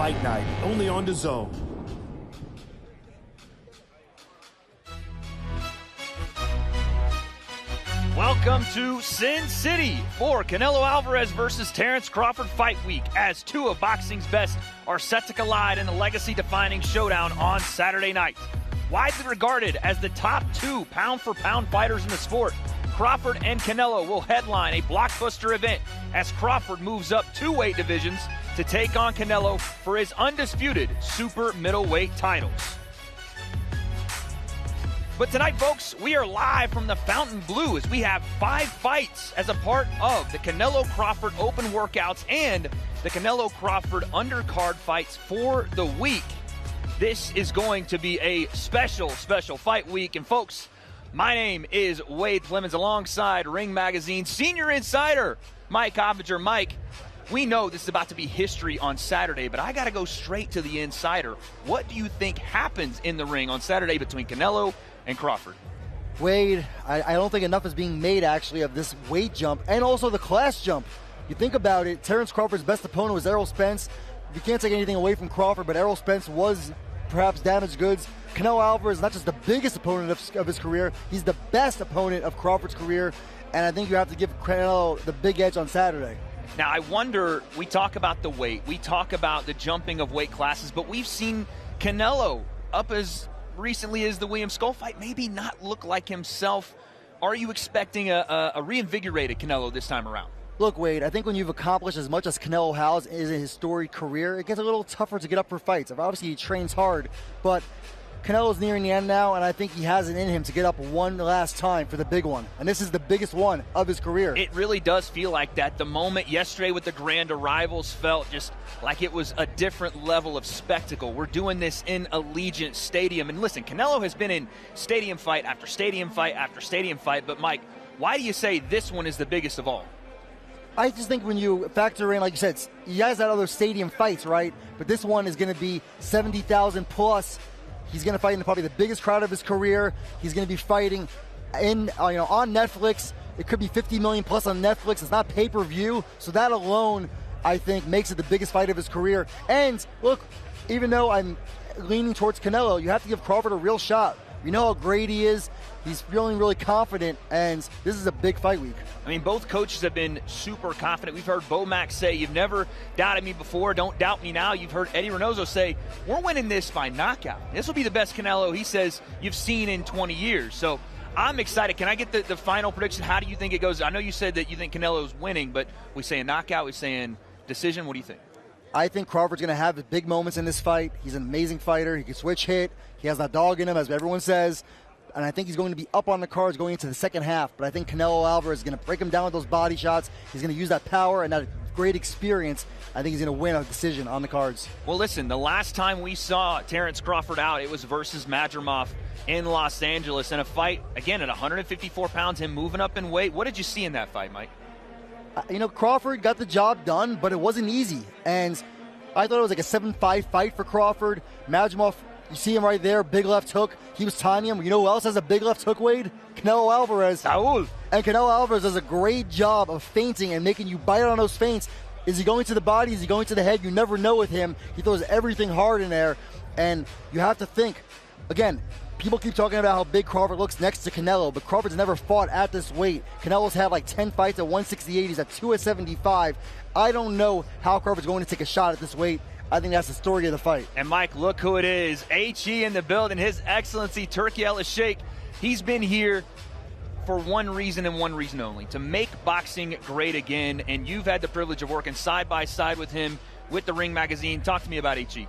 Fight Night, only on DAZN. Welcome to Sin City for Canelo Alvarez versus Terrence Crawford Fight Week, as two of boxing's best are set to collide in a legacy-defining showdown on Saturday night. Widely regarded as the top two pound-for-pound fighters in the sport, Crawford and Canelo will headline a blockbuster event as Crawford moves up two weight divisions to take on Canelo for his undisputed super middleweight titles. But tonight, folks, we are live from the Fontainebleau as we have 5 fights as a part of the Canelo Crawford Open Workouts and the Canelo Crawford Undercard fights for the week. This is going to be a special fight week. And folks, my name is Wade Clemens alongside Ring Magazine senior insider Mike Oppinger. Mike, we know this is about to be history on Saturday, but I got to go straight to the insider. What do you think happens in the ring on Saturday between Canelo and Crawford? Wade, I don't think enough is being made, actually, of this weight jump and also the class jump. You think about it, Terrence Crawford's best opponent was Errol Spence. You can't take anything away from Crawford, but Errol Spence was perhaps damaged goods. Canelo Alvarez is not just the biggest opponent of his career, he's the best opponent of Crawford's career, and I think you have to give Canelo the big edge on Saturday. Now, I wonder, we talk about the weight, we talk about the jumping of weight classes, but we've seen Canelo up as recently as the William Skull fight maybe not look like himself. Are you expecting a reinvigorated Canelo this time around? Look, Wade, I think when you've accomplished as much as Canelo has in his storied career, it gets a little tougher to get up for fights. Obviously, he trains hard, but Canelo's nearing the end now, and I think he has it in him to get up one last time for the big one. And this is the biggest one of his career. It really does feel like that. The moment yesterday with the grand arrivals felt just like it was a different level of spectacle. We're doing this in Allegiant Stadium. And listen, Canelo has been in stadium fight after stadium fight after stadium fight. But, Mike, why do you say this one is the biggest of all? I just think when you factor in, like you said, he has that other stadium fights, right? But this one is going to be 70,000 plus. He's going to fight in probably the biggest crowd of his career. He's going to be fighting in, on Netflix. It could be 50 million plus on Netflix. It's not pay-per-view, so that alone, I think, makes it the biggest fight of his career. And look, even though I'm leaning towards Canelo, you have to give Crawford a real shot. You know how great he is. He's feeling really confident, and this is a big fight week. I mean, both coaches have been super confident. We've heard Bo Mack say, "You've never doubted me before, don't doubt me now." You've heard Eddie Reynoso say, "We're winning this by knockout." This will be the best Canelo, he says, you've seen in 20 years. So I'm excited. Can I get the final prediction? How do you think it goes? I know you said that you think Canelo's winning, but we saying knockout, we saying decision. What do you think? I think Crawford's going to have big moments in this fight. He's an amazing fighter. He can switch hit. He has that dog in him, as everyone says. And I think he's going to be up on the cards going into the second half. But I think Canelo Alvarez is going to break him down with those body shots. He's going to use that power and that great experience. I think he's going to win a decision on the cards. Well, listen, the last time we saw Terrence Crawford out, it was versus Madrimov in Los Angeles in a fight, again, at 154 pounds, him moving up in weight. What did you see in that fight, Mike? Crawford got the job done, but it wasn't easy. And I thought it was like a 7-5 fight for Crawford. Madrimov, you see him right there, big left hook. He was timing him. You know who else has a big left hook, Wade? Canelo Alvarez. Saul. And Canelo Alvarez does a great job of feinting and making you bite on those feints. Is he going to the body? Is he going to the head? You never know with him. He throws everything hard in there. And you have to think, again, people keep talking about how big Crawford looks next to Canelo, but Crawford's never fought at this weight. Canelo's had like 10 fights at 168. He's at 2 at 75. I don't know how Crawford's going to take a shot at this weight. I think that's the story of the fight. And Mike, look who it is. HE in the building, His Excellency Turki Al-Sheikh. He's been here for one reason and one reason only, to make boxing great again. And you've had the privilege of working side by side with him with the Ring Magazine. Talk to me about HE.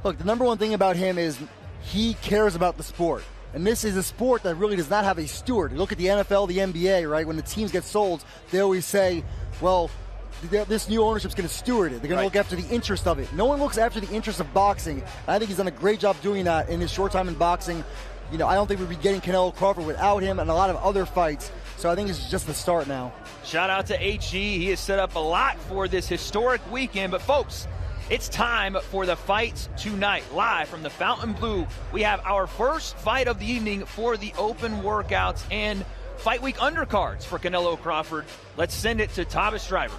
Look, the number one thing about him is he cares about the sport. And this is a sport that really does not have a steward. You look at the NFL, the NBA, right? When the teams get sold, they always say, well, this new ownership's going to steward it. They're going to look after the interest of it. No one looks after the interest of boxing. I think he's done a great job doing that in his short time in boxing. I don't think we'd be getting Canelo Crawford without him and a lot of other fights. So I think this is just the start now. Shout out to HE. He has set up a lot for this historic weekend. But folks, it's time for the fights tonight. Live from the Fontainebleau, we have our first fight of the evening for the open workouts and Fight Week undercards for Canelo Crawford. Let's send it to Thomas Driver.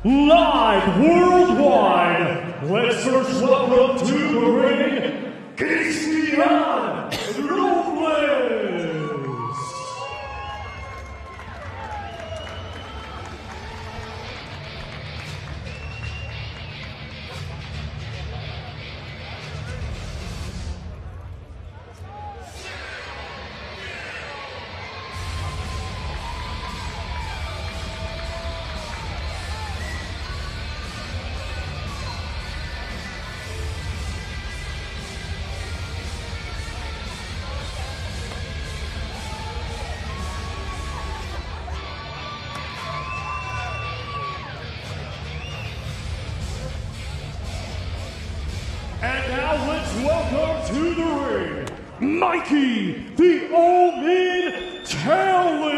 Live worldwide, let's first welcome to the ring, Christian Roblace. And now let's welcome to the ring, Mikey the Omen Talon.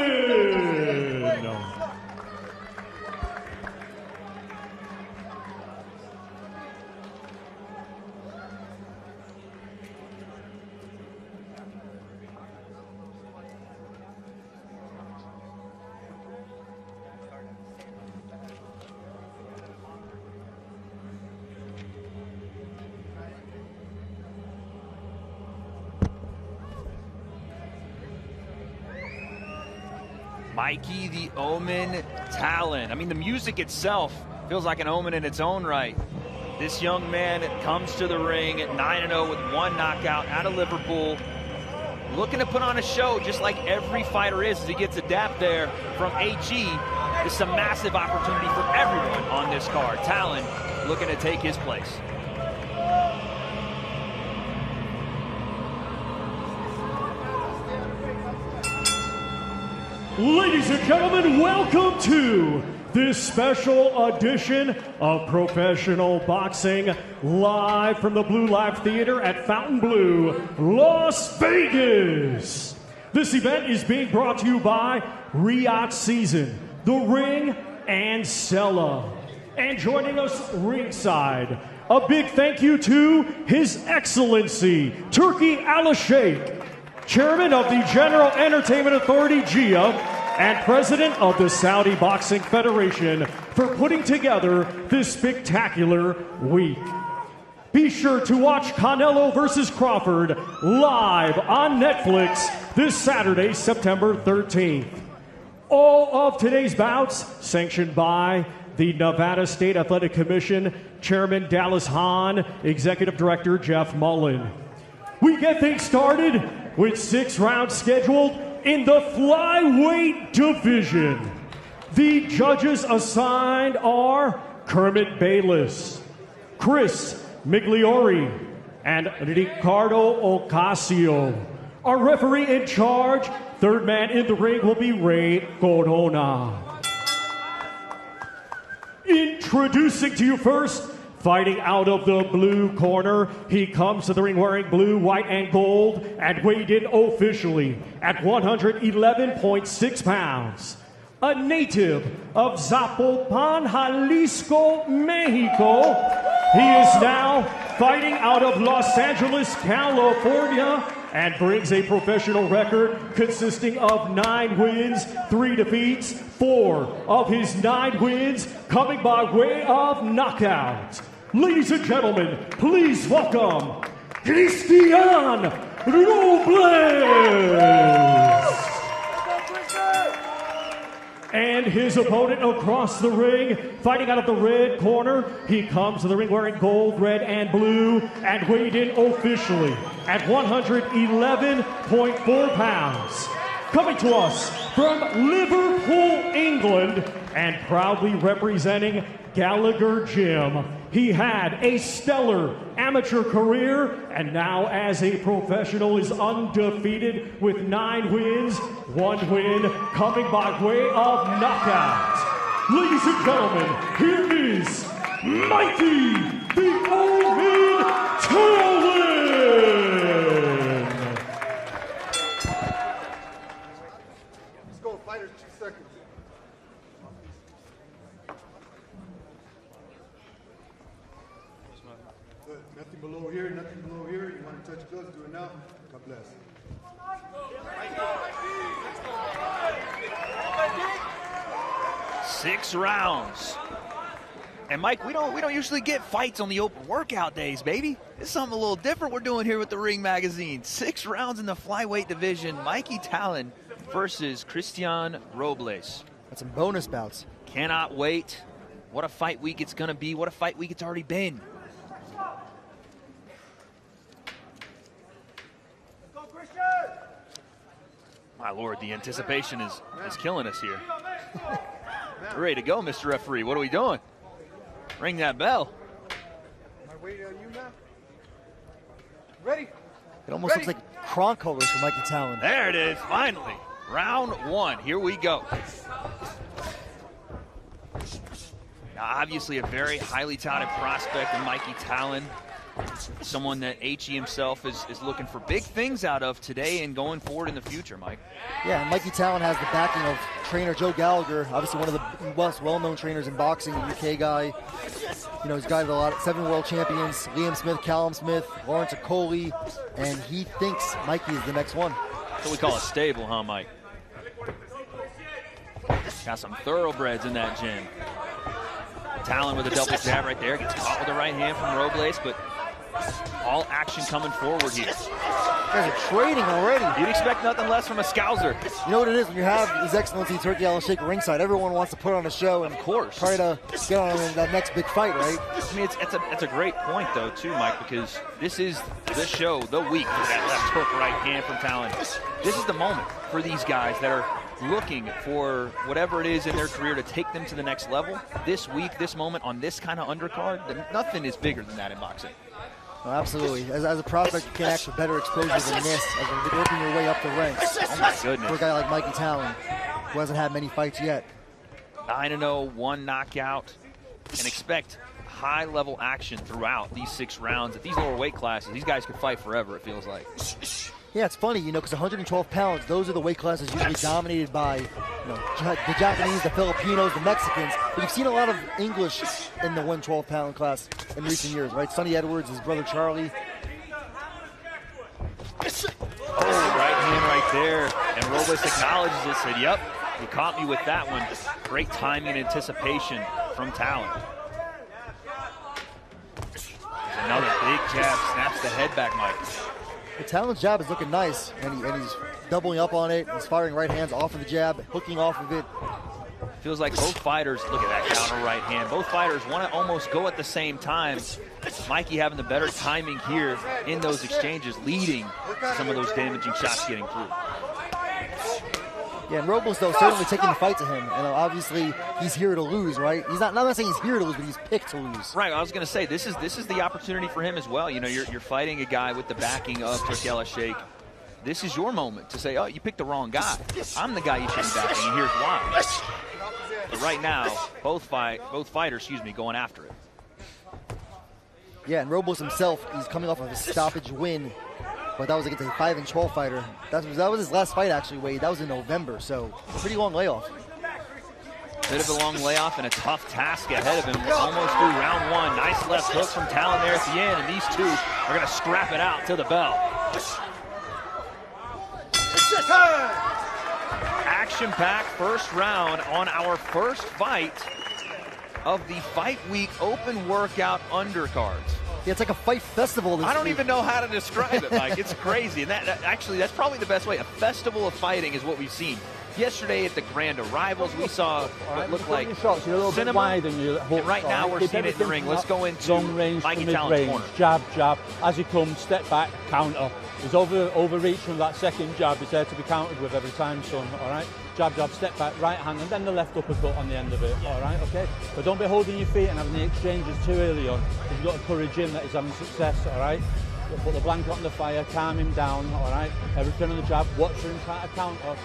Mikey the Omen Talon. I mean, the music itself feels like an omen in its own right. This young man comes to the ring at 9-0 with 1 knockout out of Liverpool. Looking to put on a show just like every fighter is as he gets a dap there from AG. This is a massive opportunity for everyone on this card. Talon looking to take his place. Ladies and gentlemen, welcome to this special edition of Professional Boxing, live from the Blue Live Theater at Fontainebleau, Las Vegas. This event is being brought to you by Riyadh Season, The Ring, and Sella. And joining us ringside, a big thank you to His Excellency Turki Al-Sheikh, Chairman of the General Entertainment Authority, GIA, and President of the Saudi Boxing Federation for putting together this spectacular week. Be sure to watch Canelo vs. Crawford live on Netflix this Saturday, September 13th. All of today's bouts sanctioned by the Nevada State Athletic Commission, Chairman Dallas Hahn, Executive Director Jeff Mullen. We get things started with 6 rounds scheduled in the flyweight division. The judges assigned are Kermit Bayless, Chris Migliori, and Ricardo Ocasio. Our referee in charge, third man in the ring, will be Ray Corona. Introducing to you first, fighting out of the blue corner, he comes to the ring wearing blue, white, and gold, and weighed in officially at 111.6 pounds. A native of Zapopan, Jalisco, Mexico, he is now fighting out of Los Angeles, California, and brings a professional record consisting of 9 wins, 3 defeats, 4 of his 9 wins coming by way of knockout. Ladies and gentlemen, please welcome Christian Roblace. And his opponent across the ring, fighting out of the red corner, he comes to the ring wearing gold, red, and blue, and weighed in officially at 111.4 pounds. Coming to us from Liverpool, England, and proudly representing Gallagher Gym, he had a stellar amateur career, and now as a professional is undefeated with 9 wins, 1 win coming by way of knockout. Ladies and gentlemen, here is Mikey the Omen Talon. Let's go, fighters, 2 seconds. Good. Nothing below here, nothing below here. You want to touch gloves, do it now. God bless. 6 rounds. And Mike, we don't usually get fights on the open workout days, baby. It's something a little different we're doing here with the Ring Magazine. 6 rounds in the flyweight division. Mikey Talon versus Christian Roblace. That's some bonus bouts. Cannot wait. What a fight week it's going to be. What a fight week it's already been. My Lord, the anticipation is killing us here. We're ready to go, Mr. Referee. What are we doing? Ring that bell. Am I waiting on you now? Ready? It almost looks like Kronk colors for Mikey Talon. There it is, finally. Round 1, here we go. Now, obviously a very highly touted prospect in Mikey Talon. Someone that HE himself is looking for big things out of today and going forward in the future, Mike. Yeah, and Mikey Talon has the backing of trainer Joe Gallagher, obviously one of the most well-known trainers in boxing, a UK guy. You know, he's guided a lot, 7 world champions, Liam Smith, Callum Smith, Lawrence Okoli, and he thinks Mikey is the next one. That's what we call a stable, huh, Mike? Got some thoroughbreds in that gym. Talon with a double jab right there, gets caught with the right hand from Roblace, but all action coming forward here. Guys are trading already. You'd expect nothing less from a Scouser. You know what it is when you have His Excellency Turkey Al-Sheikh ringside. Everyone wants to put on a show and, of course, try to get on that next big fight, right? I mean, it's a great point though, too, Mike, because this is the show, the week for that left hook right hand from Talon. This is the moment for these guys that are looking for whatever it is in their career to take them to the next level. This week, this moment on this kind of undercard, nothing is bigger than that in boxing. Oh, absolutely. As a prospect, you can ask for better exposure than this as you're working your way up the ranks. Oh my goodness. For a guy like Mikey Talon, who hasn't had many fights yet. 9-0, 1 knockout, and expect high-level action throughout these 6 rounds. At these lower weight classes, these guys could fight forever, it feels like. Yeah, it's funny, you know, because 112 pounds, those are the weight classes usually dominated by, you know, the Japanese, the Filipinos, the Mexicans. But you've seen a lot of English in the 112-pound class in recent years, right? Sonny Edwards, his brother Charlie. Oh, right hand right there. And Roblace acknowledges it, said, yep, you caught me with that one. Great timing and anticipation from Talon. There's another big jab, snaps the head back, Mike. The Talon's jab is looking nice, and he's doubling up on it. He's firing right hands off of the jab, hooking off of it. Feels like both fighters, look at that counter right hand. Both fighters want to almost go at the same time. Mikey having the better timing here in those exchanges, leading some of those damaging shots getting through. Yeah, and Roblace, though, certainly taking the fight to him. And obviously, he's here to lose, right? He's not saying he's here to lose, but he's picked to lose. Right, I was going to say, this is the opportunity for him as well. You know, you're fighting a guy with the backing of Turkey Al-Sheikh. This is your moment to say, oh, you picked the wrong guy. I'm the guy you should be backing, and here's why. But right now, both fighters, going after it. Yeah, and Roblace himself, he's coming off of a stoppage win, but that was against a 5-12 fighter. That was his last fight, actually, Wade. That was in November, so pretty long layoff. Bit of a long layoff and a tough task ahead of him. We're almost through round 1. Nice left hook from Talon there at the end, and these two are going to scrap it out to the bell. Action-packed first round on our first fight of the Fight Week Open Workout Undercards. Yeah, it's like a fight festival. I don't even know how to describe it, Mike. It's crazy. And that's probably the best way. A festival of fighting is what we've seen. Yesterday at the Grand Arrivals, we saw what looked like cinema. And right now we're seeing it in the ring. Let's go into Mikey Talon's corner. Jab, jab. As he comes, step back, counter. He's overreach from that second jab. He's there to be countered with every time, son. All right? Jab, jab, step back, right hand, and then the left uppercut on the end of it. All right, okay? But don't be holding your feet and having the exchanges too early on. You've got to encourage him that he's having success, all right? Put the blanket on the fire, calm him down, all right? Everything on the jab, watch him try to counter.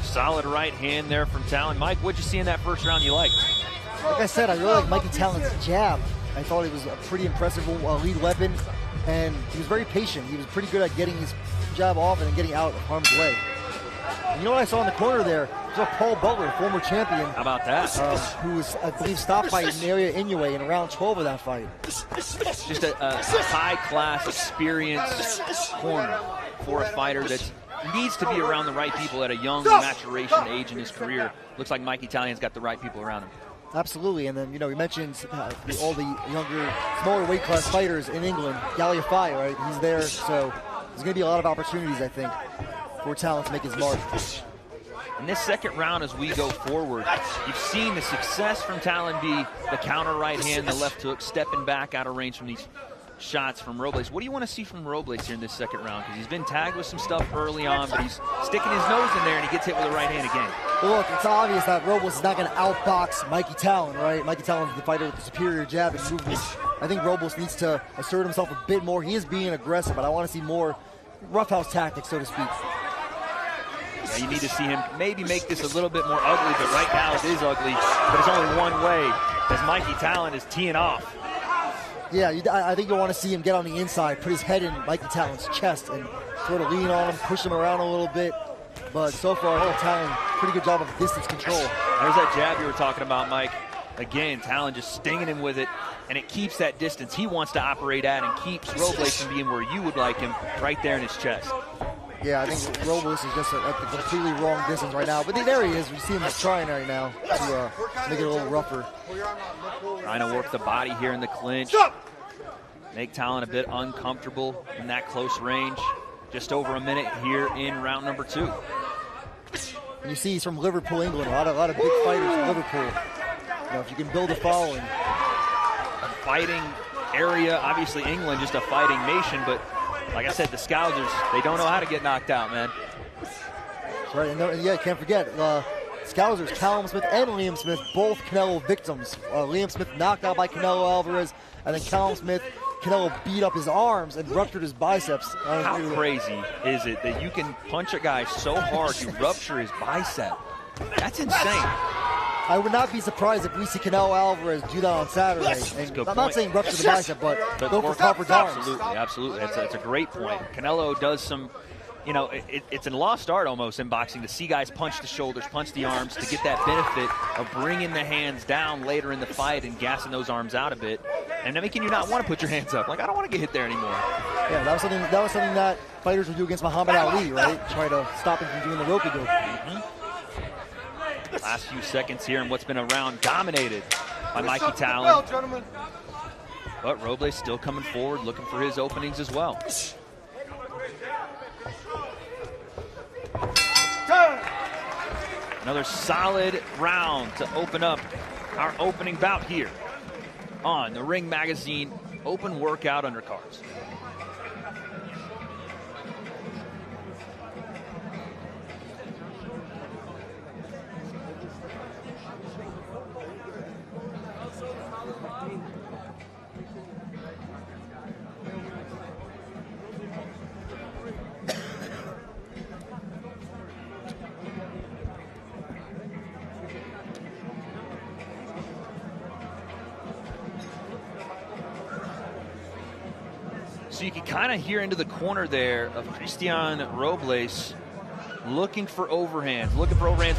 Solid right hand there from Talon. Mike, what'd you see in that first round you liked? Like I said, I really like Mikey Talon's jab. I thought it was a pretty impressive lead weapon, and he was very patient. He was pretty good at getting his jab off and then getting out of harm's way. And you know what I saw in the corner there? I saw Paul Butler, former champion. How about that? Who was, I believe, stopped by Naria Inoue in round 12 of that fight. Just a high-class, experienced corner for a fighter that needs to be around the right people at a young maturation age in his career. Looks like Mikey Talon's got the right people around him. Absolutely, and then, you know, we mentioned all the younger, smaller weight class fighters in England. Galliafai, right? He's there, so there's going to be a lot of opportunities, I think, for Talon to make his mark. In this second round, as we go forward, you've seen the success from Talon be the counter right hand, the left hook, stepping back out of range from these shots from Roblace. What do you want to see from Roblace here in this second round? Because he's been tagged with some stuff early on, but he's sticking his nose in there and he gets hit with a right hand again. Well, look, it's obvious that Roblace is not going to outbox Mikey Talon, right? Mikey Talon is the fighter with the superior jab and movement. I think Roblace needs to assert himself a bit more. He is being aggressive, but I want to see more roughhouse tactics, so to speak. Yeah, you need to see him maybe make this a little bit more ugly, but right now it is ugly, but it's only one way as Mikey Talon is teeing off. Yeah, I think you'll want to see him get on the inside, put his head in Mikey Talon's chest and sort of lean on him, push him around a little bit. But so far, Talon, pretty good job of distance control. There's that jab you were talking about, Mike. Again, Talon just stinging him with it, and it keeps that distance he wants to operate at and keeps Roblace from being where you would like him, right there in his chest. Yeah, I think Roblace is just at the completely wrong distance right now. But there he is. We see him trying right now to make it a little rougher. Trying to work the body here in the clinch. Make Talon a bit uncomfortable in that close range. Just over a minute here in round number 2. And you see he's from Liverpool, England. A lot of big fighters from Liverpool. You know, if you can build a following. A fighting area, obviously England, just a fighting nation, but like I said, the Scousers, they don't know how to get knocked out, man. That's right, and yeah, can't forget, Scousers, Callum Smith and Liam Smith, both Canelo victims. Liam Smith knocked out by Canelo Alvarez, and then Callum Smith, Canelo beat up his arms and ruptured his biceps. How crazy is it that you can punch a guy so hard you rupture his bicep? That's insane. I would not be surprised if we see Canelo Alvarez do that on Saturday. And I'm not saying rupture the bicep, but go for covered arms. Absolutely, absolutely. That's a great point. Canelo does some, you know, it's a lost art almost in boxing to see guys punch the shoulders, punch the arms to get that benefit of bringing the hands down later in the fight and gassing those arms out a bit, and making you not want to put your hands up. Like, I don't want to get hit there anymore. Yeah, that was something that fighters would do against Muhammad Ali, right? Try to stop him from doing the rope-a-dope. Last few seconds here in what's been a round dominated by Mikey Talon. But Roblace still coming forward, looking for his openings as well. Another solid round to open up our opening bout here on the Ring Magazine Open Workout Undercards. So you can kind of hear into the corner there of Christian Roblace looking for overhands,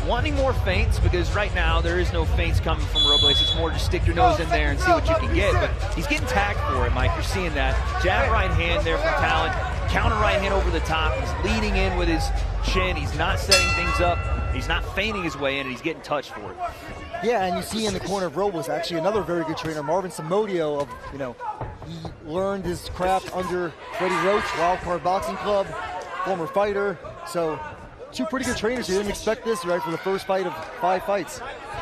wanting more feints, because right now there is no feints coming from Roblace. It's more just stick your nose in there and see what you can get. But he's getting tagged for it, Mike. You're seeing that. Jab right hand there from Talon. Counter right hand over the top. He's leading in with his chin. He's not setting things up. He's not feigning his way in, and he's getting touched for it. Yeah, and you see in the corner of Roblace, actually another very good trainer, Marvin Samodio, of, you know, he learned his craft under Freddie Roach, Wildcard Boxing Club, former fighter. So 2 pretty good trainers. You didn't expect this, right, for the first fight of 5 fights.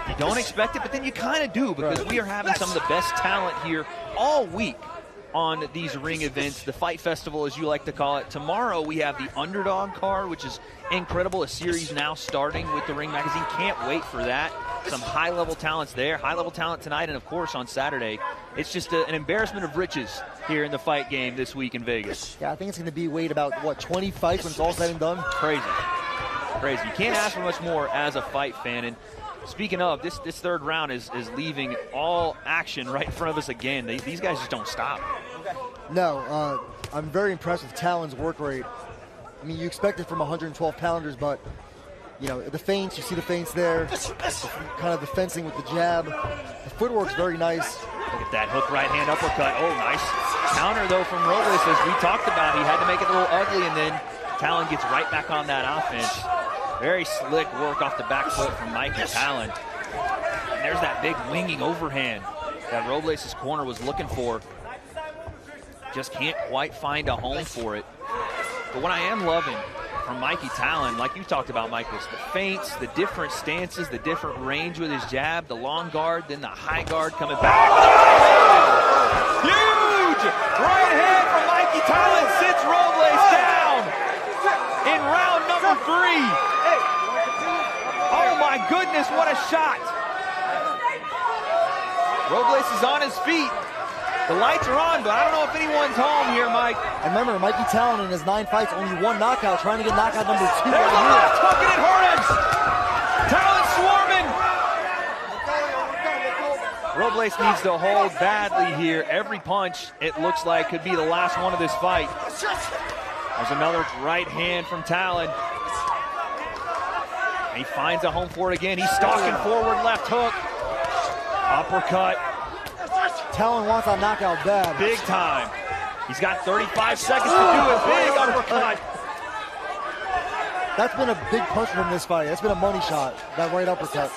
You don't expect it, but then you kind of do, because we are having some of the best talent here all week on these ring events, the Fight Festival, as you like to call it. Tomorrow we have the Underdog card, which is incredible, a series now starting with the Ring Magazine. Can't wait for that. Some high-level talents there, high-level talent tonight, and of course on Saturday. It's just an embarrassment of riches here in the fight game this week in Vegas. Yeah, I think it's going to be, Wade, about, what, 20 fights when it's all said and done? Crazy. Crazy. You can't ask for much more as a fight fan. And speaking of, this third round is leaving all action right in front of us again. These guys just don't stop. No, I'm very impressed with Talon's work rate. I mean, you expect it from 112-pounders, but, you know, the feints, you see the feints there, kind of the fencing with the jab. The footwork's very nice. Look at that hook right hand uppercut. Oh, nice counter, though, from Roblace, as we talked about. He had to make it a little ugly, and then Talon gets right back on that offense. Very slick work off the back foot from Mikey Talon. there's that big winging overhand that Roblace's corner was looking for. Just can't quite find a home for it. But what I am loving from Mikey Talon, like you talked about, Mike, was the feints, the different stances, the different range with his jab, the long guard, then the high guard coming back. Huge right hand from Mikey Talon sits Roblace down in round number 3. Oh my goodness, what a shot. Robles is on his feet. The lights are on, but I don't know if anyone's home here, Mike. And remember, Mikey Talon in his 9 fights, only 1 knockout, trying to get knockout number 2. There's a left hook and it hurt him. Talon swarming. Robles needs to hold badly here. Every punch, it looks like, could be the last one of this fight. There's another right hand from Talon. He finds a home for it again. He's stalking forward, left hook. Uppercut. Talon wants a knockout bad. Big time. He's got 35 seconds to do it. Big uppercut. That's been a big punch from this fight. That's been a money shot, that right uppercut.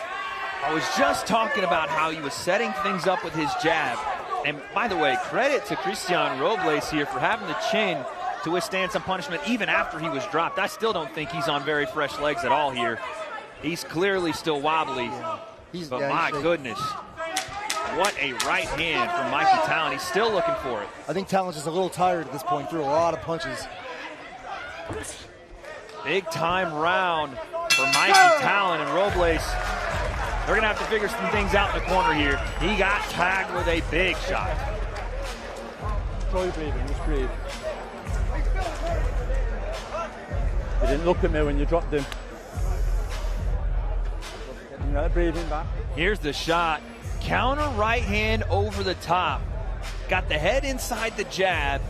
I was just talking about how he was setting things up with his jab. And by the way, credit to Christian Roblace here for having the chin to withstand some punishment even after he was dropped. I still don't think he's on very fresh legs at all here. He's clearly still wobbly. But my goodness, what a right hand from Mikey Talon. He's still looking for it. I think Talon's just a little tired at this point, threw a lot of punches. Big time round for Mikey Talon and Roblace. They're gonna have to figure some things out in the corner here. He got tagged with a big shot. Try breathing, just breathe. You didn't look at me when you dropped him. You got breathing back. Here's the shot. Counter right hand over the top. Got the head inside the jab.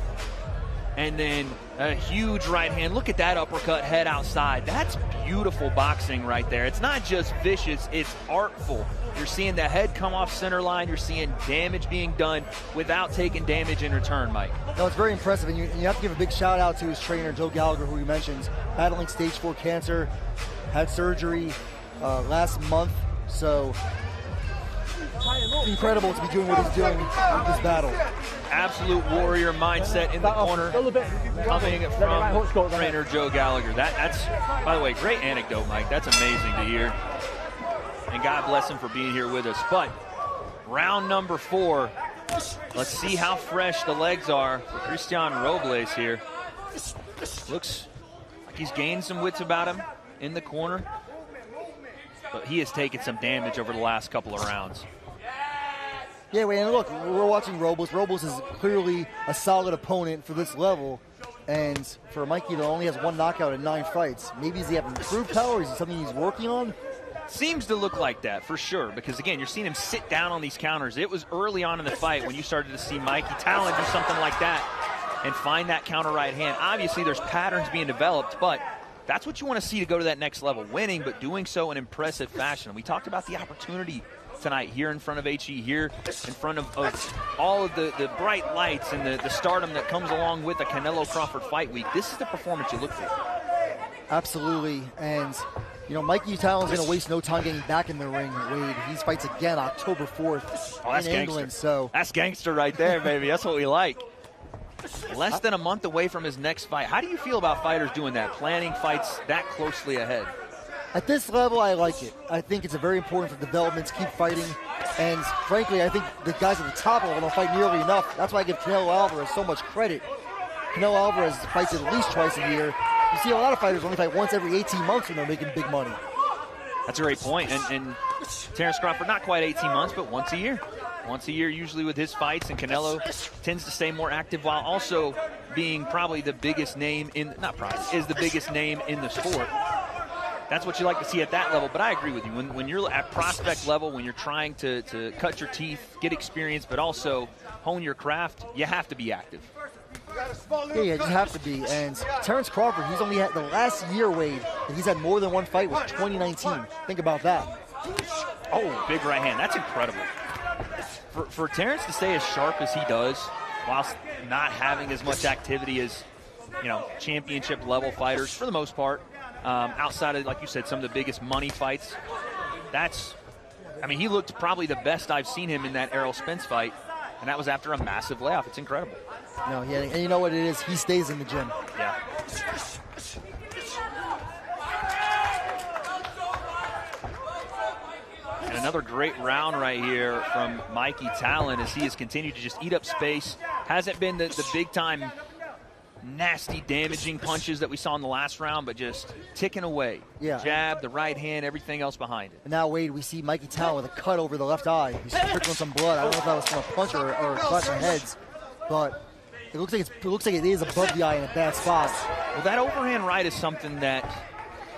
And then a huge right hand. Look at that uppercut, head outside. That's beautiful boxing right there. It's not just vicious, it's artful. You're seeing the head come off center line. You're seeing damage being done without taking damage in return, Mike. No, it's very impressive. And you have to give a big shout out to his trainer, Joe Gallagher, who he mentions, battling stage 4 cancer, had surgery last month. So it's incredible to be doing what he's doing with this battle. Absolute warrior mindset in the corner, coming from trainer Joe Gallagher. That's, by the way, great anecdote, Mike. That's amazing to hear. And God bless him for being here with us. But round number 4, let's see how fresh the legs are for Christian Roblace here. Looks like he's gained some wits about him in the corner, but he has taken some damage over the last couple of rounds. Yeah, wait, and look, we're watching Robles. Robles is clearly a solid opponent for this level. And for Mikey that only has 1 knockout in 9 fights, maybe does he have improved power? Is it something he's working on? Seems to look like that, for sure, because, again, you're seeing him sit down on these counters. It was early on in the fight when you started to see Mikey Talon do something like that and find that counter right hand. Obviously, there's patterns being developed, but that's what you want to see to go to that next level, winning, but doing so in impressive fashion. We talked about the opportunity tonight here in front of HE, here in front of all of the bright lights and the stardom that comes along with a Canelo Crawford fight week. This is the performance you look for. Absolutely. And, you know, Mikey Talon's going to waste no time getting back in the ring, Wade. He fights again October 4th in England. So that's gangster right there, baby. That's what we like. Less than a month away from his next fight. How do you feel about fighters doing that, planning fights that closely ahead? At this level, I like it. I think it's very important for development to keep fighting. And frankly, I think the guys at the top level don't fight nearly enough. That's why I give Canelo Alvarez so much credit. Canelo Alvarez fights at least twice a year. You see a lot of fighters only fight once every 18 months when they're making big money. That's a great point. And Terence Crawford, not quite 18 months, but once a year. Once a year usually with his fights, and Canelo tends to stay more active while also being probably the biggest name in, not probably, is the biggest name in the sport. That's what you like to see at that level, but I agree with you. When you're at prospect level, when you're trying to cut your teeth, get experience, but also hone your craft, you have to be active. Yeah, you just have to be. And Terence Crawford, he's only had the last year, Wade, and he's had more than 1 fight was 2019. Think about that. Oh, big right hand. That's incredible. For Terence to stay as sharp as he does, whilst not having as much activity as, you know, championship level fighters for the most part, outside of, like you said, some of the biggest money fights, that's I mean, he looked probably the best I've seen him in that Errol Spence fight, and that was after a massive layoff. It's incredible. No, yeah, and you know what it is? He stays in the gym. Yeah. And another great round right here from Mikey Talon as he has continued to just eat up space. Hasn't been the big-time, nasty, damaging punches that we saw in the last round, but just ticking away. Yeah. Jab, the right hand, everything else behind it. And now, Wade, we see Mikey Talon with a cut over the left eye. He's trickling some blood. I don't know if that was from a punch or a clash of heads, but it looks like it is above the eye in a bad spot. Well, that overhand right is something that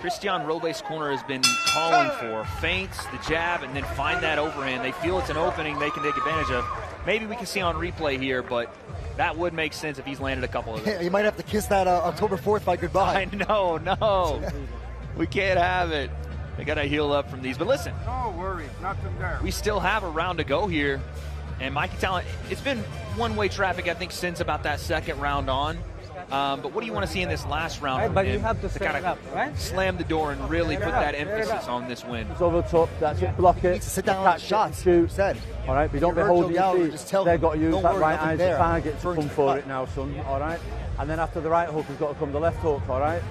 Christian Robles' corner has been calling for. Feints, the jab, and then find that overhand. They feel it's an opening they can take advantage of. Maybe we can see on replay here, but that would make sense if he's landed a couple of those. You might have to kiss that October 4th fight goodbye. I know, no. We can't have it. They got to heal up from these. But listen. No worries, nothing there. We still have a round to go here. And Mikey Talon, it's been one-way traffic, I think, since about that second round on. But what do you want to see in this last round? Right, but you have to kind of up, right? slam the door and really put that emphasis on this win. It's over the top, that's it, block it. He needs to sit down on the shots. Shoot. Said. All right, but don't be holding your feet. They've got to use that right eye as a target to come for it now, son, all right? And then after the right hook, has got to come the left hook, all right?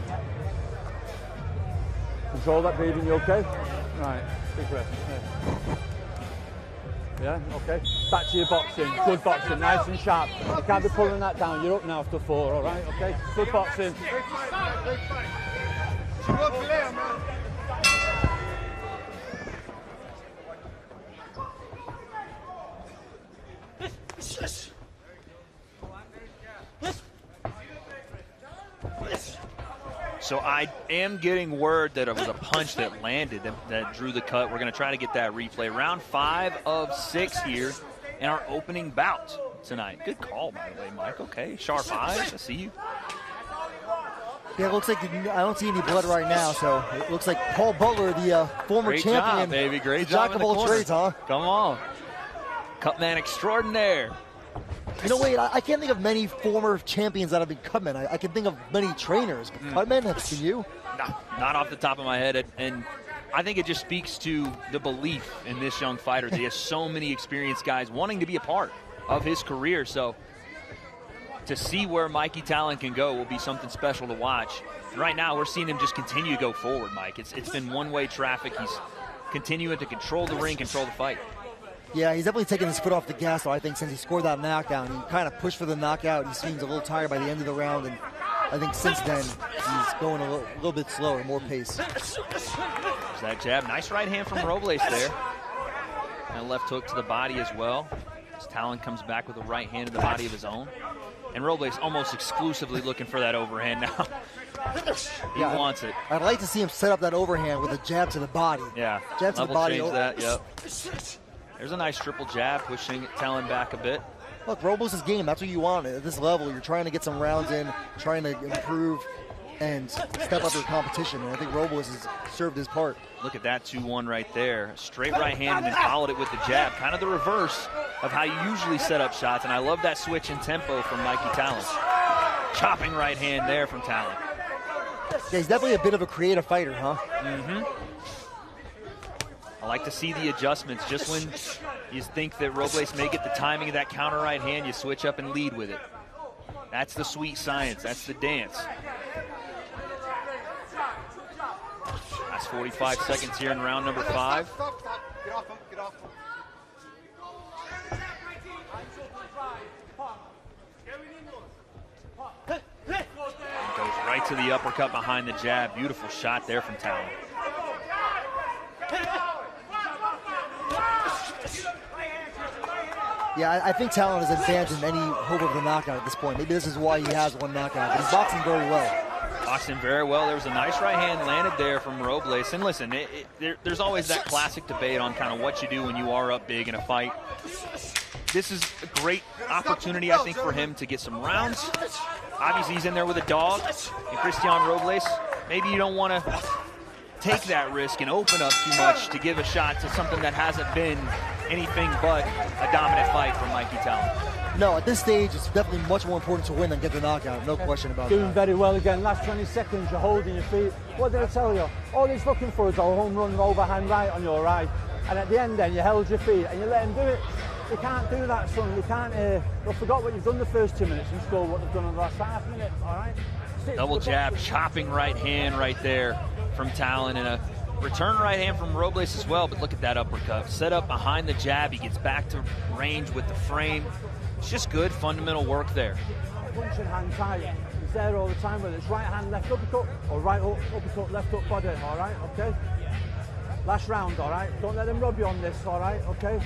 Control that breathing, you okay? Right, big breath. Yeah, okay. Back to your boxing. Good boxing, nice and sharp. You can't be pulling that down. You're up now after 4, all right? Okay, good boxing. So I am getting word that it was a punch that landed that drew the cut. We're going to try to get that replay. Round 5 of 6 here in our opening bout tonight. Good call, by the way, Mike. Okay, sharp eyes. I see you. Yeah, it looks like I don't see any blood right now, so it looks like Paul Butler, the former Great champion. job, baby. Great job Jack of all trades, huh? Come on. Cutman extraordinaire. You know, wait, I can't think of many former champions that have been cutmen. I can think of many trainers, but cutmen, can you? No, not off the top of my head. And I think it just speaks to the belief in this young fighter. He has so many experienced guys wanting to be a part of his career. So to see where Mikey Talon can go will be something special to watch. And right now, we're seeing him just continue to go forward, Mike. It's been one-way traffic. He's continuing to control the ring, control the fight. Yeah, he's definitely taken his foot off the gas, though, I think, since he scored that knockdown. He kind of pushed for the knockout. He seems a little tired by the end of the round, and I think since then he's going a little bit slower, more pace. There's that jab. Nice right hand from Roblace there. And a left hook to the body as well. As Talon comes back with a right hand to the body of his own. And Roblace almost exclusively looking for that overhand now. He wants it. I'd like to see him set up that overhand with a jab to the body. Yeah, jab to the body. Change that, yep. There's a nice triple jab, pushing Talon back a bit. Look, Robles' game, that's what you want. At this level, you're trying to get some rounds in, trying to improve and step up your competition. And I think Robles has served his part. Look at that 2-1 right there. Straight right hand and then followed it with the jab. Kind of the reverse of how you usually set up shots. And I love that switch in tempo from Mikey Talon. Chopping right hand there from Talon. Yeah, he's definitely a bit of a creative fighter, huh? Mm-hmm. I like to see the adjustments. Just when you think that Roblace may get the timing of that counter right hand, you switch up and lead with it. That's the sweet science. That's the dance. That's 45 seconds here in round number 5. Stop. Get off him. And goes right to the uppercut behind the jab. Beautiful shot there from Talon. Yeah, I think Talon has abandoned any hope of the knockout at this point. Maybe this is why he has one knockout, but he's boxing very well. Boxing very well. There was a nice right hand landed there from Roblace. And listen, there's always that classic debate on kind of what you do when you are up big in a fight. This is a great opportunity, I think, for him to get some rounds. Obviously, he's in there with a dog. And Christian Robles, maybe you don't want to take that risk and open up too much to give a shot to something that hasn't been anything but a dominant fight from Mikey Talon. No, at this stage, it's definitely much more important to win than get the knockout. No question about that. Doing very well again. Last 20 seconds, you're holding your feet. What did I tell you? All he's looking for is a home run overhand right on your right. and at the end then you held your feet and you let him do it. You can't do that, son. You can't. Well, forgot what you've done the first 2 minutes and score what they've done in the last half minute. All right. Double jab, chopping right hand right there from Talon, and a return right hand from Roblace as well. But look at that uppercut. Set up behind the jab. He gets back to range with the frame. It's just good fundamental work there. Punching hand tight. He's there all the time, whether it's right hand, left uppercut, or right uppercut, left up body. All right. Okay. Last round. All right. Don't let him rob you on this. All right. Okay.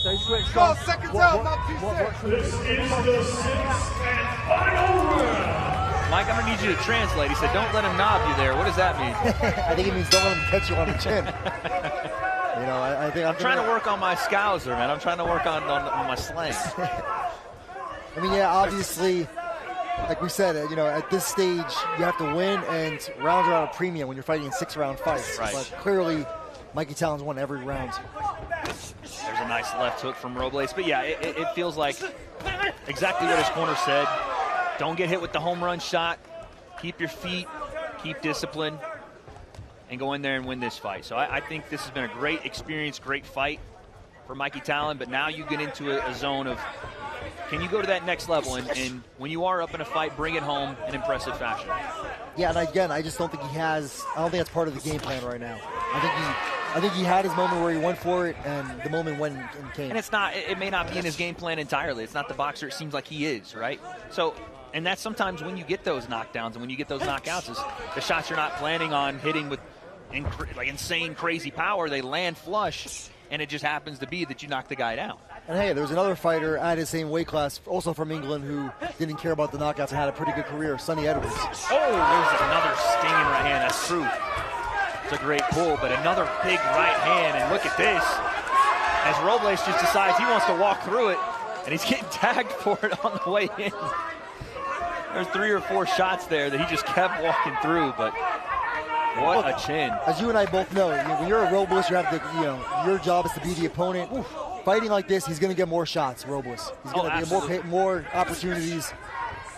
Stay switched on. Seconds out, This is the 6th and final round. Mike, I'm going to need you to translate. He said, don't let him knob you there. What does that mean? I think it means don't let him catch you on the chin. You know, I think I'm trying to work on my scouser, man. I'm trying to work on my slang. I mean, yeah, obviously, like we said, you know, at this stage, you have to win, and rounds are at a premium when you're fighting in 6-round fights. Right. But clearly, Mikey Talon's won every round. There's a nice left hook from Roblace. But yeah, it feels like exactly what his corner said. Don't get hit with the home run shot. Keep your feet, keep discipline, and go in there and win this fight. So I think this has been a great experience, great fight for Mikey Talon. But now you get into a zone of, can you go to that next level? And when you are up in a fight, bring it home in impressive fashion. Yeah, and again, I just don't think he has, I don't think that's part of the game plan right now. I think he had his moment where he went for it, and the moment when it came. And it's not, it may not be in his game plan entirely. It's not the boxer it seems like he is, right? So, and that's sometimes when you get those knockdowns and when you get those knockouts, is the shots you're not planning on hitting with like insane, crazy power, they land flush, and it just happens to be that you knock the guy down. And hey, there was another fighter at his same weight class, also from England, who didn't care about the knockouts and had a pretty good career, Sonny Edwards. Oh, there's another stinging right hand. That's true. It's a great pull, but another big right hand, and look at this. As Roblace just decides he wants to walk through it, and he's getting tagged for it on the way in. There's 3 or 4 shots there that he just kept walking through, but what a chin. As you and I both know, when you're a Roblace, you have to, your job is to be the opponent. Oof. Fighting like this, he's going to get more shots, Roblace. He's going to get more opportunities.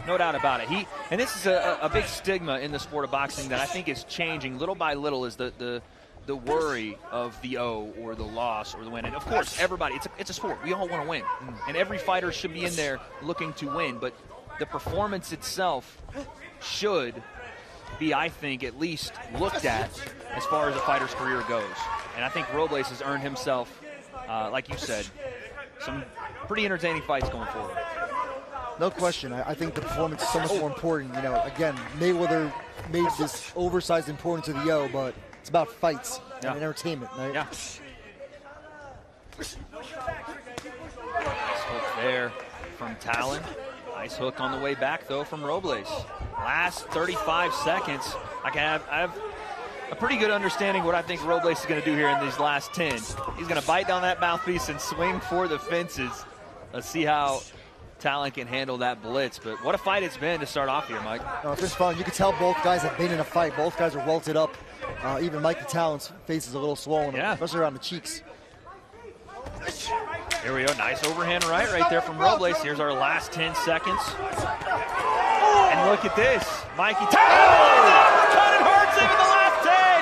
No doubt about it. And this is a big stigma in the sport of boxing that I think is changing little by little, is the worry of the O or the loss or the win. And of course, everybody, it's a sport. We all want to win. And every fighter should be in there looking to win. But the performance itself should be, I think, at least looked at as far as a fighter's career goes. And I think Roblace has earned himself, like you said, some pretty entertaining fights going forward. No question. I think the performance is so much more important. You know, again, Mayweather made this oversized importance to the O, but it's about fights and entertainment, right? Yeah. Nice hook there from Talon. Nice hook on the way back, though, from Roblace. Last 35 seconds. I have a pretty good understanding what I think Roblace is going to do here in these last 10. He's going to bite down that mouthpiece and swing for the fences. Let's see how Talon can handle that blitz. But what a fight it's been to start off here, Mike. No, it's been fun. You can tell both guys have been in a fight. Both guys are welted up. Even Mikey Talon's face is a little swollen, especially around the cheeks. Here we go. Nice overhand right there from Roblace. Here's our last 10 seconds. And look at this. Mikey Talon! Cut and hurts him in the last 10!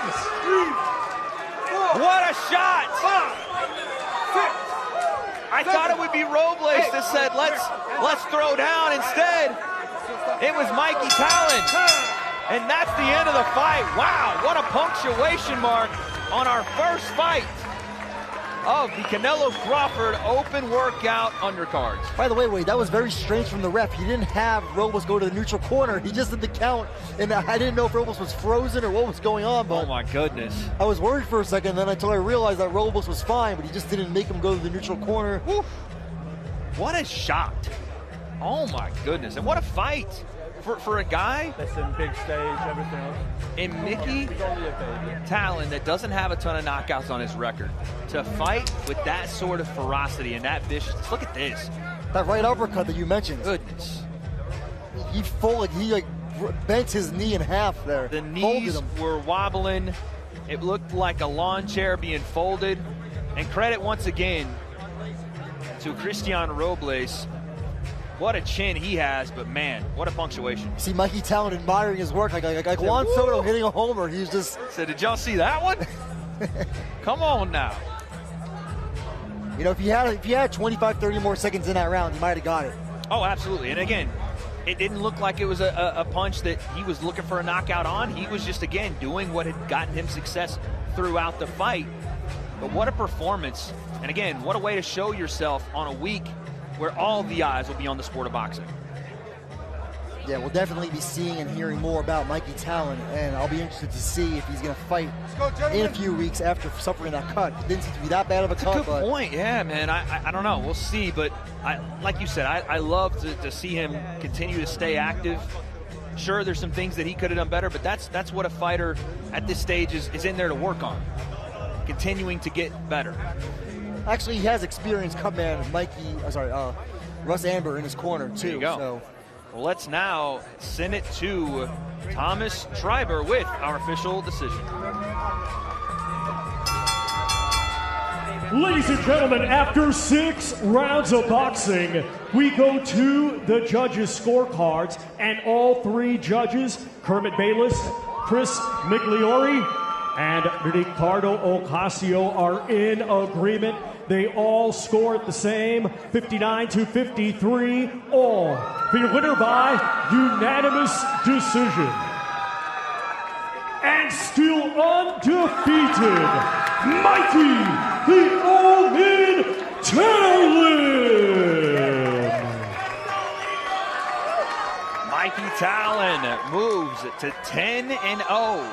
What a shot! I thought it would be Roblace that said, let's throw down. Instead, it was Mikey Talon. And that's the end of the fight. Wow, what a punctuation mark on our first fight of the Canelo Crawford open workout undercards. By the way, Wade, that was very strange from the ref. He didn't have Roblace go to the neutral corner. He just did the count, and I didn't know if Roblace was frozen or what was going on. But oh my goodness. I was worried for a second, then until I realized that Roblace was fine, but he just didn't make him go to the neutral corner. Woo. What a shot. Oh my goodness, and what a fight. For a guy, listen, big stage, everything else. And Mickey Talon, that doesn't have a ton of knockouts on his record, to fight with that sort of ferocity and that viciousness. Look at this. That right uppercut that you mentioned. Goodness. He bent his knee in half there. The knees were wobbling. It looked like a lawn chair being folded. And credit once again to Christian Roblace. What a chin he has, but man, what a punctuation. See Mikey Talon admiring his work like Juan Soto hitting a homer. He's just... So did y'all see that one? Come on now. You know, if you had 25, 30 more seconds in that round, you might have got it. Oh, absolutely. And again, it didn't look like it was a punch that he was looking for a knockout on. He was just, again, doing what had gotten him success throughout the fight. But what a performance. And again, what a way to show yourself on a week where all the eyes will be on the sport of boxing. Yeah, we'll definitely be seeing and hearing more about Mikey Talon, and I'll be interested to see if he's going to fight in a few weeks after suffering that cut. It didn't seem to be that bad of a cut. That's a good point. Yeah, man. I don't know. We'll see. But like you said, I love to see him continue to stay active. Sure, there's some things that he could have done better, but that's what a fighter at this stage is in there to work on, continuing to get better. Actually, he has experience coming in Russ Amber in his corner, too. There you go. So. Well, let's now send it to Thomas Schreiber with our official decision. Ladies and gentlemen, after 6 rounds of boxing, we go to the judges' scorecards, and all 3 judges, Kermit Bayless, Chris Migliori, and Ricardo Ocasio, are in agreement. They all scored the same, 59-53, all for your winner by unanimous decision. And still undefeated, Mikey the Omen Talon! Mikey Talon moves to 10-0.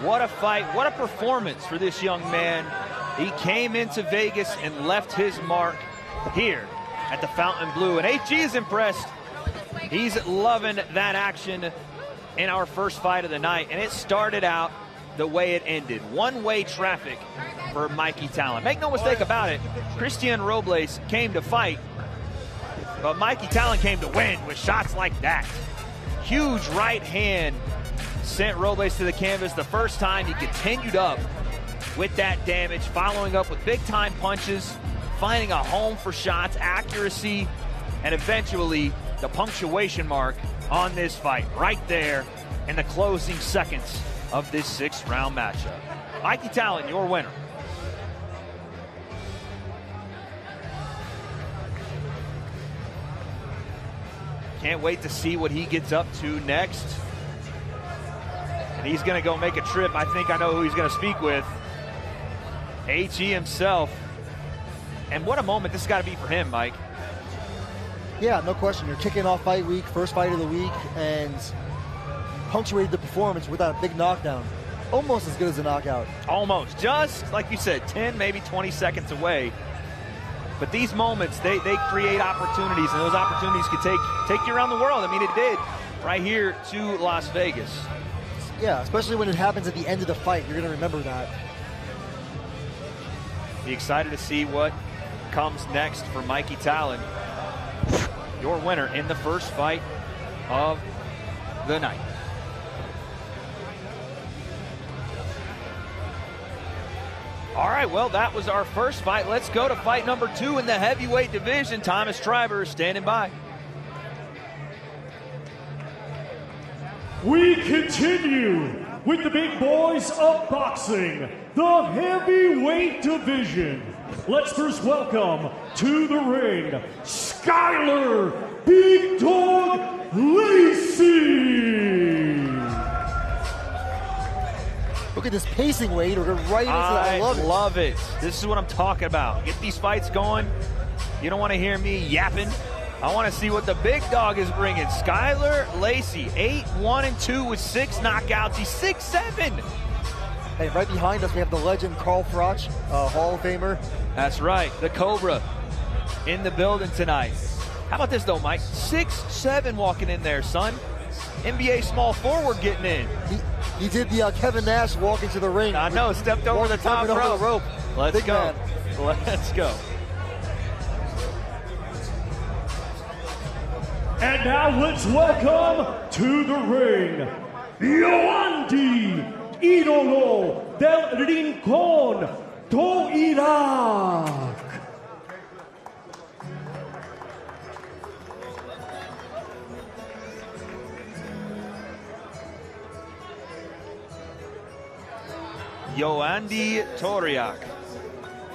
What a fight, what a performance for this young man. He came into Vegas and left his mark here at the Fountain Blue. And HG is impressed. He's loving that action in our first fight of the night. And it started out the way it ended. One-way traffic for Mikey Talon. Make no mistake about it, Christian Roblace came to fight, but Mikey Talon came to win with shots like that. Huge right hand sent Roblace to the canvas the first time. He continued up with that damage, following up with big-time punches, finding a home for shots, accuracy, and eventually the punctuation mark on this fight right there in the closing seconds of this 6th-round matchup. Mikey Talon, your winner. Can't wait to see what he gets up to next. And he's going to go make a trip. I think I know who he's going to speak with. HE himself. And what a moment this has got to be for him, Mike. Yeah, no question. You're kicking off fight week, first fight of the week, and punctuated the performance with that big knockdown. Almost as good as a knockout. Almost. Just, like you said, 10, maybe 20 seconds away. But these moments, they create opportunities, and those opportunities could take you around the world. I mean, it did right here to Las Vegas. Yeah, especially when it happens at the end of the fight. You're going to remember that. Be excited to see what comes next for Mikey Talon, your winner in the first fight of the night. All right, well, that was our first fight. Let's go to fight number 2 in the heavyweight division. Thomas Schreiber is standing by. We continue with the big boys of boxing, the heavyweight division. Let's first welcome to the ring, Skyler Big Dog Lacy. Look at this pacing, Wade. We're right into that. I love it. This is what I'm talking about. Get these fights going. You don't want to hear me yapping. I want to see what the big dog is bringing. Skyler Lacy, 8-1-2 with 6 knockouts. He's 6'7". Hey, right behind us, we have the legend Carl Froch, Hall of Famer. That's right, the Cobra in the building tonight. How about this, though, Mike? 6'7" walking in there, son. NBA small forward getting in. He did the Kevin Nash walk into the ring. I know, stepped over the top rope. Let's Big go. Man. Let's go. And now let's welcome to the ring, Yoandi Idolo del Rincón do Irak. Yoandy Toriak.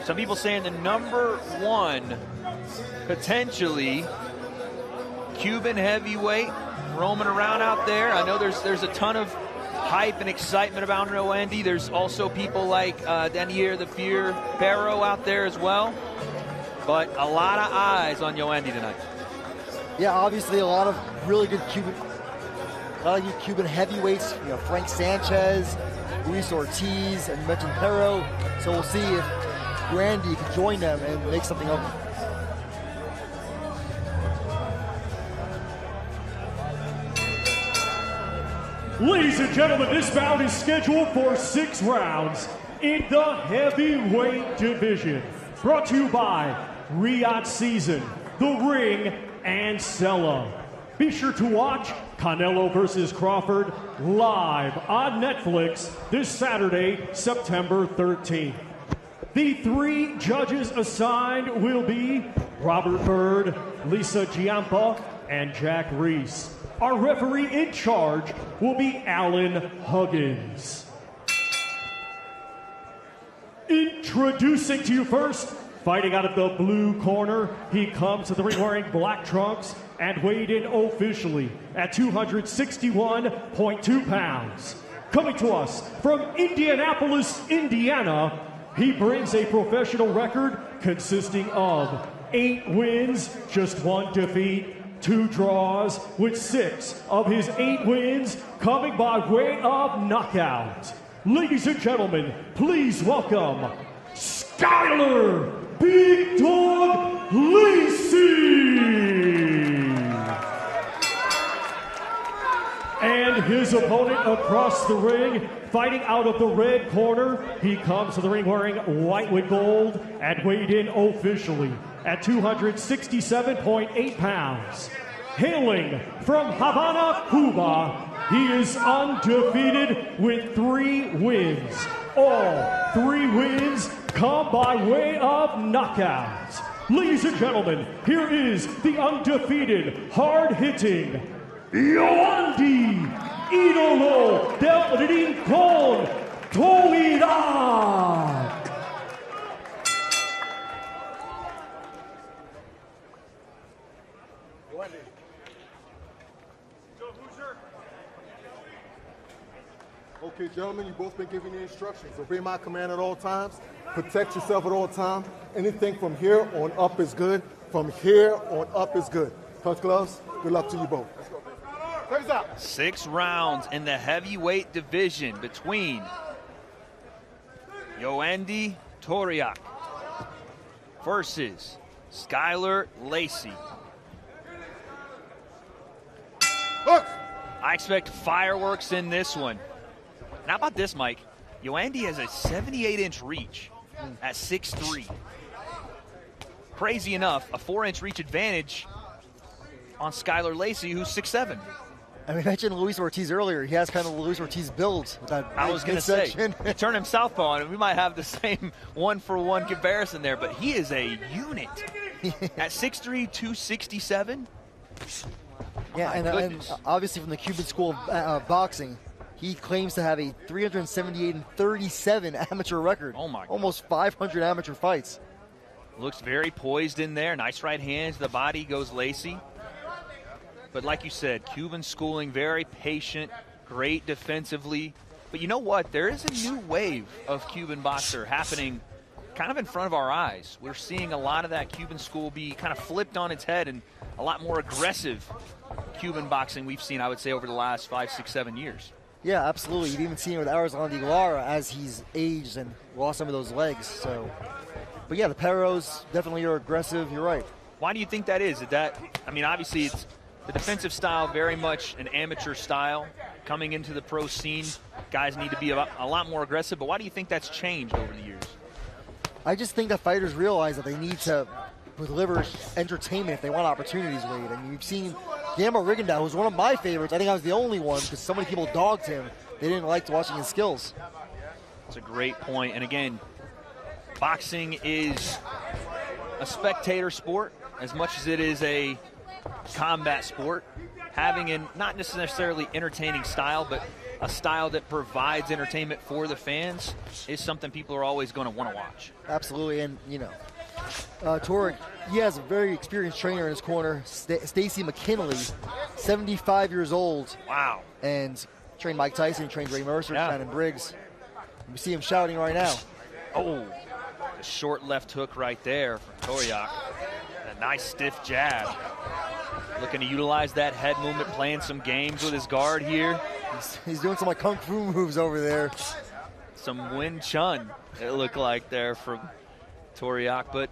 Some people saying the #1 potentially Cuban heavyweight roaming around out there. I know there's a ton of hype and excitement about Yoandy. There's also people like Daniel the Fear Barrow out there as well. But a lot of eyes on Yoandy tonight. Yeah, obviously a lot of really good Cuban heavyweights. You know, Frank Sanchez, Luis Ortiz, and you mentioned Perro. So we'll see if Randy can join them and make something of it. Ladies and gentlemen, this bout is scheduled for 6 rounds in the heavyweight division. Brought to you by Riyadh Season, The Ring, and Sella. Be sure to watch Canelo vs. Crawford live on Netflix this Saturday, September 13th. The 3 judges assigned will be Robert Bird, Lisa Giampa, and Jack Reese. Our referee in charge will be Alan Huggins. Introducing to you first, fighting out of the blue corner, he comes to the ring wearing black trunks and weighed in officially at 261.2 pounds. Coming to us from Indianapolis, Indiana, he brings a professional record consisting of 8 wins, just 1 defeat, 2 draws, with 6 of his 8 wins coming by way of knockout. Ladies and gentlemen, please welcome Skyler Big Dog Lacy! And his opponent across the ring, fighting out of the red corner, he comes to the ring wearing white with gold and weighed in officially at 267.8 pounds. Hailing from Havana, Cuba, he is undefeated with 3 wins. All 3 wins come by way of knockout. Ladies and gentlemen, here is the undefeated, hard-hitting Yoandy Idolo del Rincón Toiro. Okay, gentlemen, you've both been given the instructions. Obey my command at all times. Protect yourself at all times. Anything from here on up is good. From here on up is good. Touch gloves. Good luck to you both. Let's go. Close out. 6 rounds in the heavyweight division between Yoandy Toriak versus Skyler Lacy. Look. I expect fireworks in this one. And how about this, Mike? Yoandy has a 78-inch reach at 6'3". Crazy enough, a 4-inch reach advantage on Skyler Lacy, who's 6'7". And we mentioned Luis Ortiz earlier. He has kind of the Luis Ortiz build with that. I was going to say, you turn him southpaw, and we might have the same one-for-one comparison there, but he is a unit. At 6'3", 267. Yeah, and obviously from the Cuban school of boxing, he claims to have a 378-37 amateur record. Oh my God. Almost 500 amateur fights. Looks very poised in there. Nice right hand to the body goes Lacy. But like you said, Cuban schooling, very patient, great defensively. But you know what? There is a new wave of Cuban boxer happening kind of in front of our eyes. We're seeing a lot of that Cuban school be kind of flipped on its head, and a lot more aggressive Cuban boxing we've seen, I would say, over the last 5, 6, 7 years. Yeah, absolutely. You've even seen it with Arizona de Lara as he's aged and lost some of those legs. So, but yeah, the Perros definitely are aggressive. You're right. Why do you think that is? I mean, obviously it's the defensive style, very much an amateur style. Coming into the pro scene, guys need to be a lot more aggressive. But why do you think that's changed over the years? I just think that fighters realize that they need to deliver entertainment if they want opportunities, Wade. And you've seen Gamma Rigondeaux, who's one of my favorites. I think I was the only one because so many people dogged him. They didn't like watching his skills. That's a great point. And again, boxing is a spectator sport as much as it is a combat sport. Having a not necessarily entertaining style, but a style that provides entertainment for the fans is something people are always going to want to watch. Absolutely, and you know, Torio, he has a very experienced trainer in his corner, Stacy McKinley, 75 years old. Wow. And trained Mike Tyson, trained Ray Mercer, Shannon Briggs. We see him shouting right now. Oh, a short left hook right there from Torio. A nice stiff jab. Looking to utilize that head movement, playing some games with his guard here. He's doing some like kung fu moves over there. Some Wing Chun, it looked like there from Torio, but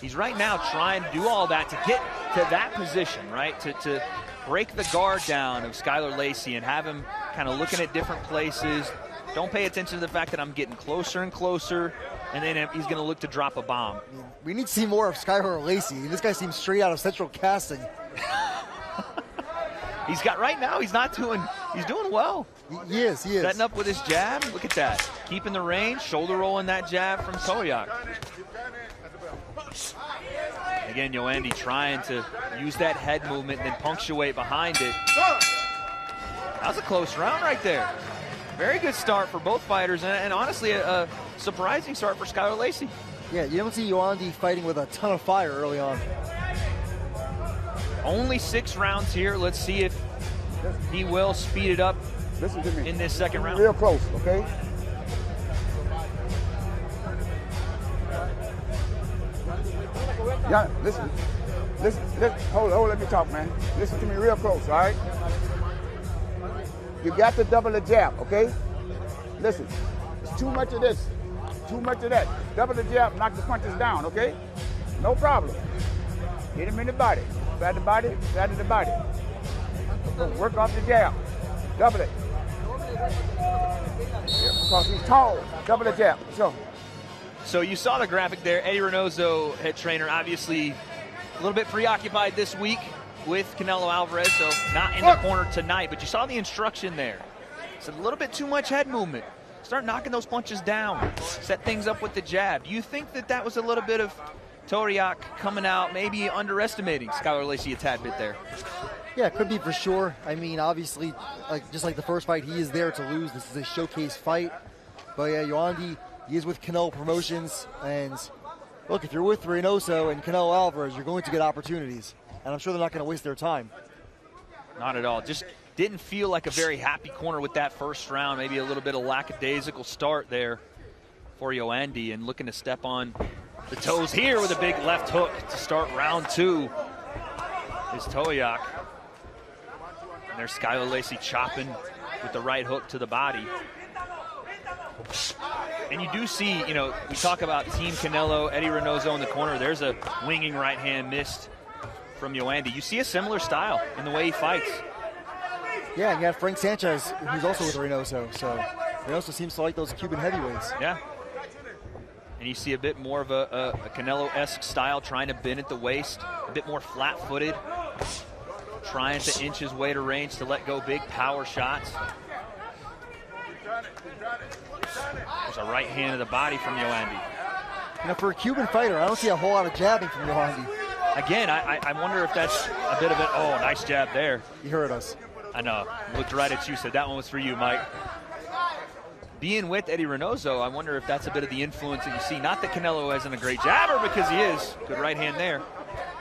he's right now trying to do all that to get to that position, right? To break the guard down of Skylar Lacy and have him kind of looking at different places. Don't pay attention to the fact that I'm getting closer and closer, and then he's going to look to drop a bomb. We need to see more of Skylar Lacy. This guy seems straight out of Central Casting. He's got right now. He's doing well. He is. Setting up with his jab. Look at that. Keeping the range, shoulder rolling that jab from Torio. Again, Yoandi trying to use that head movement and then punctuate behind it. That was a close round right there. Very good start for both fighters, and honestly, a surprising start for Skylar Lacy. Yeah, you don't see Yoandi fighting with a ton of fire early on. Only 6 rounds here. Let's see if he will speed it up in this second round. Real close, okay? Yeah, listen, hold, let me talk, man. Listen to me real close, all right? You got to double the jab, okay? Listen, it's too much of this, too much of that. Double the jab, knock the punches down, okay? No problem. Hit him in the body, side of the body. Work off the jab, double it. Because he's tall, double the jab, So you saw the graphic there. Eddie Reynoso, head trainer, obviously a little bit preoccupied this week with Canelo Alvarez, so not in the corner tonight, but you saw the instruction there. It's a little bit too much head movement. Start knocking those punches down. Set things up with the jab. Do you think that was a little bit of Torio coming out, maybe underestimating Skylar Lacy a tad bit there? Yeah, it could be for sure. I mean, obviously, just like the first fight, he is there to lose. This is a showcase fight. But yeah, Yoandi, he is with Canelo Promotions, and look, if you're with Reynoso and Canelo Alvarez, you're going to get opportunities, and I'm sure they're not going to waste their time. Not at all. Just didn't feel like a very happy corner with that first round. Maybe a little bit of lackadaisical start there for Yoandi, and looking to step on the toes here with a big left hook to start round 2 is Torio. And there's Skylar Lacy chopping with the right hook to the body. And you do see, you know, we talk about Team Canelo, Eddie Reynoso in the corner. There's a winging right hand missed from Yoandi. You see a similar style in the way he fights. Yeah, and you have Frank Sanchez, who's also with Reynoso. So Reynoso seems to like those Cuban heavyweights. Yeah. And you see a bit more of a Canelo-esque style, trying to bend at the waist, a bit more flat-footed, trying to inch his way to range to let go big power shots. There's a right hand to the body from Yoandi. You know, for a Cuban fighter, I don't see a whole lot of jabbing from Yoandi. Again, I wonder if that's a bit of it. Oh, nice jab there. He heard us. I know. Looked right at you, said that one was for you, Mike. Being with Eddie Reynoso, I wonder if that's a bit of the influence that you see. Not that Canelo isn't a great jabber, because he is. Good right hand there.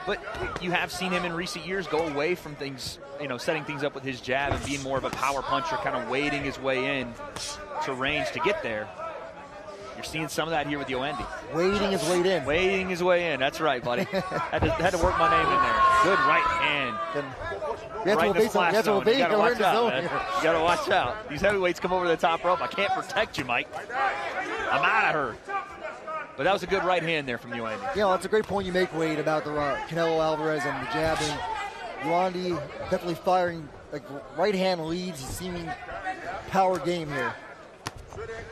But you have seen him in recent years go away from things, you know, setting things up with his jab and being more of a power puncher, kind of wading his way in to range to get there. You're seeing some of that here with Yoandi. Wading his way in. Wading his way in. That's right, buddy. had to work my name in there. Good right hand. Right in the splash zone. You gotta watch out, man. You gotta watch out. These heavyweights come over the top rope. I can't protect you, Mike. I'm out of her. But that was a good right hand there from Yoandi. Yeah, that's a great point you make, Wade, about the Canelo Alvarez and the jabbing. Yoandi definitely firing like right hand leads. He's seeming power game here.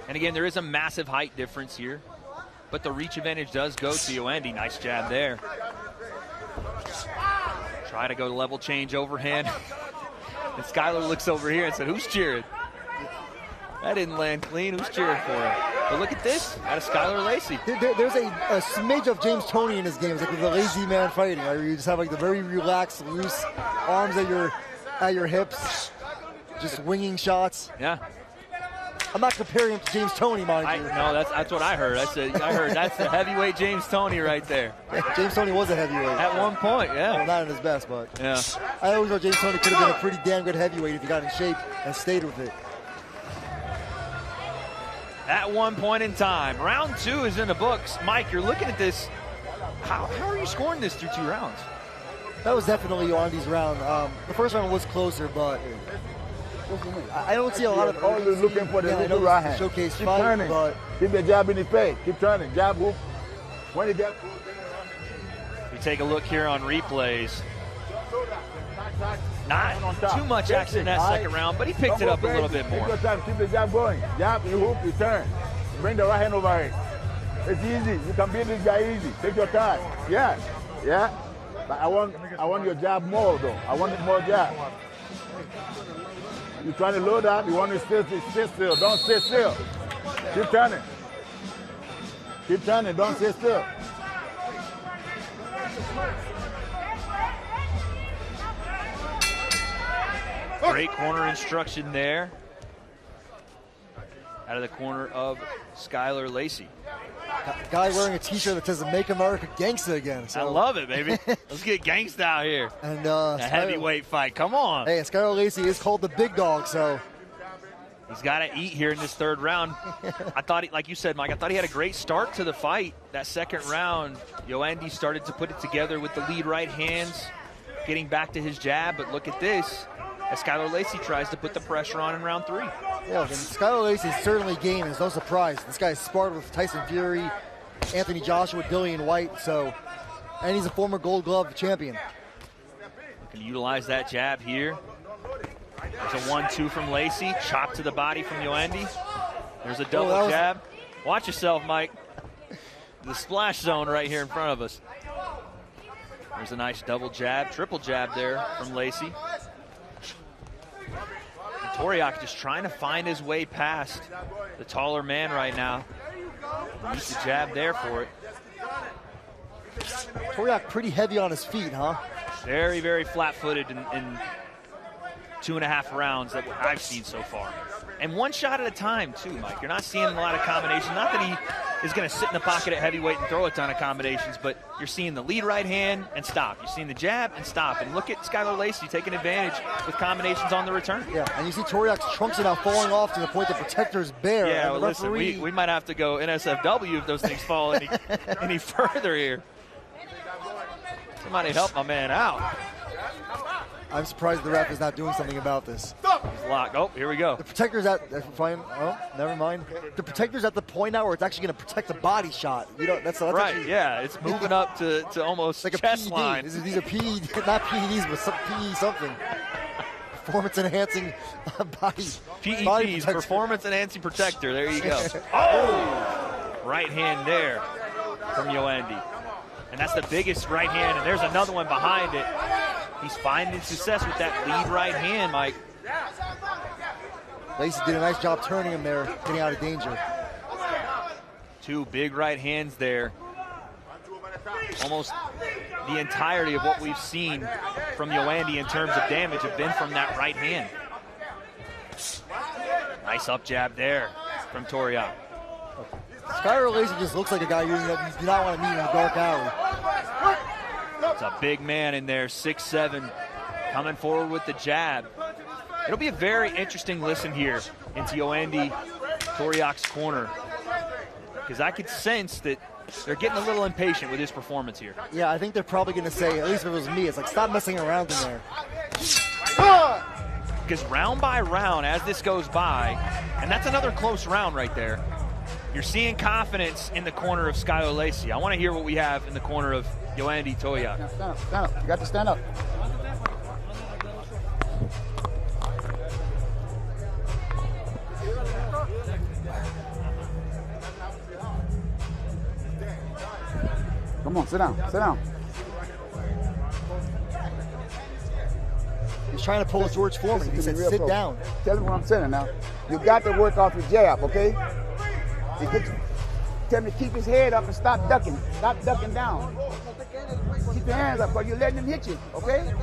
And again, there is a massive height difference here, but the reach advantage does go to Yoandi. Nice jab there. Try to go to level change overhand. And Skylar looks over here and said, who's cheering? That didn't land clean. Who's cheering for him? But look at this, out of Skylar Lacy. There's a smidge of James Toney in his game. It's like the lazy man fighting, right? You just have like the very relaxed, loose arms at your hips. just winging shots. Yeah. I'm not comparing him to James Toney, mind you. No, that's what I heard. I heard that's the heavyweight James Toney right there. James Toney was a heavyweight. At one point, yeah. Well, not at his best, but yeah. I always thought James Toney could have been a pretty damn good heavyweight if he got in shape and stayed with it. At one point in time, round 2 is in the books. Mike, you're looking at this. How are you scoring this through 2 rounds? That was definitely Yoandi's round. The first round was closer, but I don't see a lot of. All you're looking for the little right hand. Showcase Keep fight, turning. but Keep the jab in the face. Keep turning. Jab, hook. When you get. We take a look here on replays. Not too much action in that second round, but he picked it up a little bit more. Take your time. Keep the jab going. Jab, you hook, you turn. Bring the right hand over it. It's easy. You can beat this guy easy. Take your time. Yeah. Yeah. But I want your jab more though. I want more jab. You're trying to load up, you want to stay still. Don't stay still. Keep turning. Keep turning, don't stay still. Great corner instruction there. Out of the corner of Skylar Lacy. Guy wearing a t-shirt that says "Make America Gangsta Again." So. I love it, baby. Let's get gangsta out here. And a heavyweight fight. Come on. Hey, Skylar Lacy is called the big dog, so he's got to eat here in this third round. I thought, like you said, Mike, I thought he had a great start to the fight. That second round, Yoandi started to put it together with the lead right hands, getting back to his jab. But look at this, as Skylar Lacy tries to put the pressure on in round 3. Yeah, and Skylar Lacy is certainly game. It's no surprise. This guy sparred with Tyson Fury, Anthony Joshua, Dillian White, and he's a former Gold Glove champion. Can utilize that jab here. There's a 1-2 from Lacy, chop to the body from Yoandi. There's a double jab. Watch yourself, Mike. The splash zone right here in front of us. There's a nice double jab, triple jab there from Lacy. Torio just trying to find his way past the taller man right now. Use the jab there for it. Torio pretty heavy on his feet, huh? Very, very flat-footed in 2.5 rounds that I've seen so far. And one shot at a time, too, Mike. You're not seeing a lot of combinations. Not that he is going to sit in the pocket at heavyweight and throw a ton of combinations, but you're seeing the lead right hand and stop. You're seeing the jab and stop. And look at Skylar Lacy taking advantage with combinations on the return. Yeah, and you see Toriak's trunks are now falling off to the point the protector's bare. Yeah, well, listen, we might have to go NSFW if those things fall any further here. Somebody help my man out. I'm surprised the ref is not doing something about this. He's locked. Oh, here we go. The protector's at, fine. Oh, never mind. The protector's at the point now where it's actually going to protect the body shot. You know, that's right. Actually, yeah, it's moving up to almost like chest a PED. line. These are PED, not PEDs, but some PE something. Performance enhancing body. PEDs, performance enhancing protector. There you go. Oh, right hand there from Yoandi. And that's the biggest right hand, and there's another one behind it. He's finding success with that lead right hand, Mike. Lacy did a nice job turning him there, getting out of danger. 2 big right hands there. Almost the entirety of what we've seen from Yoandi in terms of damage have been from that right hand. Nice up jab there from Torio. Skylar Lacy just looks like a guy you do not want to meet in a dark alley. It's a big man in there, 6'7", coming forward with the jab. It'll be a very interesting listen here into Yoandi Toriak's corner, because I could sense that they're getting a little impatient with his performance here. Yeah, I think they're probably going to say, at least if it was me, it's like, stop messing around in there. Because round by round, as this goes by, and that's another close round right there, you're seeing confidence in the corner of Skylar Lacy. I want to hear what we have in the corner of Yoandi Torio. Stand up, stand up. You got to stand up. Come on, sit down, sit down. He's trying to pull a George Foreman. He said, sit down. Tell me what I'm saying now. You got to work off your jab, okay? Tell him to keep his head up and stop ducking. Stop ducking down. Keep your hands up because you're letting him hit you, okay?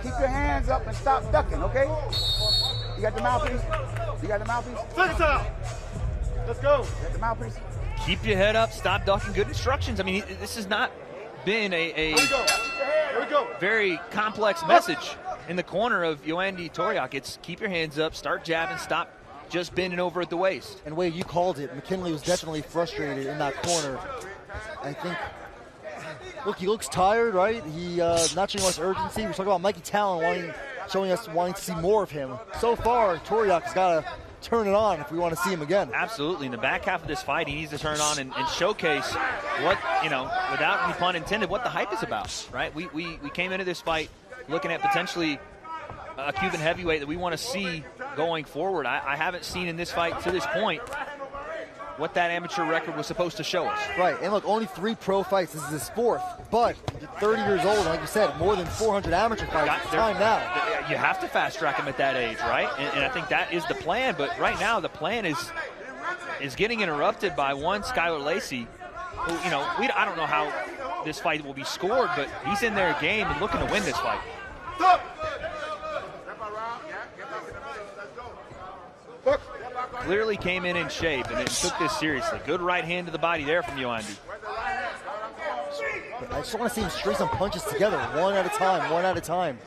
Keep your hands up and stop ducking, okay? You got the mouthpiece? You got the mouthpiece? Second time. Let's go. You got the mouthpiece? Keep your head up, stop ducking. Good instructions. I mean, this has not been a very complex message in the corner of Yoandy Toriak. It's keep your hands up, start jabbing, stop just bending over at the waist. And Wade, you called it. McKinley was definitely frustrated in that corner. I think, look, he looks tired, right? He not showing much urgency. We're talking about Mikey Talon showing us wanting to see more of him. So far, Toriak has got to turn it on if we want to see him again. Absolutely. In the back half of this fight, he needs to turn it on and showcase what, without any pun intended, what the hype is about, right? We came into this fight looking at potentially a Cuban heavyweight that we want to see going forward. I haven't seen in this fight to this point what that amateur record was supposed to show us. Right, and look, only 3 pro fights. This is his 4th, but you're 30 years old, and like you said, more than 400 amateur fights. It's time now. You have to fast track him at that age, right? And I think that is the plan, but right now the plan is getting interrupted by one Skylar Lacy, who, I don't know how this fight will be scored, but he's in their game and looking to win this fight. Clearly came in shape and took this seriously. Good right hand to the body there from Yoandy. I just want to see him string some punches together, one at a time.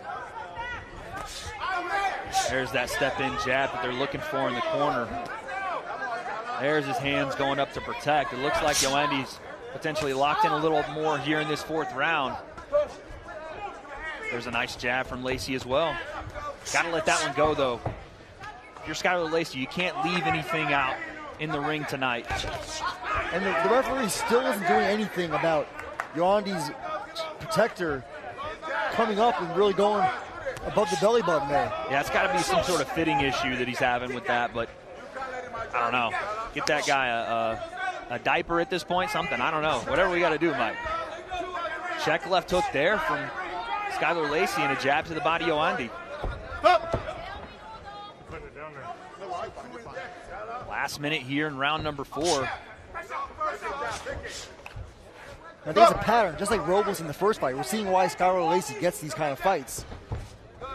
There's that step-in jab that they're looking for in the corner. There's his hands going up to protect. It looks like Yoandy's potentially locked in a little more here in this 4th round. There's a nice jab from Lacy as well. Got to let that one go, though. If you're Skylar Lacy, you can't leave anything out in the ring tonight. And the referee still isn't doing anything about Yoandy's protector coming up and really going above the belly button there. Yeah, it's got to be some sort of fitting issue that he's having with that, but I don't know. Get that guy a diaper at this point, something. I don't know. Whatever we got to do, Mike. Check left hook there from Skylar Lacy and a jab to the body Yoandy. Last minute here in round number 4. Now there's a pattern, just like Roblace in the first fight. We're seeing why Skylar Lacy gets these kind of fights.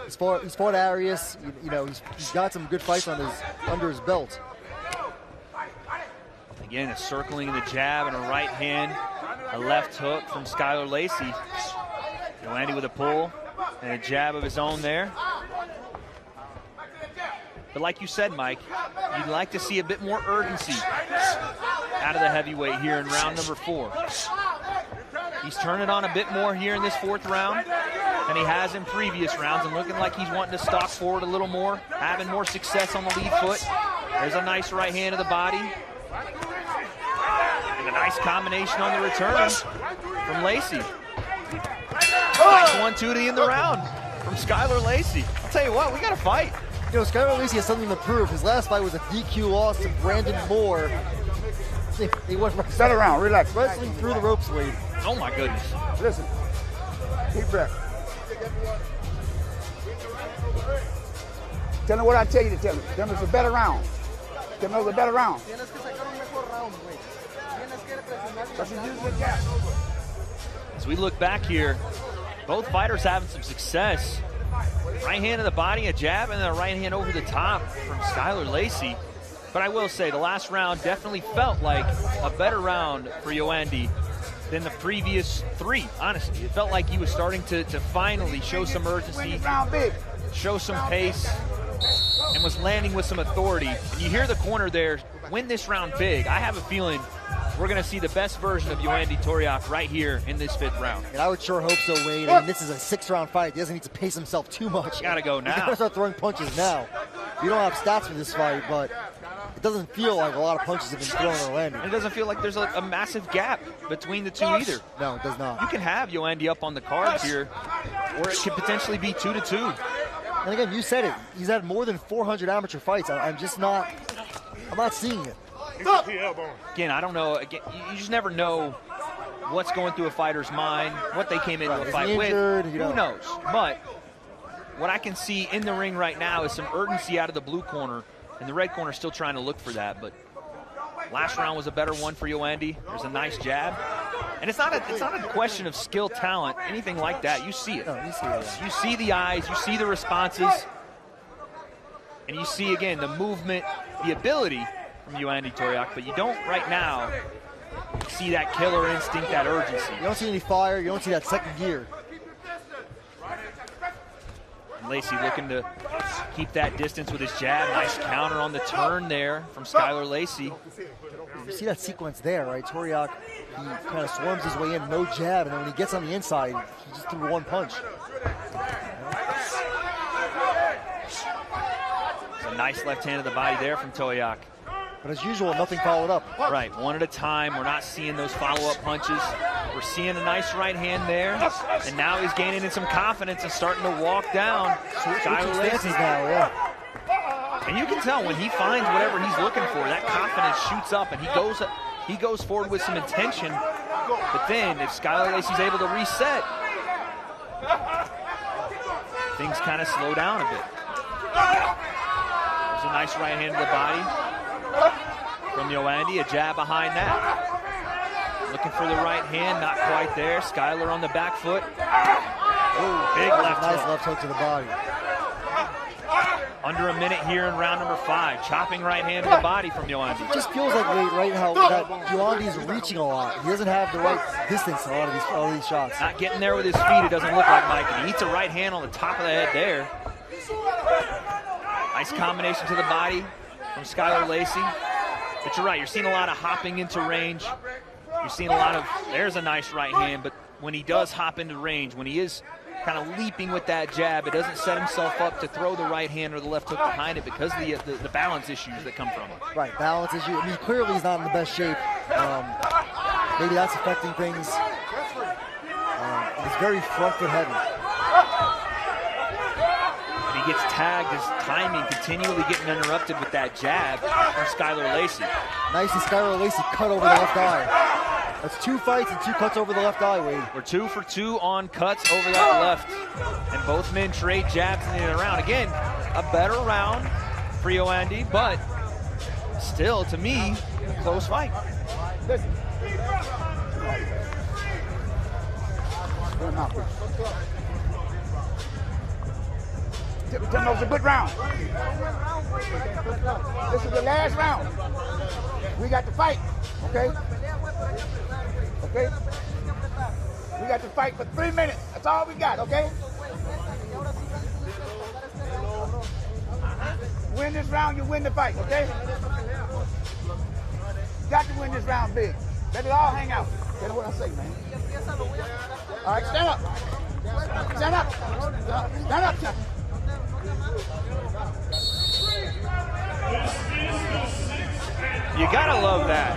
He's fought Arias, he's got some good fights under his belt. Again, a circling the jab and a right hand, a left hook from Skylar Lacy. Yoandy with a pull and a jab of his own there. But like you said, Mike, you'd like to see a bit more urgency out of the heavyweight here in round number 4. He's turning on a bit more here in this 4th round than he has in previous rounds, and looking like he's wanting to stalk forward a little more, having more success on the lead foot. There's a nice right hand to the body. And a nice combination on the return from Lacy. Nice 1-2 to end the round from Skylar Lacy. I'll tell you what, we got to fight. Skylar Lacy has something to prove. His last fight was a DQ loss to Brandon Moore. He went Settle around, relax. Wrestling through the ropes, Wade. Oh my goodness. Listen, deep breath. Tell him what I tell you to tell him. Tell him it's a better round. Tell him it was a better round. As we look back here, both fighters having some success. Right hand to the body, a jab, and then a right hand over the top from Skylar Lacy. But I will say, the last round definitely felt like a better round for Yoandy than the previous 3, honestly. It felt like he was starting to finally show some urgency, show some pace, and was landing with some authority. And you hear the corner there, win this round big. I have a feeling we're going to see the best version of Yoandy Toriak right here in this 5th round. And I would sure hope so, Wade. I mean, this is a 6-round fight. He doesn't need to pace himself too much. Got to go now. He's got to start throwing punches now. We don't have stats for this fight, but it doesn't feel like a lot of punches have been thrown or landed. And it doesn't feel like there's a massive gap between the two either. No, it does not. You can have Yoandy up on the cards here, or it could potentially be 2-2. And again, you said it. He's had more than 400 amateur fights. I'm not seeing it. Again, I don't know. Again, you just never know what's going through a fighter's mind, what they came into a fight with. Who knows? But what I can see in the ring right now is some urgency out of the blue corner And the red corner still trying to look for that, but last round was a better one for Yoandi. There's a nice jab. And it's not a question of skill, talent, anything like that. You see it. No, you see it. You see the eyes, you see the responses, and you see, again, the movement, the ability from Yoandi Toriak, but you don't right now see that killer instinct, that urgency. You don't see any fire. You don't see that second gear. And Lacy looking to keep that distance with his jab. Nice counter on the turn there from Skylar Lacy. You see that sequence there, right? Toriak, he kind of swarms his way in, no jab, and then when he gets on the inside, he just threw one punch. It's a nice left hand to the body there from Toriak. But as usual, nothing followed up. Right, one at a time. We're not seeing those follow-up punches. We're seeing a nice right hand there, and now he's gaining in some confidence and starting to walk down. Skylar Lacy now, yeah. And you can tell when he finds whatever he's looking for, that confidence shoots up, and he goes forward with some intention. But then, if Skylar Lacy's able to reset, things kind of slow down a bit. There's a nice right hand to the body from Yoandi, a jab behind that. Looking for the right hand, not quite there. Skylar on the back foot. Oh, big left hook. Nice left hook to the body. Under a minute here in round number 5. Chopping right hand to the body from Yoandi. It just feels like right now that Yoandi is reaching a lot. He doesn't have the right distance on a lot of these shots. Not getting there with his feet, it doesn't look like Mike. He eats a right hand on the top of the head there. Nice combination to the body from Skylar Lacy. But you're right, you're seeing a lot of hopping into range. You're seeing a lot of, there's a nice right hand, but when he does hop into range, when he is kind of leaping with that jab, it doesn't set himself up to throw the right hand or the left hook behind it because of the balance issues that come from it. Right, balance issue. I mean, clearly he's not in the best shape. Maybe that's affecting things. He's very front foot heavy. And he gets tagged, his timing continually getting interrupted with that jab from Skylar Lacy. Nicely, Skylar Lacy cut over the left eye. That's 2 fights and 2 cuts over the left eye, Wade. We're 2 for 2 on cuts over that left. And both men trade jabs in the end of the round. Again, a better round for Yoandi, but still, to me, a close fight. Listen. Tell me it was a good round. This is the last round. We got to fight, okay? Okay? We got to fight for 3 minutes. That's all we got, okay? Win this round, you win the fight, okay? Got to win this round big. Let it all hang out. That's what I say, man. All right, stand up. Stand up. Stand up, stand up. You gotta love that.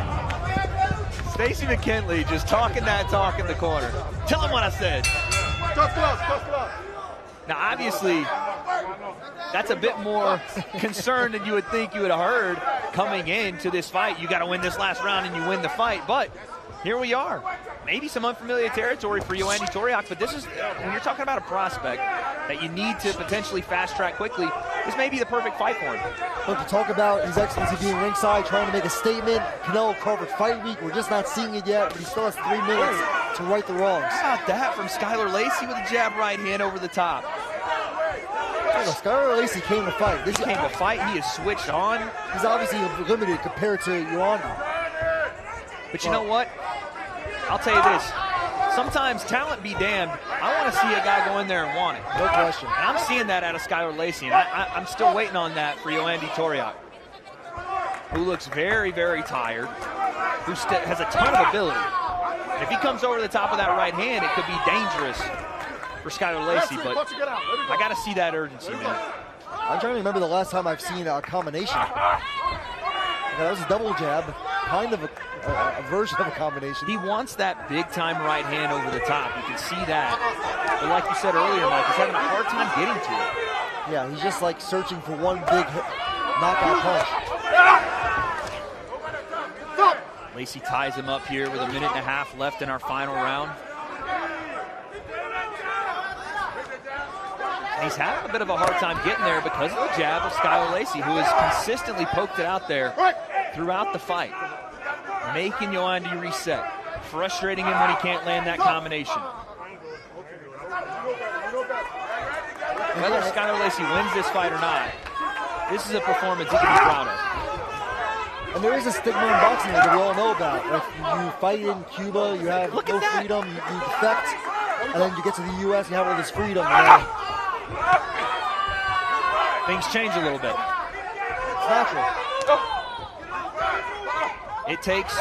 Stacey McKinley just talking that talk in the corner. Tell him what I said. Just close. Now, obviously, that's a bit more concern than you would think you would have heard coming into this fight. You got to win this last round and you win the fight. But here we are. Maybe some unfamiliar territory for Yoandi Toriak, but this is, when you're talking about a prospect that you need to potentially fast track quickly, this may be the perfect fight for him. Look, to talk about His Excellency being ringside, trying to make a statement, Canelo Crawford fight week, we're just not seeing it yet, but he still has 3 minutes to right the wrongs. How about that from Skylar Lacy with a jab right hand over the top? Oh, Skylar Lacy came to fight. He came to fight. He is switched on. He's obviously limited compared to Yoandi. But you know what? I'll tell you this. Sometimes talent be damned. I want to see a guy go in there and want it. No question. And I'm seeing that out of Skylar Lacy, and I'm still waiting on that for Yoandi Toriak, who looks very, very tired, who has a ton of ability. If he comes over the top of that right hand, it could be dangerous for Skylar Lacy, but I got to see that urgency, man. I'm trying to remember the last time I've seen a combination. That was a double jab, kind of a version of a combination. He wants that big-time right hand over the top. You can see that. But like you said earlier, Mike, he's having a hard time getting to it. Yeah, he's just like searching for one big knockout punch. Lacy ties him up here with a minute and a half left in our final round. And he's having a bit of a hard time getting there because of the jab of Skylar Lacy, who has consistently poked it out there throughout the fight, making Yoandi reset, frustrating him when he can't land that combination. Whether Skylar Lacy wins this fight or not, this is a performance he can be proud of. And there is a stigma in boxing that we all know about. If you fight in Cuba, you have no freedom, you defect, and then you get to the U.S. and you have all this freedom. Things change a little bit. It's natural. It takes...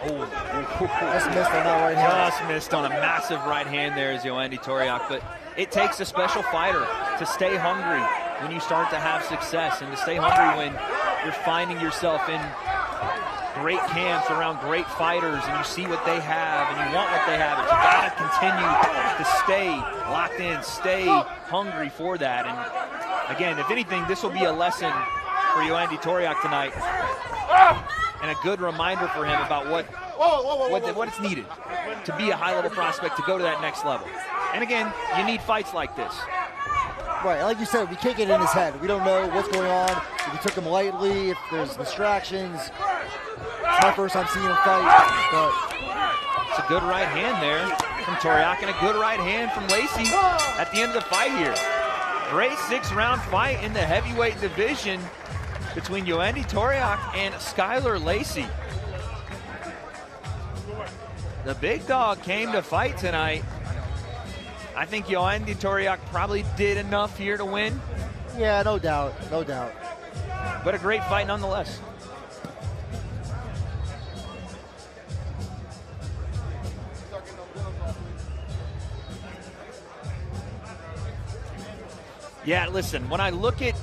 Just missed on that right hand. Just missed on a massive right hand there as Yoandi Toriak, but it takes a special fighter to stay hungry when you start to have success, and to stay hungry when you're finding yourself in great camps around great fighters and you see what they have and you want what they have. But you gotta continue to stay locked in, stay hungry for that. And again, if anything, this will be a lesson for Yoandi Toriak tonight, and a good reminder for him about what it's needed to be a high-level prospect, to go to that next level. And again, you need fights like this. Right, like you said, we can't get in his head. We don't know what's going on, if we took him lightly, if there's distractions. It's my first time seeing him fight, but... It's a good right hand there from Toriak and a good right hand from Lacy at the end of the fight here. Great 6-round fight in the heavyweight division between Yoandi Toriak and Skylar Lacy. The big dog came to fight tonight. I think Yoandi Toriak probably did enough here to win. Yeah, no doubt, no doubt. But a great fight nonetheless. Yeah, listen, when I look at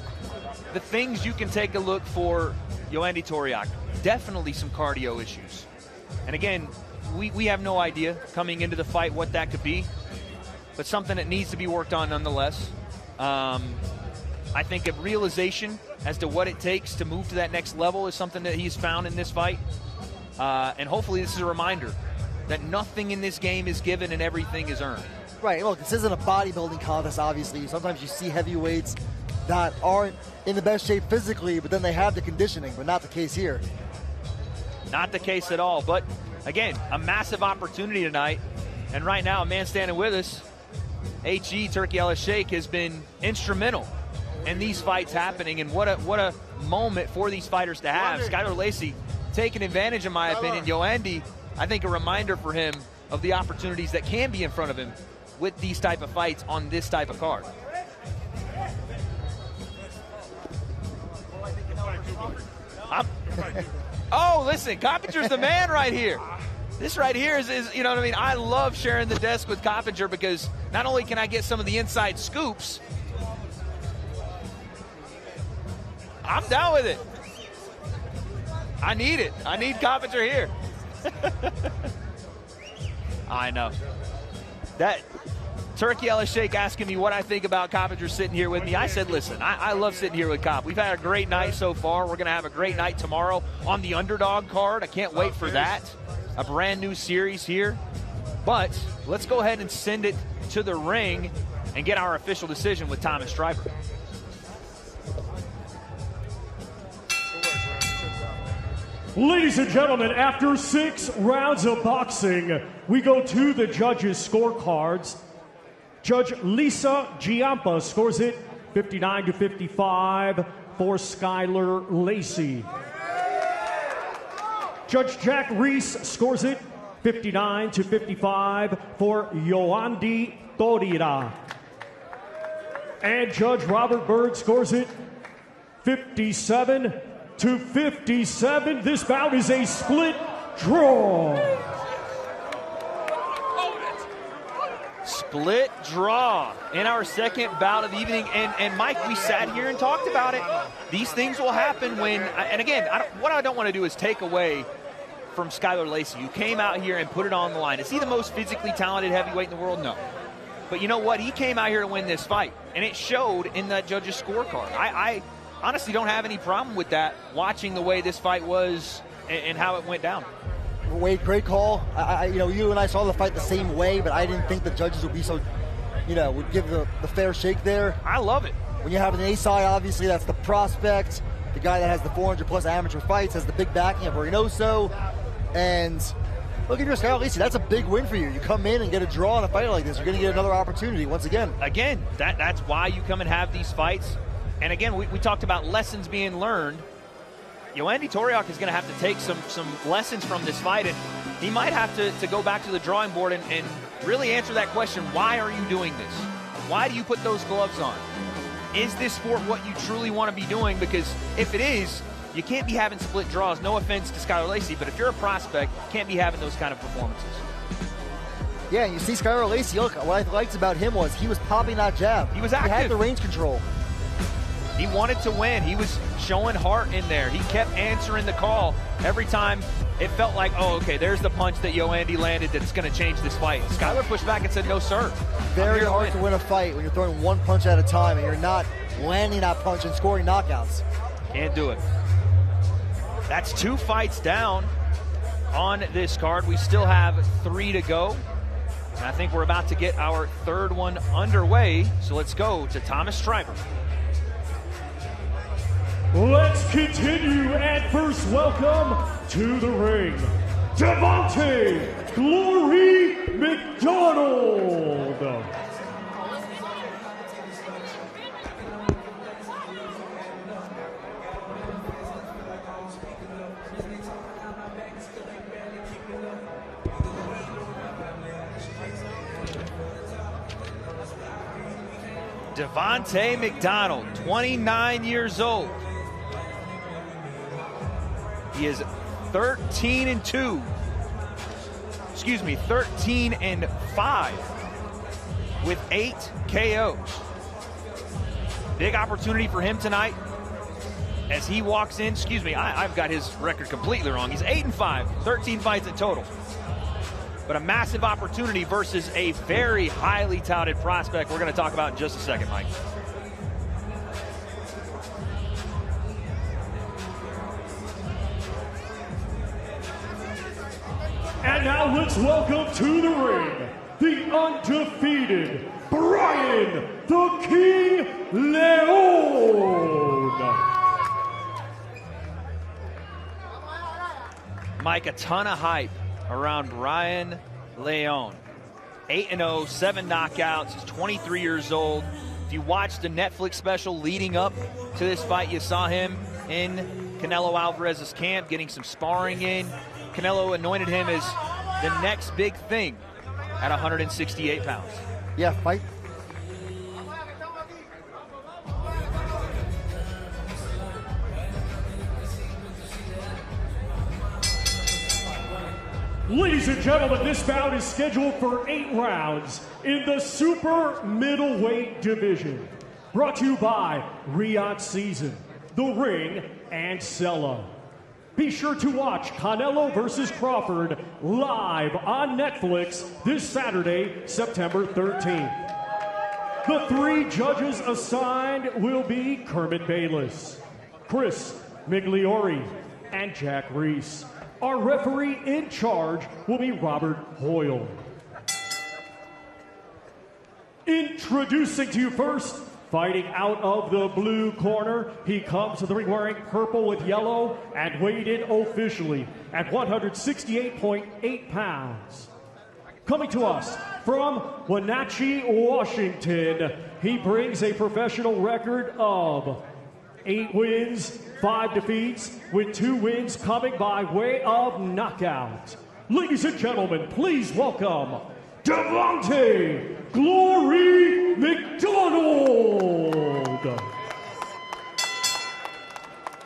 the things you can take a look for Yoandi Toriak, definitely some cardio issues. And again, we have no idea coming into the fight what that could be, but something that needs to be worked on nonetheless. I think a realization as to what it takes to move to that next level is something that he's found in this fight. And hopefully this is a reminder that nothing in this game is given and everything is earned. Right, look, this isn't a bodybuilding contest, obviously. Sometimes you see heavyweights that aren't in the best shape physically, but then they have the conditioning, but not the case here. Not the case at all, but again, a massive opportunity tonight. And right now, a man standing with us, H.E. Turki Al-Sheikh, has been instrumental in these fights happening, and what a moment for these fighters to have. Skylar Lacy taking advantage, in my opinion. Yoandi, I think a reminder for him of the opportunities that can be in front of him with these type of fights on this type of card. Oh, listen, Coppinger's the man right here. This right here is, you know what I mean? I love sharing the desk with Coppinger because not only can I get some of the inside scoops, I'm down with it. I need it. I need Coppinger here. I know. That Turki Al-Sheikh asking me what I think about Coppinger sitting here with me. I said, listen, I love sitting here with Cop. We've had a great night so far. We're going to have a great night tomorrow on the Underdog card. I can't wait for that. A brand new series here. But let's go ahead and send it to the ring and get our official decision with Thomas Stryper. Ladies and gentlemen, after 6 rounds of boxing, we go to the judges' scorecards. Judge Lisa Giampa scores it 59-55 for Skylar Lacy. Judge Jack Reese scores it 59-55 for Yoandi Toriak. And Judge Robert Bird scores it 57-57. This bout is a split draw. Split draw in our second bout of the evening. And Mike, we sat here and talked about it. These things will happen when, and again, what I don't want to do is take away from Skylar Lacy, who came out here and put it on the line. Is he the most physically talented heavyweight in the world? No. But you know what? He came out here to win this fight, and it showed in that judge's scorecard. I honestly don't have any problem with that, watching the way this fight was and how it went down. Wade, great call. You know, you and I saw the fight the same way, but I didn't think the judges would be so would give the fair shake there. I love it. When you have an A side, obviously that's the prospect, the guy that has the 400+ amateur fights, has the big backing of Reynoso. And look at your Skylar Lacy. That's a big win for you. You come in and get a draw in a fight like this. You're going to get another opportunity once again. Again, that's why you come and have these fights. And again, we talked about lessons being learned. Yoandy Toriak is going to have to take some lessons from this fight, and he might have to go back to the drawing board and really answer that question, why are you doing this? Why do you put those gloves on? Is this sport what you truly want to be doing? Because if it is, you can't be having split draws. No offense to Skylar Lacy, but if you're a prospect, you can't be having those kind of performances. Yeah, and you see Skylar Lacy, look, what I liked about him was he was popping that jab. He was active. He had the range control. He wanted to win. He was showing heart in there. He kept answering the call every time it felt like, oh, okay, there's the punch that Yoandy landed that's going to change this fight. Skylar pushed back and said, no, sir. Very hard to win a fight when you're throwing one punch at a time and you're not landing that punch and scoring knockouts. Can't do it. That's 2 fights down on this card. We still have 3 to go. And I think we're about to get our 3rd one underway. So let's go to Thomas Stryber. Let's continue, and first welcome to the ring, Devontae Glory McDonald. Devontae McDonald, 29 years old. He is 13-2. Excuse me, 13-5 with 8 KOs. Big opportunity for him tonight as he walks in. Excuse me, I've got his record completely wrong. He's 8-5, 13 fights in total. But a massive opportunity versus a very highly touted prospect we're going to talk about in just a second, Mike. And now let's welcome to the ring, the undefeated Brian the King Leon. Mike, a ton of hype around Brian Leon. 8-0, 7 knockouts, he's 23 years old. If you watched the Netflix special leading up to this fight, you saw him in Canelo Alvarez's camp getting some sparring in. Canelo anointed him as the next big thing at 168 pounds. Yeah, fight. Ladies and gentlemen, this bout is scheduled for 8 rounds in the super middleweight division. Brought to you by Riyadh Season, The Ring, and Sella. Be sure to watch Canelo vs. Crawford live on Netflix this Saturday, September 13th. The 3 judges assigned will be Kermit Bayless, Chris Migliori, and Jack Reese. Our referee in charge will be Robert Hoyle. Introducing to you first, fighting out of the blue corner, he comes to the ring wearing purple with yellow and weighed in officially at 168.8 pounds. Coming to us from Wenatchee, Washington, he brings a professional record of 8 wins, 5 defeats, with 2 wins coming by way of knockout. Ladies and gentlemen, please welcome Devontae Glory McDonald.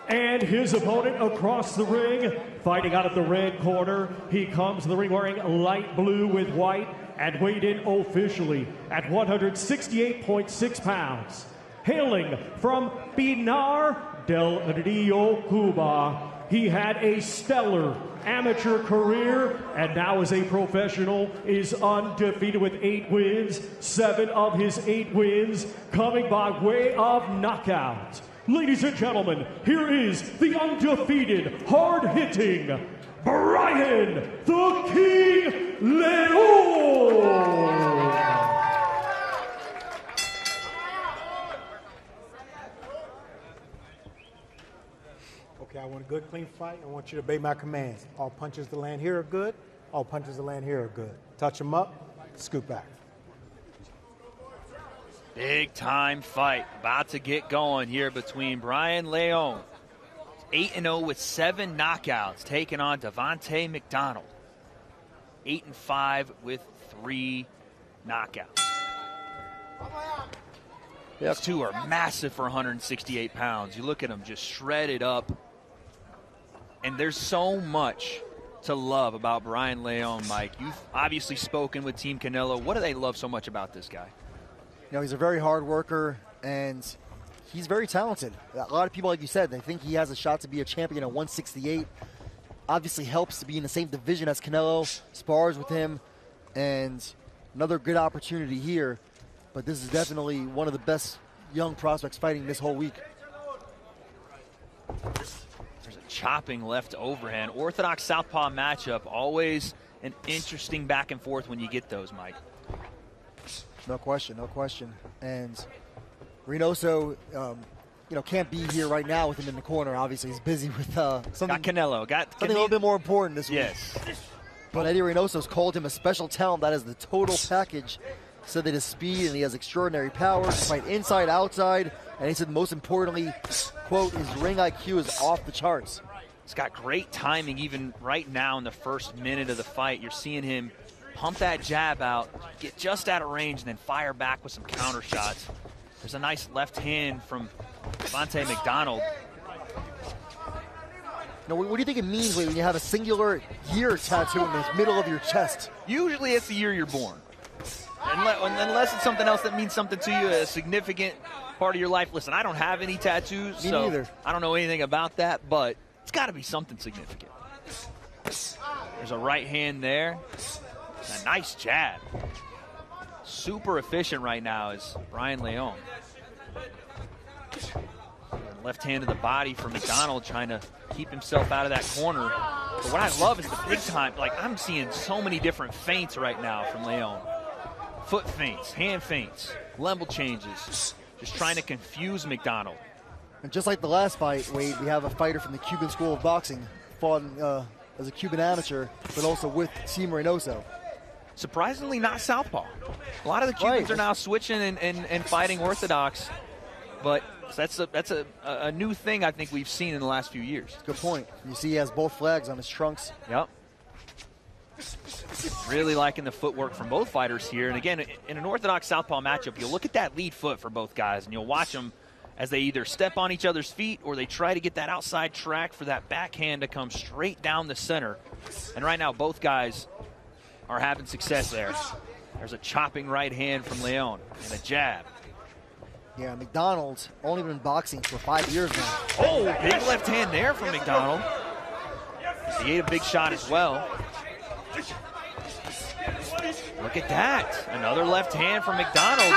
And his opponent across the ring, fighting out of the red corner, he comes to the ring wearing light blue with white and weighed in officially at 168.6 pounds. Hailing from Pinar del Rio, Cuba, he had a stellar amateur career and now as a professional is undefeated with 8 wins, 7 of his 8 wins coming by way of knockout. Ladies and gentlemen, here is the undefeated, hard-hitting Brian the King Leon. Okay, I want a good, clean fight. I want you to obey my commands. All punches to land here are good. All punches to land here are good. Touch them up, scoop back. Big time fight about to get going here between Brian Leon, 8-0 with 7 knockouts, taking on Devontae McDonald, 8-5 with 3 knockouts. These two are massive for 168 pounds. You look at them just shredded up. And there's so much to love about Brian Leon, Mike. You've obviously spoken with Team Canelo. What do they love so much about this guy? You know, he's a very hard worker, and he's very talented. A lot of people, like you said, they think he has a shot to be a champion at 168. Obviously helps to be in the same division as Canelo, spars with him, and another good opportunity here. But this is definitely one of the best young prospects fighting this whole week. There's a chopping left overhand. Orthodox southpaw matchup, always an interesting back and forth when you get those, Mike. No question, no question. And Reynoso, you know, can't be here right now with him in the corner. Obviously, he's busy with something. Got Canelo. Something a little bit more important this week. Yes. But Eddie Reynoso's called him a special talent. That is the total package. Said that his speed and he has extraordinary power to fight inside, outside. And he said most importantly, quote, his ring IQ is off the charts. He's got great timing even right now in the first minute of the fight. You're seeing him pump that jab out, get just out of range, and then fire back with some counter shots. There's a nice left hand from Devontae McDonald. Now, what do you think it means when you have a singular year tattoo in the middle of your chest? Usually it's the year you're born. Unless it's something else that means something to you, a significant part of your life. Listen, I don't have any tattoos, Me so neither. I don't know anything about that, but it's got to be something significant. There's a right hand there. A nice jab. Super efficient right now is Brian Leon. Left hand to the body for McDonald, trying to keep himself out of that corner. But what I love is the big time, like I'm seeing so many different feints right now from Leon. Foot feints, hand feints, level changes, just trying to confuse McDonald. And just like the last fight, Wade, we have a fighter from the Cuban School of Boxing, fought as a Cuban amateur, but also with Team Reynoso. Surprisingly not southpaw. A lot of the Cubans are now switching and fighting orthodox, but that's a new thing I think we've seen in the last few years. Good point. You see he has both flags on his trunks. Yep. Really liking the footwork from both fighters here. And again, in an orthodox southpaw matchup, you'll look at that lead foot for both guys, and you'll watch them as they either step on each other's feet or they try to get that outside track for that backhand to come straight down the center. And right now, both guys are having success there. There's a chopping right hand from Leon and a jab. Yeah, McDonald's only been boxing for 5 years now. Oh, big left hand there from McDonald. He ate a big shot as well. Look at that. Another left hand from McDonald.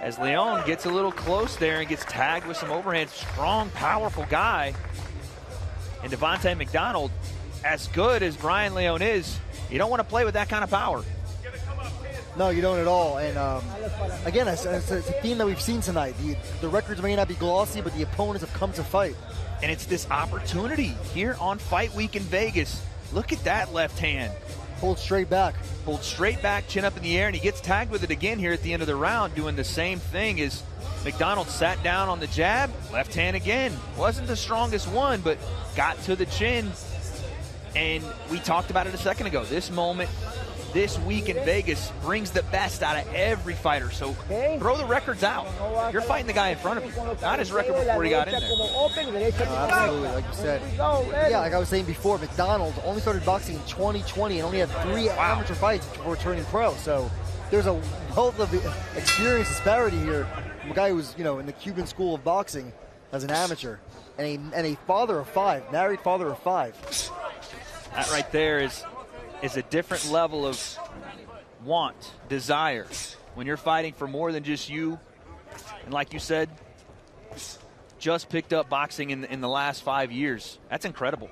As Leon gets a little close there and gets tagged with some overhand. Strong, powerful guy. And Devontae McDonald, as good as Brian Leon is, you don't want to play with that kind of power. No, you don't at all. And again, it's a theme that we've seen tonight. The records may not be glossy, but the opponents have come to fight. And it's this opportunity here on Fight Week in Vegas. Look at that left hand. Pulled straight back. Pulled straight back, chin up in the air, and he gets tagged with it again here at the end of the round, doing the same thing as McDonald sat down on the jab. Left hand again. Wasn't the strongest one, but got to the chin. And we talked about it a second ago. This moment, this week in Vegas, brings the best out of every fighter. So throw the records out. You're fighting the guy in front of you, not his record before he got in there. Absolutely, like you said. Yeah, like I was saying before, McDonald only started boxing in 2020 and only had 3 amateur fights before turning pro. So there's a wealth of experience disparity here from a guy who was, you know, in the Cuban School of Boxing as an amateur and a father of 5, married father of 5. That right there is a different level of want, desire, when you're fighting for more than just you. And like you said, just picked up boxing in the last 5 years. That's incredible.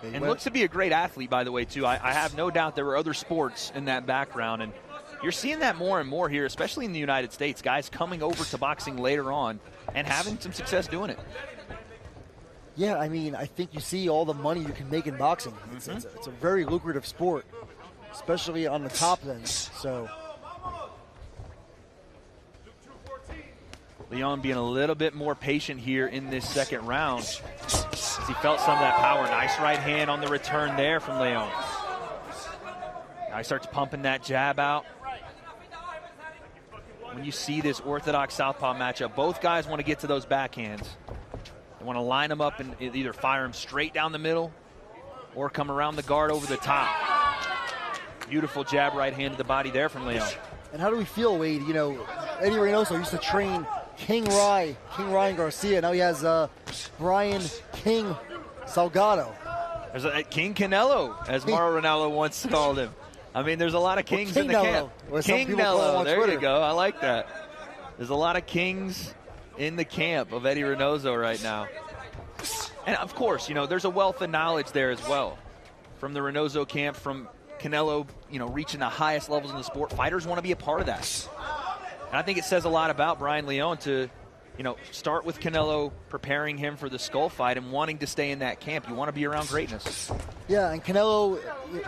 And looks to be a great athlete, by the way, too. I have no doubt there were other sports in that background. And you're seeing that more and more here, especially in the United States. Guys coming over to boxing later on and having some success doing it. Yeah, I mean, I think you see all the money you can make in boxing. It's a very lucrative sport, especially on the top end. So Leon being a little bit more patient here in this second round as he felt some of that power. Nice right hand on the return there from Leon. Now he starts pumping that jab out. When you see this orthodox southpaw matchup, both guys want to get to those backhands. They want to line them up and either fire them straight down the middle or come around the guard over the top. Beautiful jab right hand to the body there from Leon. And how do we feel, Wade? You know, Eddie Reynoso used to train King Ryan Garcia. Now he has Brian King Salgado. There's a King Canelo, as Mauro Ranallo once called him. I mean, there's a lot of kings in the camp. King Nello, there you go. I like that. There's a lot of kings in the camp of Eddie Reynoso right now. And of course, you know, there's a wealth of knowledge there as well. From the Reynoso camp, from Canelo, you know, reaching the highest levels in the sport. Fighters want to be a part of that. And I think it says a lot about Brian Leon to, you know, start with Canelo, preparing him for the skull fight and wanting to stay in that camp. You want to be around greatness. Yeah, and Canelo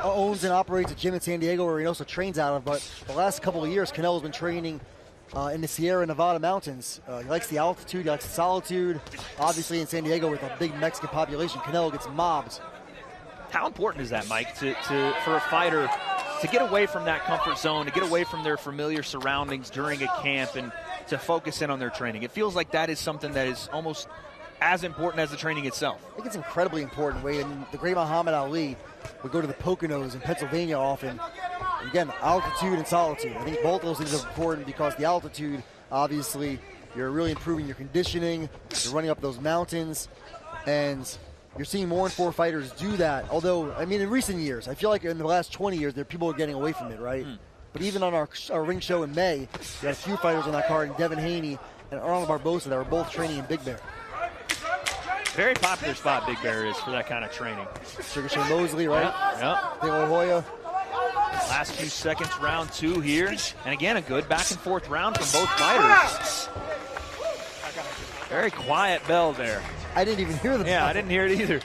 owns and operates a gym in San Diego where Reynoso trains out of, but the last couple of years, Canelo's been training in the Sierra Nevada mountains. He likes the altitude, he likes the solitude. Obviously in San Diego with a big Mexican population, Canelo gets mobbed. How important is that, Mike, for a fighter to get away from that comfort zone, to get away from their familiar surroundings during a camp and to focus in on their training? It feels like that is something that is almost as important as the training itself. I think it's incredibly important, Wade. I mean, the great Muhammad Ali would go to the Poconos in Pennsylvania often. And again, altitude and solitude. I think both those things are important because the altitude, obviously, you're really improving your conditioning, you're running up those mountains, and you're seeing more and more fighters do that. Although, I mean, in recent years, I feel like in the last 20 years, people are getting away from it, right? But even on our ring show in May, we had a few fighters on that card, and Devin Haney and Arnold Barbosa, that were both training in Big Bear. Very popular spot Big Bear is for that kind of training. Sugar Shane Mosley, right? Yep. De La Hoya. Last few seconds, round 2 here. And again, a good back and forth round from both fighters. Very quiet bell there. I didn't even hear the bell. Yeah, I didn't hear it either.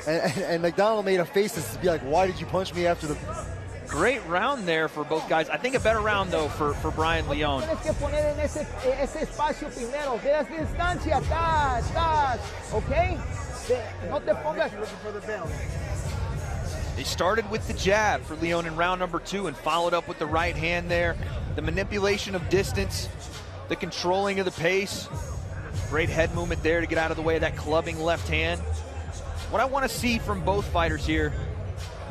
And McDonald made a face to be like, why did you punch me after the... Great round there for both guys. I think a better round, though, for Brian Leon. They started with the jab for Leon in round number 2 and followed up with the right hand there. The manipulation of distance, the controlling of the pace. Great head movement there to get out of the way of that clubbing left hand. What I want to see from both fighters here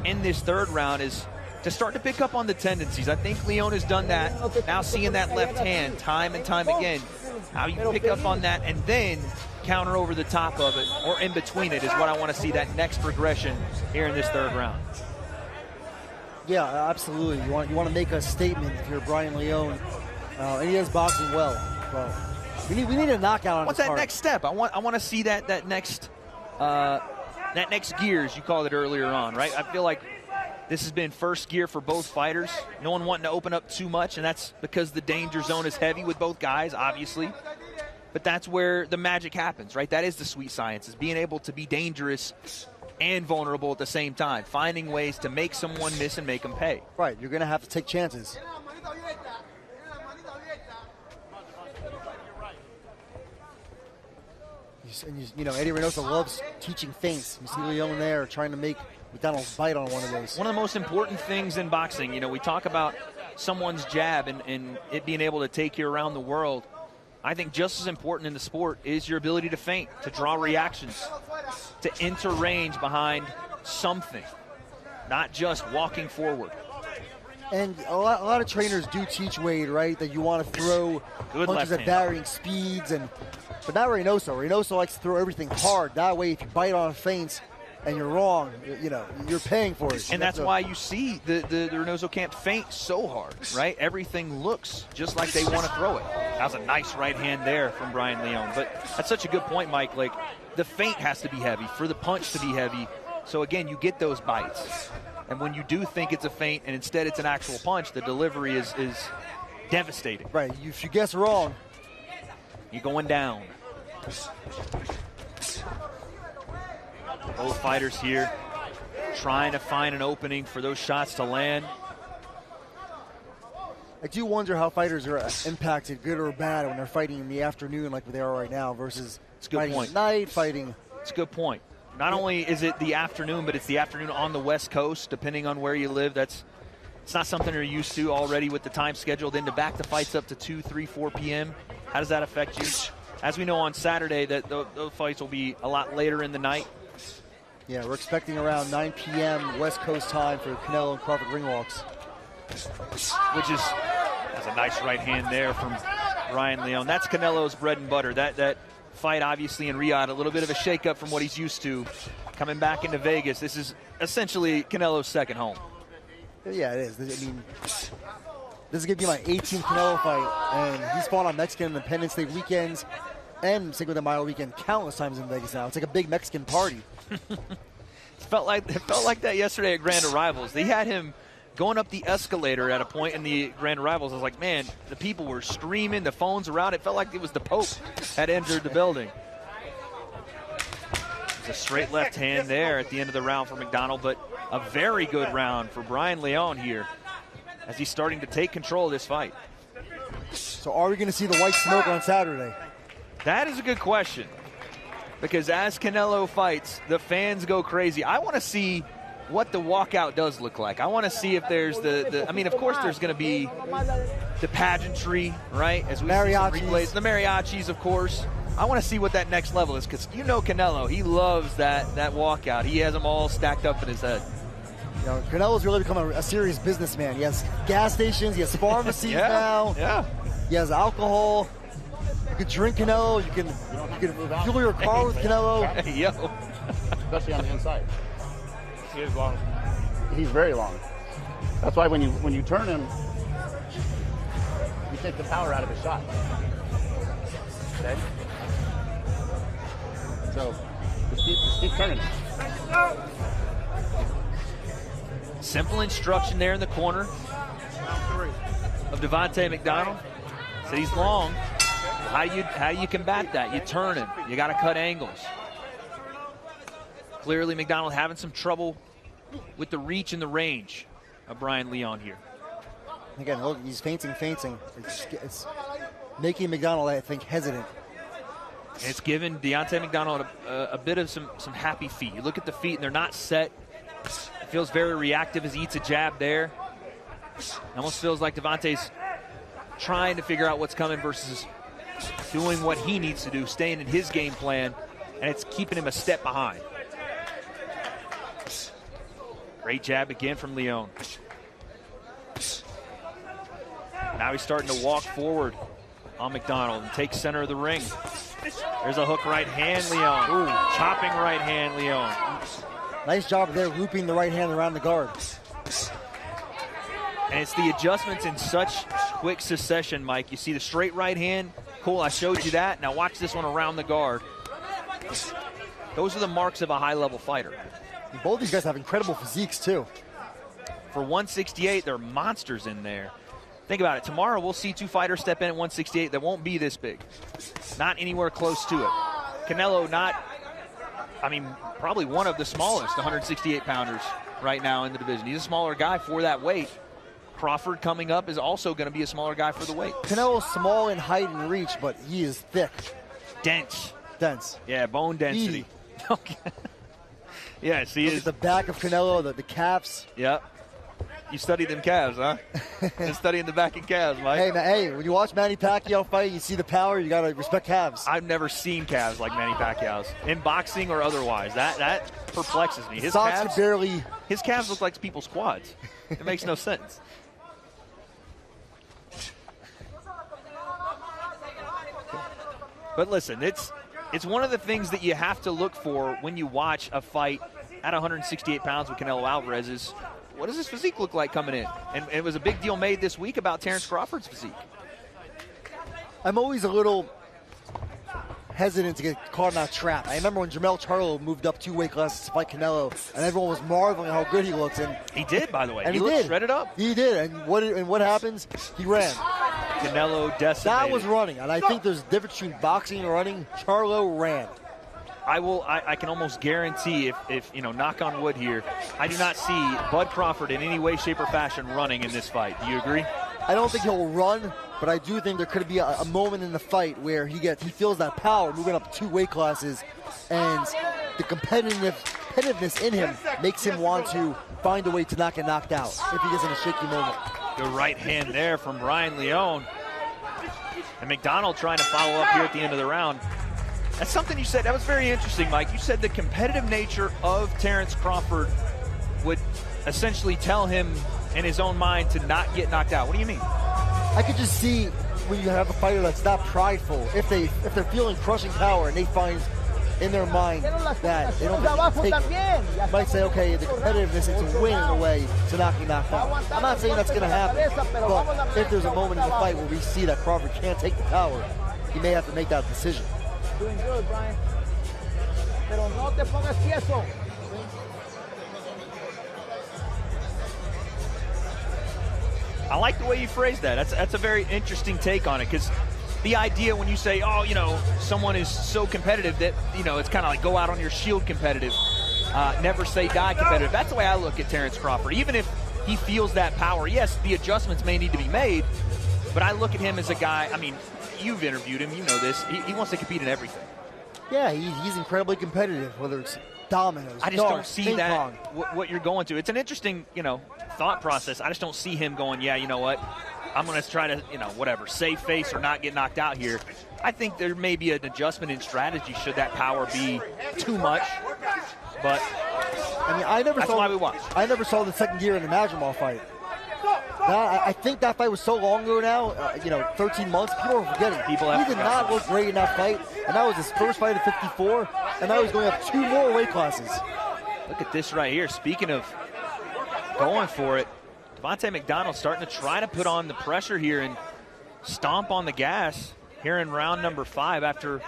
in this third round is to start to pick up on the tendencies. I think Leon has done that. Now seeing that left hand time and time again. How you pick up on that and then counter over the top of it or in between it is what I want to see, that next progression here in this third round. Yeah, absolutely. You want to make a statement if you're Brian Leon. And he does boxing well. We need a knockout on What's his that part. next step? I want to see that next gear, as you called it earlier on, right? I feel like this has been first gear for both fighters. No one wanting to open up too much, and that's because the danger zone is heavy with both guys, obviously. But that's where the magic happens, right? That is the sweet science, is being able to be dangerous and vulnerable at the same time, finding ways to make someone miss and make them pay. Right, you're going to have to take chances. And you know, Eddie Reynoso loves teaching feints. You see Leon there trying to make McDonald bite on one of those. One of the most important things in boxing, you know, we talk about someone's jab and it being able to take you around the world. I think just as important in the sport is your ability to feint, to draw reactions, to enter range behind something, not just walking forward. And a lot of trainers do teach, Wade, right, that you want to throw punches at varying speeds, but not Reynoso. Reynoso likes to throw everything hard. That way, if you bite on feints and you're wrong, you know, you're paying for it. And that's why you see the Reynoso camp feint so hard, right? Everything looks just like they want to throw it. That was a nice right hand there from Brian Leon. But that's such a good point, Mike. Like, the feint has to be heavy for the punch to be heavy. So, again, you get those bites. And when you do think it's a feint and instead it's an actual punch, the delivery is devastating. Right. If you guess wrong, you're going down. Both fighters here trying to find an opening for those shots to land. I do wonder how fighters are impacted, good or bad, when they're fighting in the afternoon like they are right now versus fighting at night, fighting. It's a good point. Not only is it the afternoon, but it's the afternoon on the West Coast, depending on where you live. It's not something you're used to already with the time schedule. Then to back the fights up to 2, 3, 4 p.m., how does that affect you? As we know on Saturday, that those fights will be a lot later in the night. Yeah, we're expecting around 9 p.m. West Coast time for Canelo and Crawford ring walks. Which is, that's a nice right hand there from Brian Leon. That's Canelo's bread and butter. That fight, obviously, in Riyadh, a little bit of a shakeup from what he's used to. Coming back into Vegas, this is essentially Canelo's second home. Yeah, it is. I mean, this is going to be my 18th Canelo fight, and he's fought on Mexican Independence Day weekends and Cinco de Mayo weekend countless times in Vegas now. It's like a big Mexican party. It felt like that yesterday at Grand Arrivals. They had him going up the escalator at a point in the Grand Arrivals. I was like, man, the people were screaming, the phones were out. It felt like it was the Pope had entered the building. There's a straight left hand there at the end of the round for McDonald, but a very good round for Brian Leon here as he's starting to take control of this fight. So are we going to see the white smoke on Saturday? That is a good question, because as Canelo fights, the fans go crazy. I want to see what the walkout does look like. I want to see if there's I mean, of course there's going to be the pageantry, right? As we see some replays. The mariachis, of course. I want to see what that next level is, because you know Canelo, he loves that walkout. He has them all stacked up in his head. You know, Canelo's really become a serious businessman. He has gas stations, he has pharmacies now. Yeah. He has alcohol. You can drink Canelo. You can fuel your car with Canelo. Yo. Especially on the inside. He is long. He's very long. That's why when you turn him, you take the power out of his shot. Okay? So just keep turning him. Simple instruction there in the corner of Devontae McDonald. Said he's long. How you combat that? You turn him. You got to cut angles. Clearly, McDonald having some trouble with the reach and the range of Brian Leon here. Again, look, he's feinting. It's making McDonald, I think, hesitant. And it's given Deontay McDonald a bit of some happy feet. You look at the feet, and they're not set. It feels very reactive as he eats a jab there. It almost feels like Devontae's trying to figure out what's coming versus doing what he needs to do, staying in his game plan, and it's keeping him a step behind. Great jab again from Leon. Now he's starting to walk forward on McDonald and take center of the ring. There's a hook right hand, Leon. Ooh, chopping right hand, Leon. Nice job there, looping the right hand around the guard. And it's the adjustments in such quick succession, Mike. You see the straight right hand. Cool, I showed you that. Now watch this one around the guard. Those are the marks of a high-level fighter. And both these guys have incredible physiques, too. For 168, they're monsters in there. Think about it. Tomorrow we'll see two fighters step in at 168 that won't be this big. Not anywhere close to it. Canelo probably one of the smallest 168-pounders right now in the division. He's a smaller guy for that weight. Crawford coming up is also going to be a smaller guy for the weight. Canelo's small in height and reach, but he is thick. Dense. Yeah, bone density. Okay. Yes, he Look is. at the back of Canelo, the calves. Yep. You studied them calves, huh? Been studying the back and calves, Mike. Hey, when you watch Manny Pacquiao fight, you see the power, you got to respect calves. I've never seen calves like Manny Pacquiao's, in boxing or otherwise. That perplexes me. His calves look like people's quads. It makes no sense. But listen, it's one of the things that you have to look for when you watch a fight at 168 pounds with Canelo Alvarez is, what does his physique look like coming in? And it was a big deal made this week about Terrence Crawford's physique. I'm always a little hesitant to get caught in that trap. I remember when Jermell Charlo moved up 2 weight classes to fight Canelo, and everyone was marveling how good he looks. And he did, by the way. And he looked did. Shredded up. He did. And what happens? He ran. Canelo decimated. That was running. And I think there's a difference between boxing and running. Charlo ran. I can almost guarantee if you know, knock on wood here, I do not see Bud Crawford in any way, shape, or fashion running in this fight. Do you agree? I don't think he'll run, but I do think there could be a moment in the fight where he feels that power moving up 2 weight classes, and the competitiveness in him makes him want to find a way to not get knocked out if he gets in a shaky moment. Good right hand there from Brian Leone. And McDonald trying to follow up here at the end of the round. That's something you said, that was very interesting, Mike. You said the competitive nature of Terrence Crawford would essentially tell him in his own mind to not get knocked out. What do you mean? I could just see when you have a fighter that's not prideful, if they're feeling crushing power and they find in their mind that they don't take it, might say, okay, the competitiveness is a win in a way to not get knocked out. I'm not saying that's going to happen, but if there's a moment in the fight where we see that Crawford can't take the power, he may have to make that decision. Doing good, Brian. Pero no te pongas tieso. I like the way you phrased that. That's a very interesting take on it, because the idea when you say, oh, you know, someone is so competitive that, you know, it's kind of like go out on your shield competitive, never say die competitive. That's the way I look at Terrence Crawford. Even if he feels that power, yes, the adjustments may need to be made, but I look at him as a guy, I mean, you've interviewed him, you know this, he wants to compete in everything. Yeah, he's incredibly competitive, whether it's dominoes, I just don't see that, pong. what you're going to. It's an interesting, you know, thought process. I just don't see him going, yeah, you know what, I'm going to try to, you know, whatever, save face or not get knocked out here. I think there may be an adjustment in strategy should that power be too much, but I mean, that's why we watch. I never saw the second gear in the Majormal fight. I think that fight was so long ago now, you know, 13 months, people are forgetting. He did not look great in that fight, and that was his first fight at 54, and now he's going up 2 more weight classes. Look at this right here. Speaking of going for it, Devontae McDonald starting to try to put on the pressure here and stomp on the gas here in round number 5 after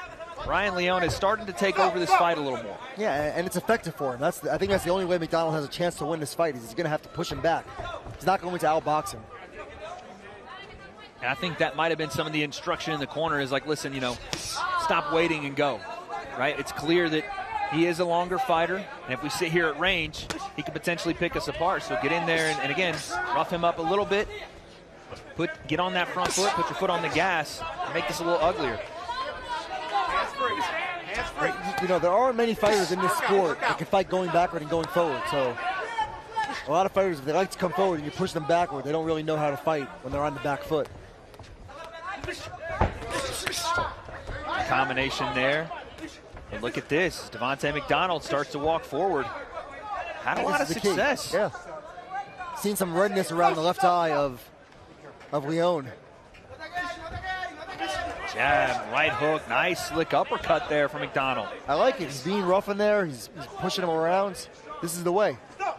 Brian Leone is starting to take over this fight a little more. Yeah, and it's effective for him. I think that's the only way McDonald has a chance to win this fight, is he's going to have to push him back. He's not going to outbox him. And I think that might have been some of the instruction in the corner is like, listen, you know, stop waiting and go, right? It's clear that he is a longer fighter, and if we sit here at range, he could potentially pick us apart. So get in there and again, rough him up a little bit, get on that front foot, put your foot on the gas, and make this a little uglier. You know, there aren't many fighters in this sport that can fight going backward and going forward. So a lot of fighters, if they like to come forward and you push them backward, they don't really know how to fight when they're on the back foot. Combination there. But look at this. Devontae McDonald starts to walk forward. Had a lot of success. Yeah. Seen some redness around the left eye of Leone. Jab, right hook, nice slick uppercut there from McDonald. I like it. He's being rough in there. He's pushing him around. This is the way.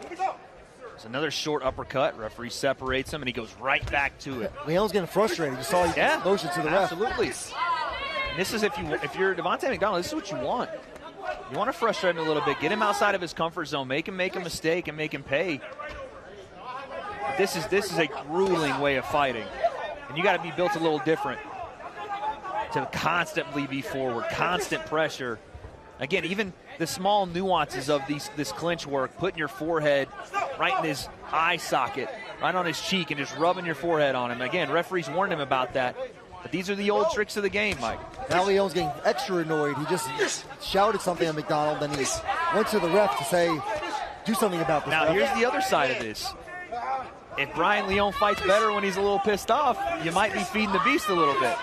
There's another short uppercut. Referee separates him, and he goes right back to it. Leone's getting frustrated. You saw he motion to the ref. Absolutely. And this is if you're Devontae McDonald, this is what you want. You want to frustrate him a little bit, get him outside of his comfort zone, make him make a mistake, and make him pay. But this is a grueling way of fighting, and you got to be built a little different to constantly be forward, constant pressure. Again, even the small nuances of this clinch work, putting your forehead right in his eye socket, right on his cheek, and just rubbing your forehead on him. Again, referees warned him about that. But these are the old tricks of the game, Mike. Now Leone's getting extra annoyed. He just shouted something at McDonald, and he went to the ref to say, do something about this. Now, here's the other side of this. If Brian Leone fights better when he's a little pissed off, you might be feeding the beast a little bit.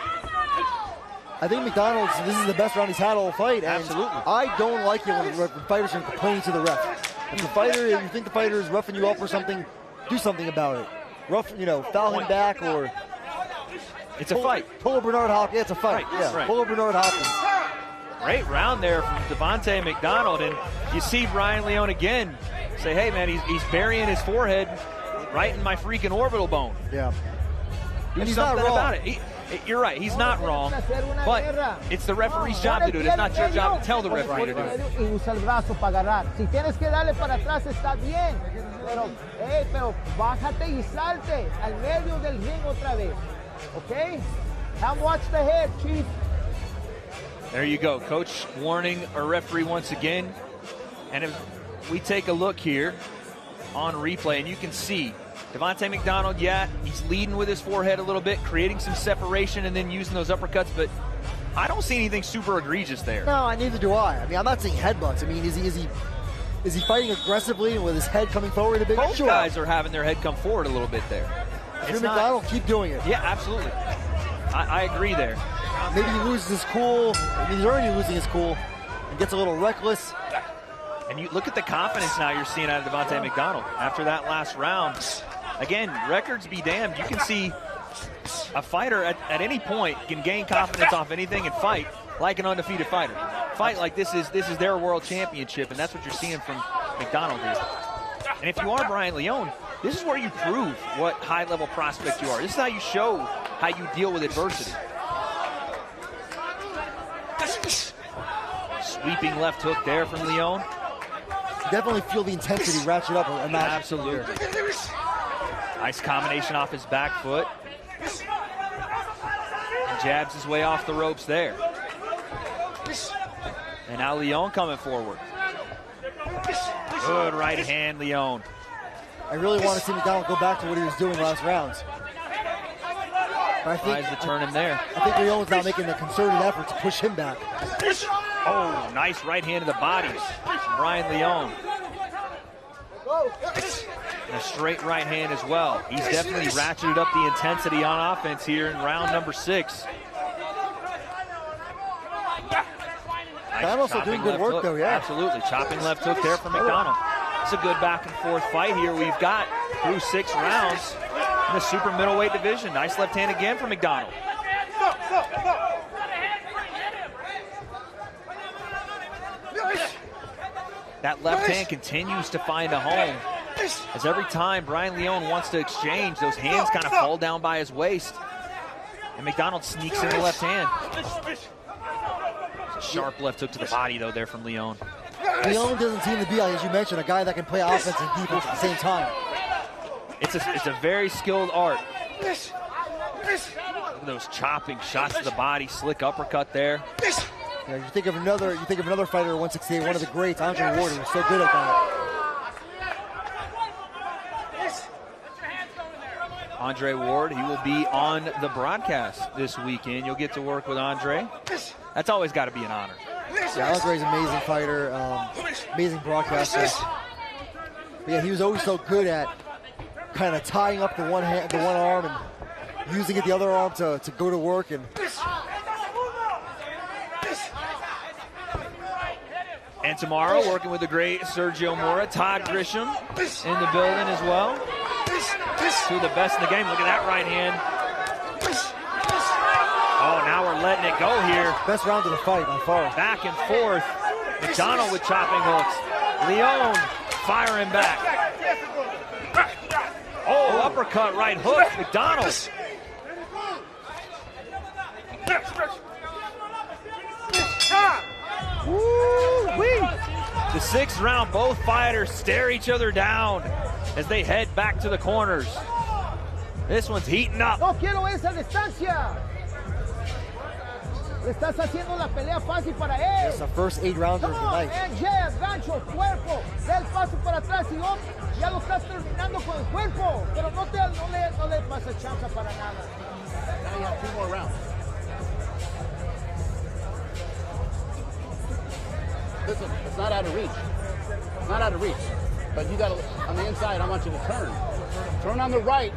I think McDonald's, this is the best round he's had all fight. And absolutely. I don't like it when fighters are complaining to the ref. If you think the fighter is roughing you up or something, do something about it. Foul him back or... It's a fight. Pull a Bernard Hopkins. It's a fight. Right, yeah, right. Pull a Bernard Hopkins. Great round there from Devontae McDonald. And you see Brian Leone again say, hey, man, he's burying his forehead right in my freaking orbital bone. Yeah. There's he's something not wrong. about it. You're right, he's not wrong, but it's the referee's job to do it. It's not your job to tell the referee to do it. Y usa el brazo para agarrar. Si tienes que darle para atrás está bien, pero bájate y salte al medio del ring otra vez, okay? Come watch the head, Chief. There you go. Coach warning our referee once again. And if we take a look here on replay, and you can see Devontae McDonald, yeah, he's leading with his forehead a little bit, creating some separation and then using those uppercuts, but I don't see anything super egregious there. No, neither do I. I mean, I'm not saying headbutts. I mean, is he fighting aggressively with his head coming forward a bit? Both Sure. guys are having their head come forward a little bit there. If you're McDonald, keep doing it. Yeah, absolutely. I agree there. Maybe he loses his cool. I mean, he's already losing his cool and gets a little reckless. And you look at the confidence now you're seeing out of Devontae McDonald after that last round. Again, records be damned. You can see a fighter at any point can gain confidence off anything and fight like an undefeated fighter. Fight like this is their world championship, and that's what you're seeing from McDonald here. And if you are Brian Leone, this is where you prove what high-level prospect you are. This is how you show how you deal with adversity. Sweeping left hook there from Leone. Definitely feel the intensity ratchet up a notch. Absolutely. Nice combination off his back foot. And jabs his way off the ropes there. And now Leone coming forward. Good right hand, Leone. I really want to see McDonald go back to what he was doing last rounds. But Tries to turn him there. I think Leone's now making a concerted effort to push him back. Oh, nice right hand to the body from Brian Leone. And a straight right hand as well. He's definitely ratcheted up the intensity on offense here in round number 6. Nice also doing good work though, yeah. Absolutely, chopping left hook there from McDonald. It's a good back and forth fight here we've got through 6 rounds in the super middleweight division. Nice left hand again from McDonald. That left hand continues to find a home, as every time Brian Leone wants to exchange, those hands kind of fall down by his waist, and McDonald sneaks in the left hand. It's a sharp left hook to the body, though, there from Leone. Leone doesn't seem to be, as you mentioned, a guy that can play offense and defense at the same time. It's a very skilled art. Look at those chopping shots to the body, slick uppercut there. Yeah, you think of another fighter at 168, one of the greats, Andre Ward, who was so good at that. Andre Ward, he will be on the broadcast this weekend. You'll get to work with Andre. That's always got to be an honor. Yeah, Andre's an amazing fighter, amazing broadcaster. But yeah, he was always so good at kind of tying up the one arm and using it the other arm to go to work. And tomorrow, working with the great Sergio Mora, Todd Grisham in the building as well. Two of the best in the game. Look at that right hand. Oh, now we're letting it go here. Best round of the fight by far. Back and forth. McDonald with chopping hooks. Leone firing back. Oh, uppercut, right hook. McDonald. The 6th round, both fighters stare each other down as they head back to the corners. This one's heating up. No quiero esa distancia. Le estás haciendo la pelea fácil para él. It's the first 8 rounds of the night. And jab, gancho, cuerpo, da el paso para atrás y ya lo estás terminando con el cuerpo, pero no le pasa chance para nada. Now you have 2 more rounds. Listen, it's not out of reach. It's not out of reach. But you got to, on the inside, I want you to turn. Turn on the right.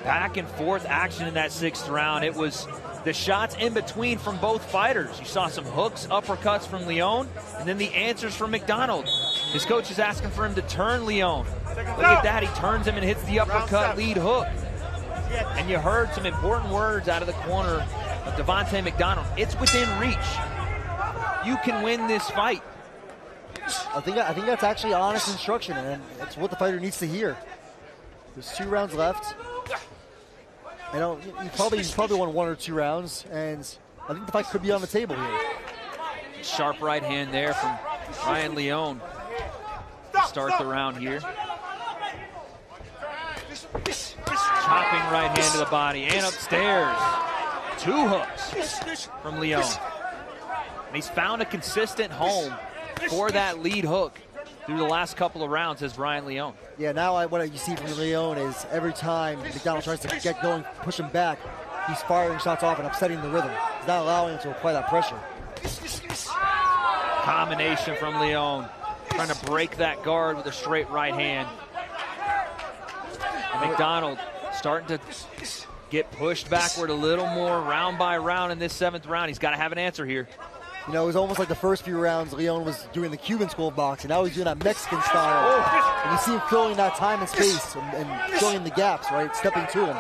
Back and forth action in that 6th round. It was the shots in between from both fighters. You saw some hooks, uppercuts from Leone, and then the answers from McDonald. His coach is asking for him to turn Leone. Look at that, he turns him and hits the uppercut lead hook. And you heard some important words out of the corner of Devontae McDonald. It's within reach. You can win this fight. I think that's actually honest instruction, and that's what the fighter needs to hear. There's 2 rounds left. He probably won 1 or 2 rounds, and I think the fight could be on the table here. Sharp right hand there from Brian Leone to start the round here. Chopping right hand to the body and upstairs. 2 hooks from Leon. And he's found a consistent home for that lead hook through the last couple of rounds as Brian Leon. Yeah, now what you see from Leon is every time McDonald tries to get going, push him back, he's firing shots off and upsetting the rhythm. He's not allowing him to apply that pressure. Combination from Leon, trying to break that guard with a straight right hand. And McDonald starting to get pushed backward a little more round by round in this 7th round. He's got to have an answer here. You know, it was almost like the first few rounds, Leon was doing the Cuban school of boxing. Now he's doing that Mexican style. And you see him filling that time and space and filling the gaps, right? Stepping to him.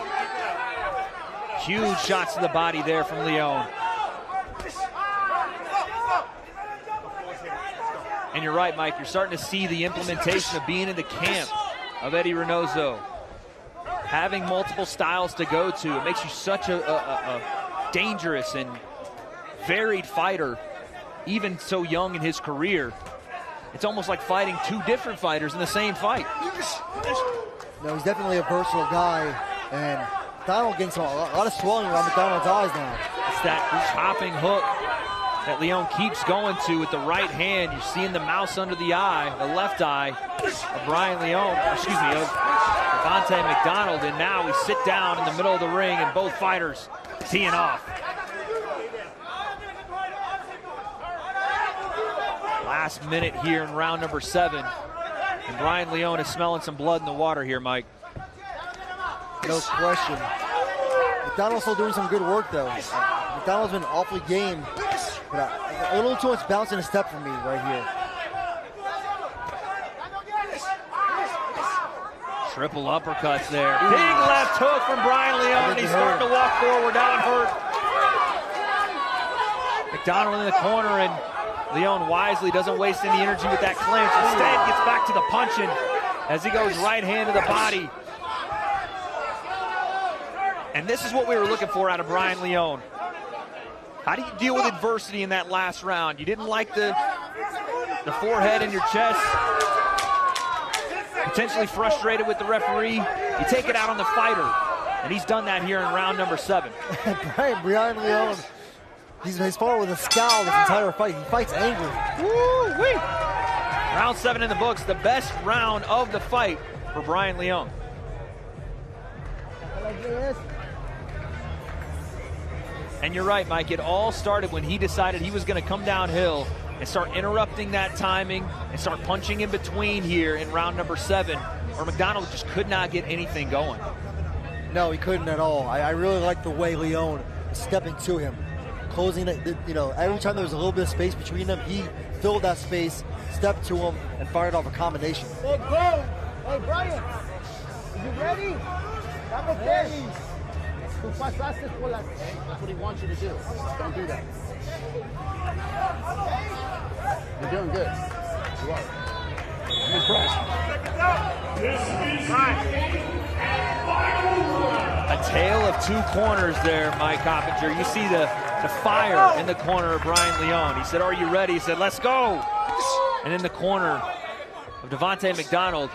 Huge shots to the body there from Leon. And you're right, Mike. You're starting to see the implementation of being in the camp of Eddie Reynoso. Having multiple styles to go to. It makes you such a dangerous and varied fighter, even so young in his career. It's almost like fighting 2 different fighters in the same fight. No, he's definitely a versatile guy, and McDonald getting a lot of swelling around McDonald's eyes now. It's that chopping hook that Leon keeps going to with the right hand. You're seeing the mouse under the eye, the left eye of Brian Leon, excuse me, of Devontae McDonald, and now we sit down in the middle of the ring and both fighters teeing off. Last minute here in round number 7. And Brian Leon is smelling some blood in the water here, Mike. No question. McDonald's still doing some good work, though. McDonald's been awfully game, but a little too much bounce in a step for me right here. Triple uppercuts there. Big left hook from Brian Leon. He's starting to walk forward. That one hurt. McDonald in the corner, and Leon wisely doesn't waste any energy with that clinch. Instead, gets back to the punching as he goes right hand to the body. And this is what we were looking for out of Brian Leon. How do you deal with adversity in that last round? You didn't like the forehead in your chest. Potentially frustrated with the referee. You take it out on the fighter. And he's done that here in round number 7. Brian Leon, he's fought with a scowl this entire fight. He fights angry. Woo-wee. Round 7 in the books, the best round of the fight for Brian Leon. And you're right, Mike, it all started when he decided he was going to come downhill and start interrupting that timing and start punching in between here in round number 7, or McDonald just could not get anything going. No, he couldn't at all. I really like the way Leon was stepping to him, closing it. You know, every time there was a little bit of space between them, he filled that space, stepped to him, and fired off a combination. Hey, go! Hey, Brian, are you ready? Estamos ready. Tú pasaste por la... That's what he wants you to do. Don't do that. You're doing good. You are. I'm impressed. A tale of 2 corners there, Mike Hoppinger. You see the fire in the corner of Brian Leon. He said, "Are you ready?" He said, "Let's go." And in the corner of Devontae McDonald,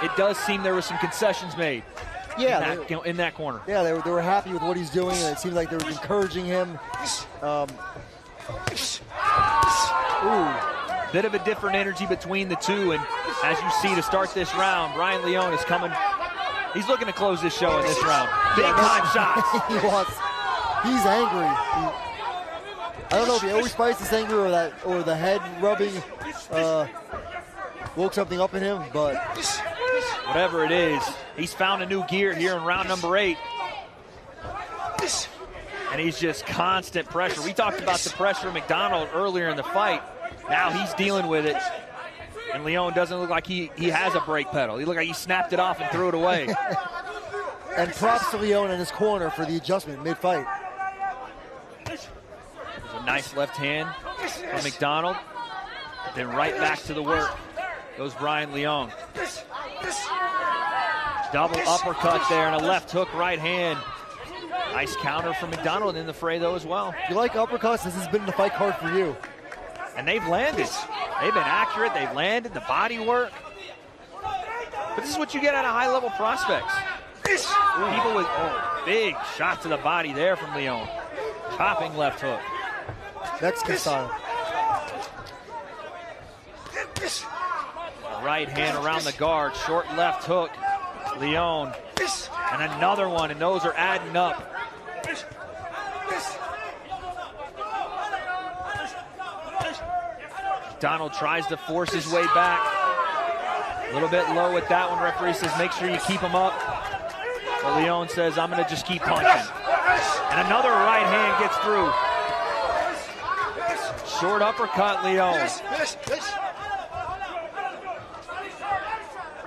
it does seem there were some concessions made. Yeah, in that corner. Yeah, they were happy with what he's doing, and it seemed like they were encouraging him. Bit of a different energy between the two, and as you see to start this round, Brian Leon is coming. He's looking to close this show in this round. Big time shots. He's angry. I don't know if he always fights this anger or the head rubbing woke something up in him, but whatever it is, he's found a new gear here in round number 8. And he's just constant pressure. We talked about the pressure of McDonald earlier in the fight. Now he's dealing with it. And Leon doesn't look like he has a brake pedal. He looked like he snapped it off and threw it away. And props to Leon in his corner for the adjustment mid-fight. There's a nice left hand from McDonald. Then right back to the work goes Brian Leon. Double uppercut there and a left hook right hand. Nice counter from McDonald in the fray though as well. You like uppercuts? This has been the fight card for you. And they've landed. They've been accurate. They've landed the body work. But this is what you get out of high-level prospects. People with Big shot to the body there from Leon. Chopping left hook. Mexican style. Right hand around the guard, short left hook. Leon, and another one, and those are adding up. McDonald tries to force his way back. A little bit low with that one. Referee says, make sure you keep him up. But Leon says, I'm gonna just keep punching. And another right hand gets through. Short uppercut, Leon.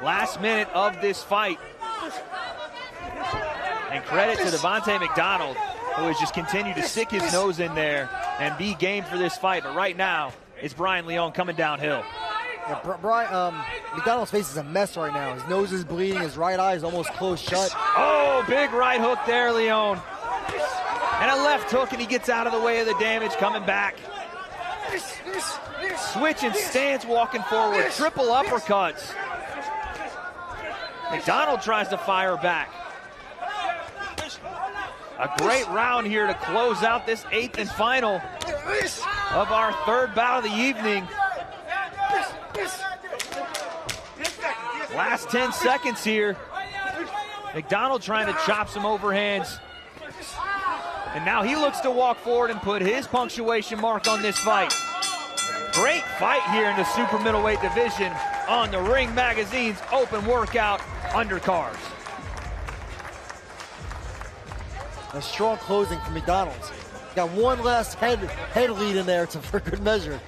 Last minute of this fight. And credit to Devontae McDonald, who has just continued to stick his nose in there and be game for this fight. But right now, it's Brian Leon coming downhill. Yeah, McDonald's face is a mess right now. His nose is bleeding, his right eye is almost closed shut. Oh, big right hook there, Leon. And a left hook, and he gets out of the way of the damage, coming back. Switching stance, walking forward, triple uppercuts. McDonald tries to fire back. A great round here to close out this 8th and final of our 3rd bout of the evening. Last 10 seconds here. McDonald trying to chop some overhands. And now he looks to walk forward and put his punctuation mark on this fight. Great fight here in the super middleweight division on the Ring Magazine's open workout undercards. A strong closing from McDonald's. Got one last head lead in there for good measure.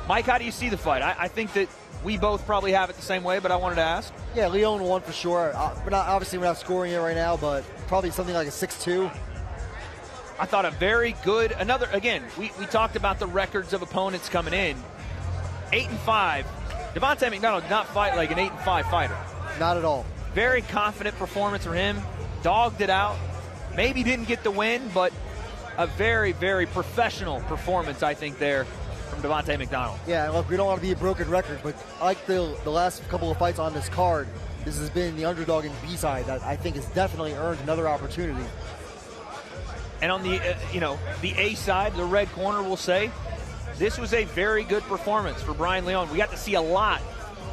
Mike, how do you see the fight? I think that we both probably have it the same way, but I wanted to ask. Yeah, Leon won for sure. Obviously, we're not scoring it right now, but probably something like a 6-2. I thought a very good, again, we talked about the records of opponents coming in. 8-5. Devontae McDonald did not fight like an 8-5 fighter. Not at all. Very confident performance for him. Dogged it out. Maybe didn't get the win, but a very, very professional performance, I think, there from Devontae McDonald. Yeah, look, we don't want to be a broken record, but like the last couple of fights on this card, this has been the underdog in B-side that I think has definitely earned another opportunity. And on the, the A side, the red corner, we'll say, this was a very good performance for Brian Leon. We got to see a lot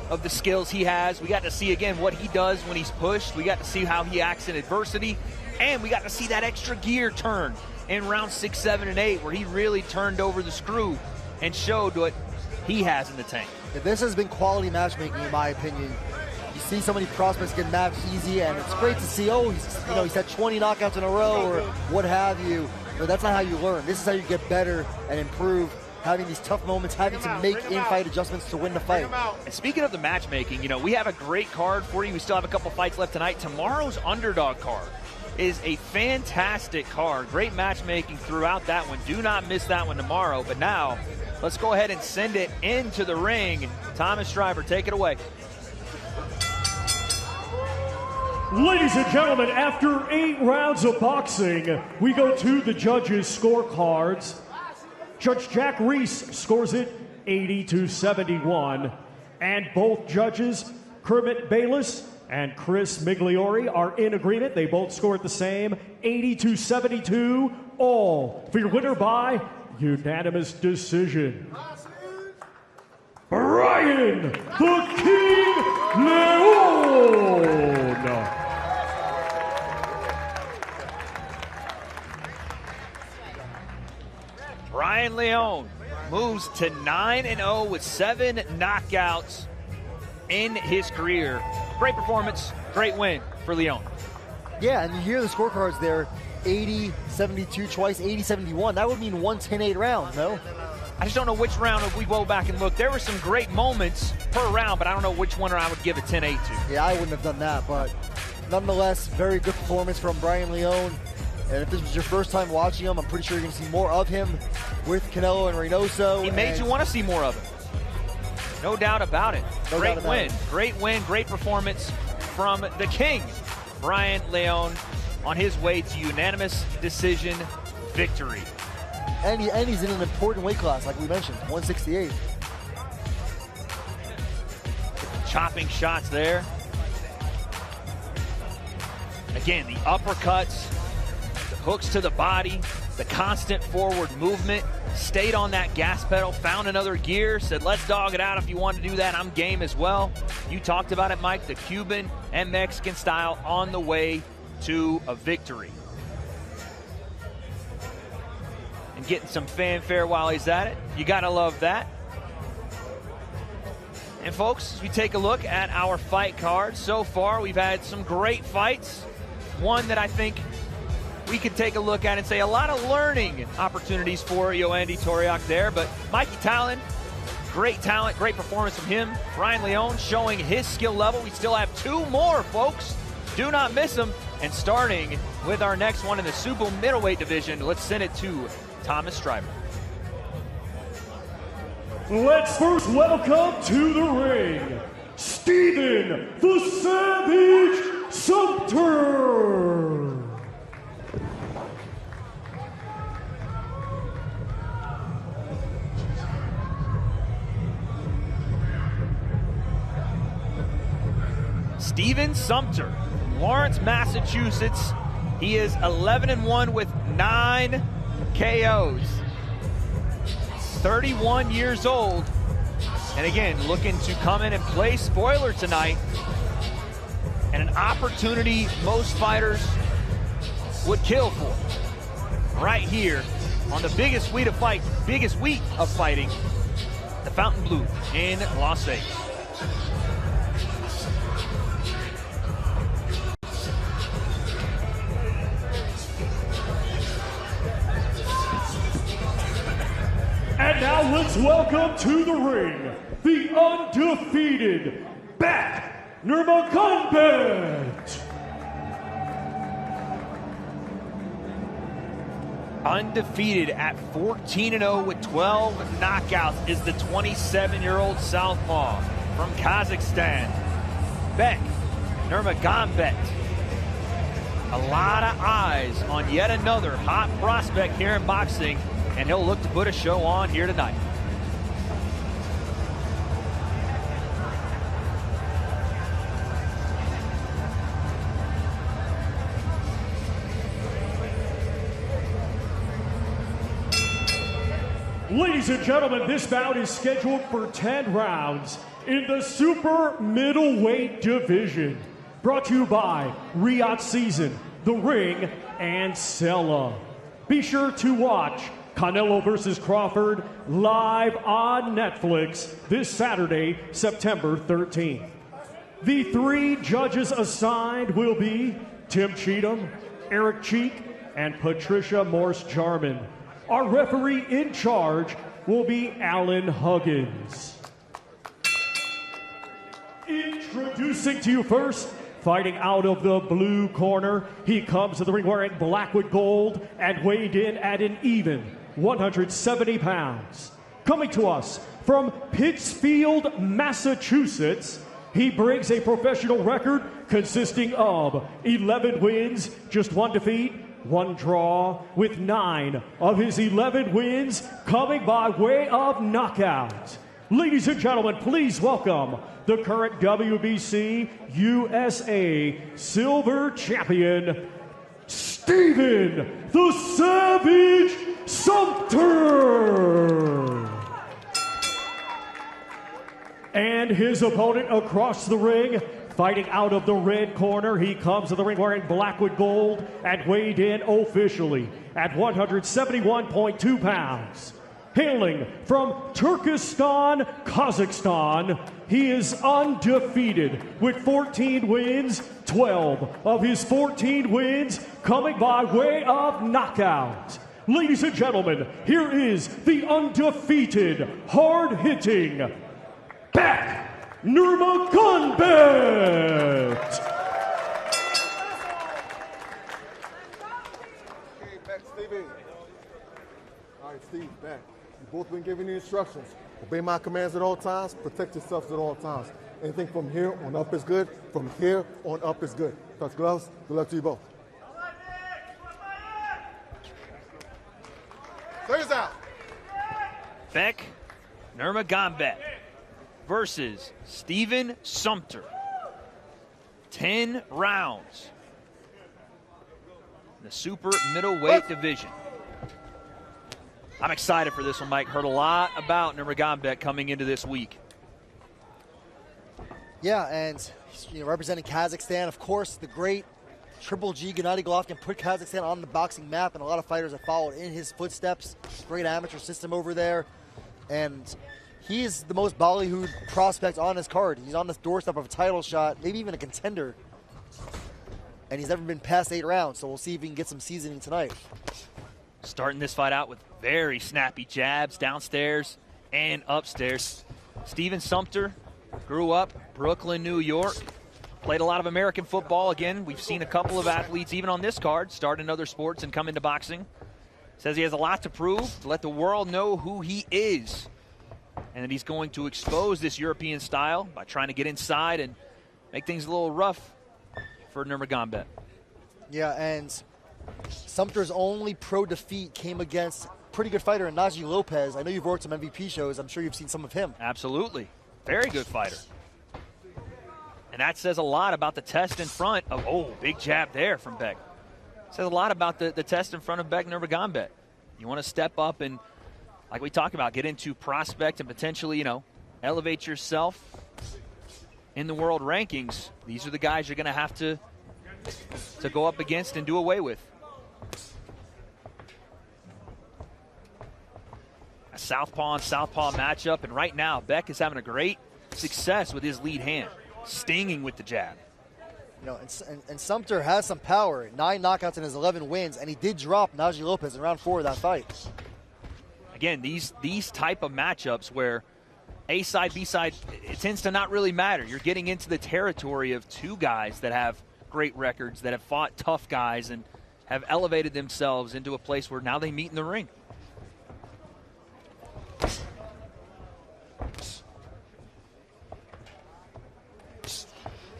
of the skills he has. We got to see, again, what he does when he's pushed. We got to see how he acts in adversity. And we got to see that extra gear turn in rounds 6, 7, and 8, where he really turned over the screw and showed what he has in the tank. Yeah, this has been quality matchmaking, in my opinion. You see so many prospects get matched easy, and it's great to see, he's had 20 knockouts in a row or what have you. But that's not how you learn. This is how you get better and improve, having these tough moments, having to make in-fight adjustments to win the fight. And speaking of the matchmaking, we have a great card for you. We still have a couple fights left tonight. Tomorrow's underdog card is a fantastic card. Great matchmaking throughout that one. Do not miss that one tomorrow. But now, let's go ahead and send it into the ring. Thomas Schreiber, take it away. Ladies and gentlemen, after 8 rounds of boxing, we go to the judges' scorecards. Judge Jack Reese scores it 80-71, and both judges, Kermit Bayless and Chris Migliori, are in agreement. They both score it the same, 80-72, all for your winner by unanimous decision. Brian the King Leon. Brian Leon moves to 9-0 with 7 knockouts in his career. Great performance, great win for Leon. Yeah, and you hear the scorecards there, 80-72 twice, 80-71. That would mean 110-8 rounds, no? I just don't know which round, if we go back and look. There were some great moments per round, but I don't know which one I would give a 10-8 to. Yeah, I wouldn't have done that, but nonetheless, very good performance from Brian Leon. And if this was your first time watching him, I'm pretty sure you're going to see more of him with Canelo and Reynoso. He made you want to see more of him. No doubt about it. Great win, great performance from the King, Brian Leon, on his way to unanimous decision victory. And he's in an important weight class, like we mentioned, 168. Chopping shots there. again, the uppercuts, the hooks to the body, the constant forward movement, stayed on that gas pedal, found another gear, said, let's dog it out. If you want to do that, I'm game as well. You talked about it, Mike, the Cuban and Mexican style on the way to a victory. And getting some fanfare while he's at it. You got to love that. And folks, as we take a look at our fight card, so far we've had some great fights. One that I think we could take a look at and say a lot of learning opportunities for Yoandy Toriak there. But Mikey Talon, great talent, great performance from him. Ryan Leone showing his skill level. We still have two more, folks. Do not miss them. And starting with our next one in the super middleweight division, let's send it to Thomas Stryber. Let's first welcome to the ring, Steven the Savage Sumpter. Steven Sumpter, Lawrence, Massachusetts. He is 11-1 with 9 KOs. 31 years old, and again, looking to come in and play spoiler tonight, and an opportunity most fighters would kill for. Right here on the biggest week of fighting, the Fountain Blue in Las Vegas. And now let's welcome to the ring, the undefeated Beck Nurmagambeck. Undefeated at 14-0 with 12 knockouts is the 27-year-old southpaw from Kazakhstan, Beck Nurmagambeck. A lot of eyes on yet another hot prospect here in boxing, and he'll look to put a show on here tonight. Ladies and gentlemen, this bout is scheduled for 10 rounds in the super middleweight division. Brought to you by Riyadh Season, The Ring, and Sella. Be sure to watch Canelo vs. Crawford live on Netflix this Saturday, September 13th. The 3 judges assigned will be Tim Cheatham, Eric Cheek, and Patricia Morse-Jarman. Our referee in charge will be Alan Huggins. Introducing to you first, fighting out of the blue corner, he comes to the ring wearing black with gold and weighed in at an even 170 pounds. Coming to us from Pittsfield, Massachusetts, he brings a professional record consisting of 11 wins, just 1 defeat, 1 draw, with 9 of his 11 wins coming by way of knockout. Ladies and gentlemen, please welcome the current WBC USA Silver Champion, Steven the Savage Sumpter. And his opponent across the ring, fighting out of the red corner, he comes to the ring wearing black with gold and weighed in officially at 171.2 pounds. Hailing from Turkestan, Kazakhstan, he is undefeated with 14 wins, 12 of his 14 wins coming by way of knockout. Ladies and gentlemen, here is the undefeated, hard-hitting Beck Nurmagambeck. Okay, Beck, Stevie. All right, Steve, Beck. You've both been giving the instructions. Obey my commands at all times. Protect yourselves at all times. Anything from here on up is good. From here on up is good. Touch gloves. Good luck to you both. Clears out. Beck Nurmagambeck versus Steven Sumpter. 10 rounds. the super middleweight division. I'm excited for this one, Mike. Heard a lot about Nurmagambeck coming into this week. Yeah, and representing Kazakhstan, of course, the great Triple G Gennady Golovkin put Kazakhstan on the boxing map, and a lot of fighters have followed in his footsteps. Great amateur system over there, and he's the most ballyhooed prospect on his card. He's on the doorstep of a title shot, maybe even a contender, and he's never been past 8 rounds, so we'll see if he can get some seasoning tonight. Starting this fight out with very snappy jabs downstairs and upstairs. Steven Sumpter grew up Brooklyn, New York. Played a lot of American football. Again, we've seen a couple of athletes, even on this card, start in other sports and come into boxing. Says he has a lot to prove, to let the world know who he is. And that he's going to expose this European style by trying to get inside and make things a little rough for Nurmagambeck. Yeah, and Sumpter's only pro defeat came against pretty good fighter in Najee Lopez. I know you've worked some MVP shows. I'm sure you've seen some of him. Absolutely. Very good fighter. And that says a lot about the test in front of, big jab there from Beck. Says a lot about the test in front of Beck Nurmagambeck. You want to step up and, like we talked about, get into prospect and potentially, elevate yourself in the world rankings. These are the guys you're going to have to go up against and do away with. A southpaw and southpaw matchup, and right now Beck is having a great success with his lead hand, stinging with the jab. And Sumpter has some power. 9 knockouts in his 11 wins, and he did drop Najee Lopez in round 4 of that fight. Again, these type of matchups where A side, B side, it tends to not really matter. You're getting into the territory of 2 guys that have great records, that have fought tough guys and have elevated themselves into a place where now they meet in the ring.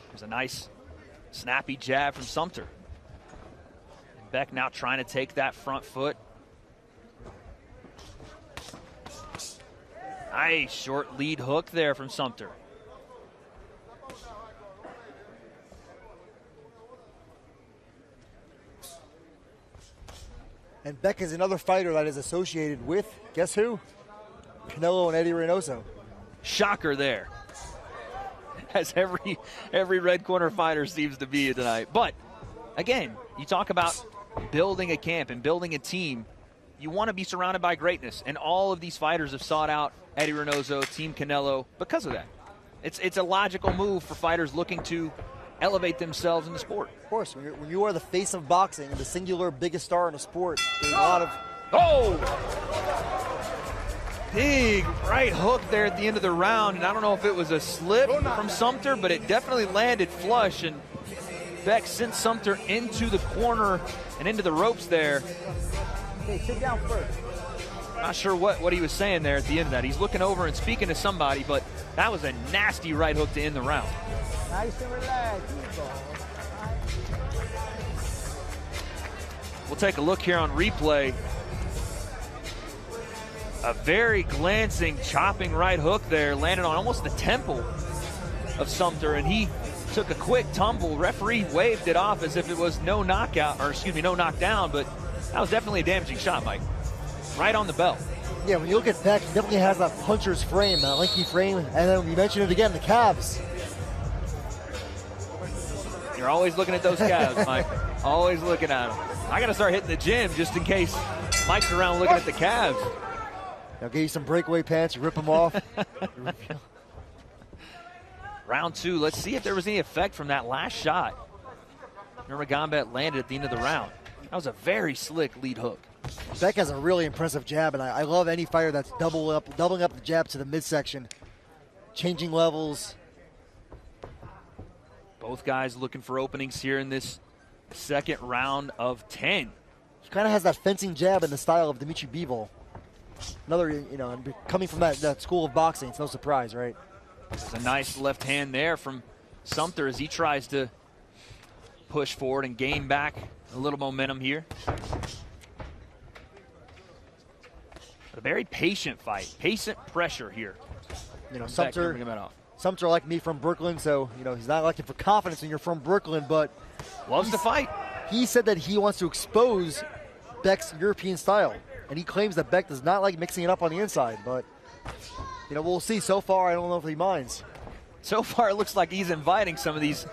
There's a nice snappy jab from Sumpter. And Beck now trying to take that front foot. Nice short lead hook there from Sumpter. And Beck is another fighter that is associated with, guess who? Canelo and Eddie Reynoso. Shocker there. As every red corner fighter seems to be tonight. But, again, you talk about building a camp and building a team. You want to be surrounded by greatness. And all of these fighters have sought out Eddie Reynoso, Team Canelo, because of that. It's a logical move for fighters looking to elevate themselves in the sport. Of course, when you are the face of boxing and the singular biggest star in the sport, there's a lot of... Big right hook there at the end of the round, and I don't know if it was a slip from Sumpter, but it definitely landed flush, and Beck sent Sumpter into the corner and into the ropes there. Okay, sit down first. Not sure what he was saying there at the end of that. He's looking over and speaking to somebody, but that was a nasty right hook to end the round. Nice and relaxed. We'll take a look here on replay. A very glancing, chopping right hook there, landed on almost the temple of Sumpter, and he took a quick tumble. Referee waved it off as if it was no knockout, or excuse me, no knockdown, but that was definitely a damaging shot, Mike. Right on the belt. Yeah, when you look at Beck, he definitely has that puncher's frame, that lanky frame, and then you mentioned it again, the calves. You're always looking at those calves, Mike. Always looking at them. I got to start hitting the gym just in case Mike's around looking at the calves. I'll get you some breakaway pants, you rip them off. Round 2, let's see if there was any effect from that last shot Nurmagambeck landed at the end of the round. That was a very slick lead hook. Beck has a really impressive jab, and I love any fighter that's doubling up the jab to the midsection, changing levels. Both guys looking for openings here in this second round of 10. He kind of has that fencing jab in the style of Dimitri Bivol. Another, coming from that school of boxing, it's no surprise, right? There's a nice left hand there from Sumpter as he tries to push forward and gain back a little momentum here. A very patient fight, patient pressure here. Sumpter like me from Brooklyn, so he's not looking for confidence when you're from Brooklyn, but loves to fight. he said that he wants to expose Beck's European style, and he claims that Beck does not like mixing it up on the inside, but you know, we'll see. So far, I don't know if he minds. So far, it looks like he's inviting some of these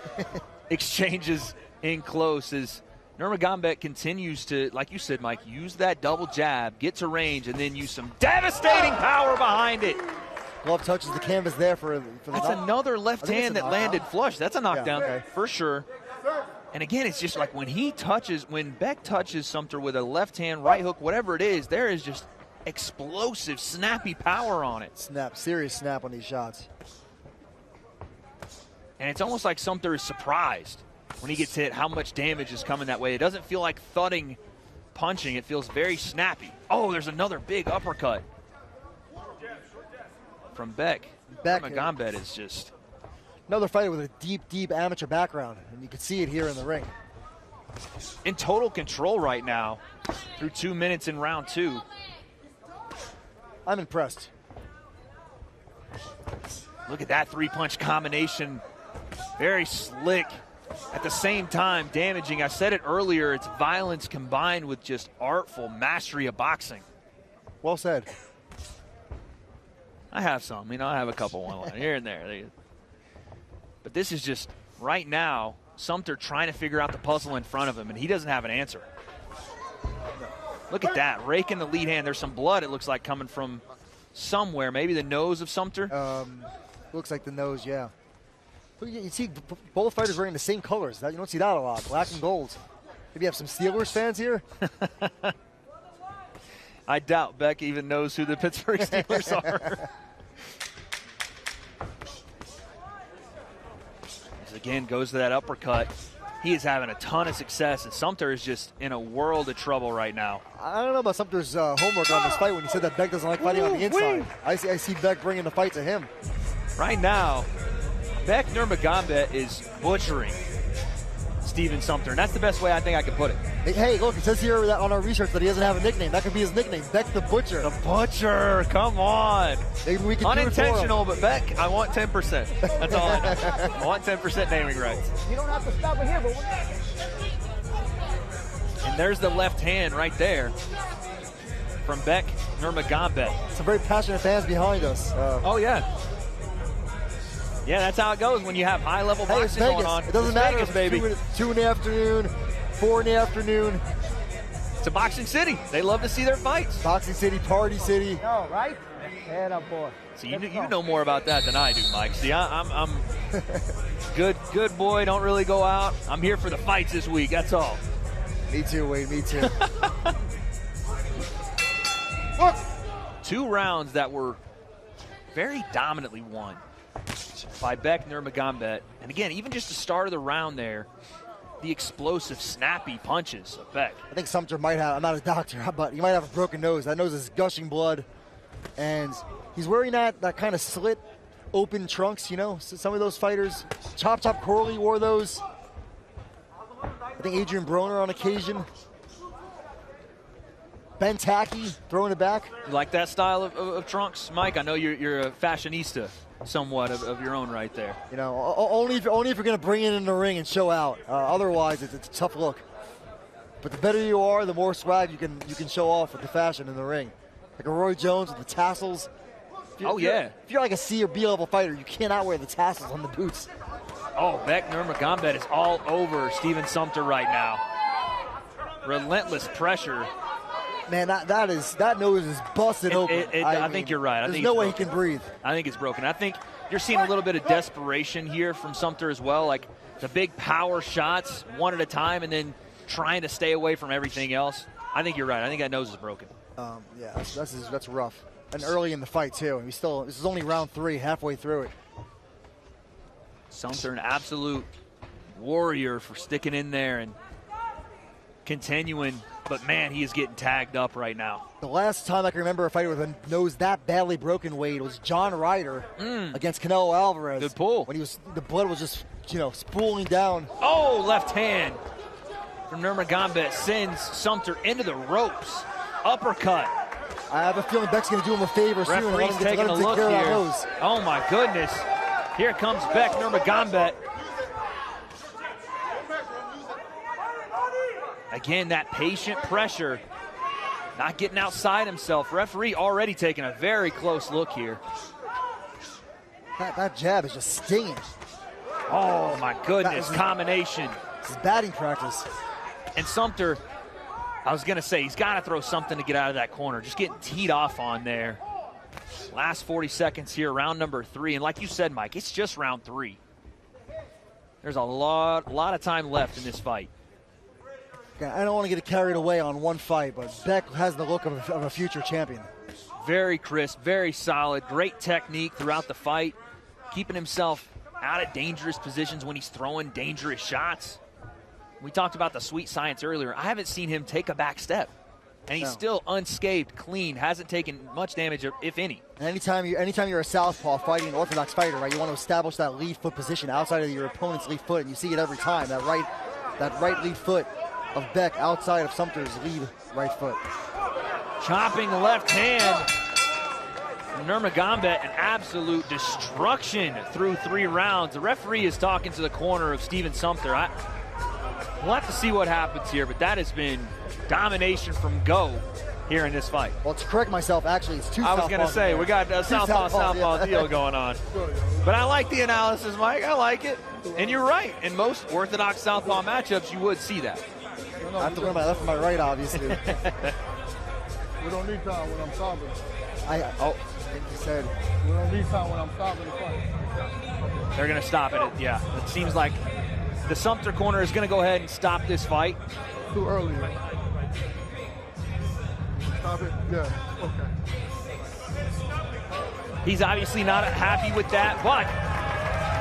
exchanges in close as Nurmagambeck continues to, like you said, Mike, use that double jab, get to range, and then use some devastating power behind it. Glove touches the canvas there for the That's another left hand that landed flush. That's a knockdown for sure. And again, it's just like when Beck touches Sumpter with a left hand, right hook, whatever it is, there is just explosive, snappy power on it. Snap, serious snap on these shots. And it's almost like Sumpter is surprised when he gets hit how much damage is coming that way. It doesn't feel like thudding punching. It feels very snappy. Oh, there's another big uppercut from Beck. Nurmagambeck is just... Another fighter with a deep, deep amateur background, and you can see it here in the ring. In total control right now through 2 minutes in round 2. I'm impressed. Look at that three-punch combination. Very slick. At the same time, damaging. I said it earlier, it's violence combined with just artful mastery of boxing. Well said. I have some. You know, I have a couple one here and there. But this is just, right now, Sumpter trying to figure out the puzzle in front of him, and he doesn't have an answer. Look at that, raking the lead hand. There's some blood, it looks like, coming from somewhere. Maybe the nose of Sumpter? Looks like the nose, yeah. You see both fighters wearing the same colors. You don't see that a lot, black and gold. Maybe you have some Steelers fans here? I doubt Beck even knows who the Pittsburgh Steelers are. Again, goes to that uppercut. He is having a ton of success, and Sumpter is just in a world of trouble right now. I don't know about Sumpter's homework on this fight when he said that Beck doesn't like fighting on the inside. I see Beck bringing the fight to him. Right now, Beck Nurmagambeck is butchering Steven Sumpter, and that's the best way I think I could put it. Hey, look, it says here that on our research that he doesn't have a nickname. That could be his nickname, Beck the Butcher. The Butcher, come on. Maybe we can unintentional, but Beck, I want 10%. That's all I know. I want 10% naming rights. You don't have to stop it here, but and there's the left hand right there from Beck Nurmagambeck. Some very passionate fans behind us. Oh, yeah. Yeah, that's how it goes when you have high-level boxing going on. It doesn't matter Vegas, if baby. it's 2 in the afternoon, 4 in the afternoon. It's a boxing city. They love to see their fights. Boxing city, party city. No, right? Head up, boy. See, you know more about that than I do, Mike. See, I'm good boy. Don't really go out. I'm here for the fights this week. That's all. Me too, Wade. Me too. 2 rounds that were very dominantly won by Beck Nurmagambeck. And again, even just the start of the round there, the explosive, snappy punches of Beck. I think Sumpter might have, I'm not a doctor, but he might have a broken nose. That nose is gushing blood. And he's wearing that kind of slit, open trunks, you know. So some of those fighters, Chop Corley wore those. I think Adrian Broner on occasion. Ben Tacky throwing it back. You like that style of trunks, Mike? I know you're a fashionista somewhat of your own right there. You know, only if you're going to bring it in the ring and show out. Otherwise, it's a tough look. But the better you are, the more swag you can show off with the fashion in the ring. Like a Roy Jones with the tassels. If you're like a C or B level fighter, you cannot wear the tassels on the boots. Oh, Beck Nurmagambeck is all over Steven Sumpter right now. Relentless pressure. Man, that nose is busted open. I think you're right. There's no way he can breathe. I think it's broken. I think you're seeing a little bit of desperation here from Sumpter as well. Like the big power shots, one at a time, and then trying to stay away from everything else. I think you're right. I think that nose is broken. Yeah, that's rough. And early in the fight too. And this is only round 3, halfway through it. Sumpter, an absolute warrior for sticking in there and continuing. But, man, he is getting tagged up right now. The last time I can remember a fighter with a nose that badly broken, Wade, was John Ryder against Canelo Alvarez. Good pull. When the blood was just, spooling down. Oh, left hand from Nurmagambeck sends Sumpter into the ropes. Uppercut. I have a feeling Beck's going to do him a favor soon. Referee's taking a look here. Oh, my goodness. Here comes Beck Nurmagambeck. Again, that patient pressure, not getting outside himself. Referee already taking a very close look here. That jab is just stinging. Oh my goodness, combination. This is batting practice. And Sumpter, I was gonna say, he's gotta throw something to get out of that corner. Just getting teed off on there. Last 40 seconds here, round number 3. And like you said, Mike, it's just round 3. There's a lot of time left in this fight. I don't want to get carried away on one fight, but Beck has the look of a future champion. Very crisp, very solid, great technique throughout the fight, keeping himself out of dangerous positions when he's throwing dangerous shots. We talked about the sweet science earlier. I haven't seen him take a back step, and he's still unscathed, clean, hasn't taken much damage, if any. And anytime you're a southpaw fighting an orthodox fighter, right, you want to establish that lead foot position outside of your opponent's lead foot, and you see it every time, that right lead foot of Beck outside of Sumpter's lead right foot. Chopping left hand. Nurmagambeck, an absolute destruction through 3 rounds. The referee is talking to the corner of Steven Sumpter. We'll have to see what happens here, but that has been domination from go here in this fight. Well, to correct myself, actually, it's 2 southpaws. I was going to say, we got a southpaw deal going on. But I like the analysis, Mike. I like it. And you're right. In most orthodox southpaw matchups, you would see that. I have to run my left and my right, obviously. We don't need time when I'm stopping. I think you said. We don't need time when I'm stopping the fight. They're going to stop it. Yeah, it seems like the Sumpter corner is going to go ahead and stop this fight. Too early. Stop it? Yeah, okay. He's obviously not happy with that, but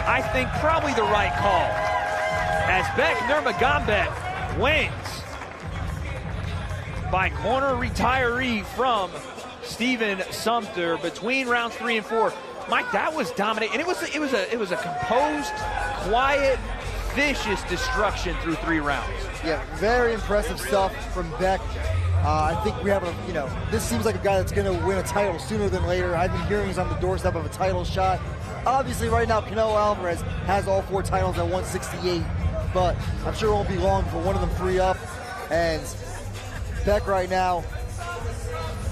I think probably the right call. As Beck Nurmagambeck wins by corner retiree from Steven Sumpter between rounds 3 and 4. Mike, that was dominating, and it was a composed, quiet, vicious destruction through 3 rounds. Yeah, very impressive stuff from Beck. I think we have this seems like a guy that's going to win a title sooner than later. I've been hearing he's on the doorstep of a title shot. Obviously, right now, Canelo Alvarez has all 4 titles at 168, but I'm sure it won't be long before one of them free up. And Beck right now,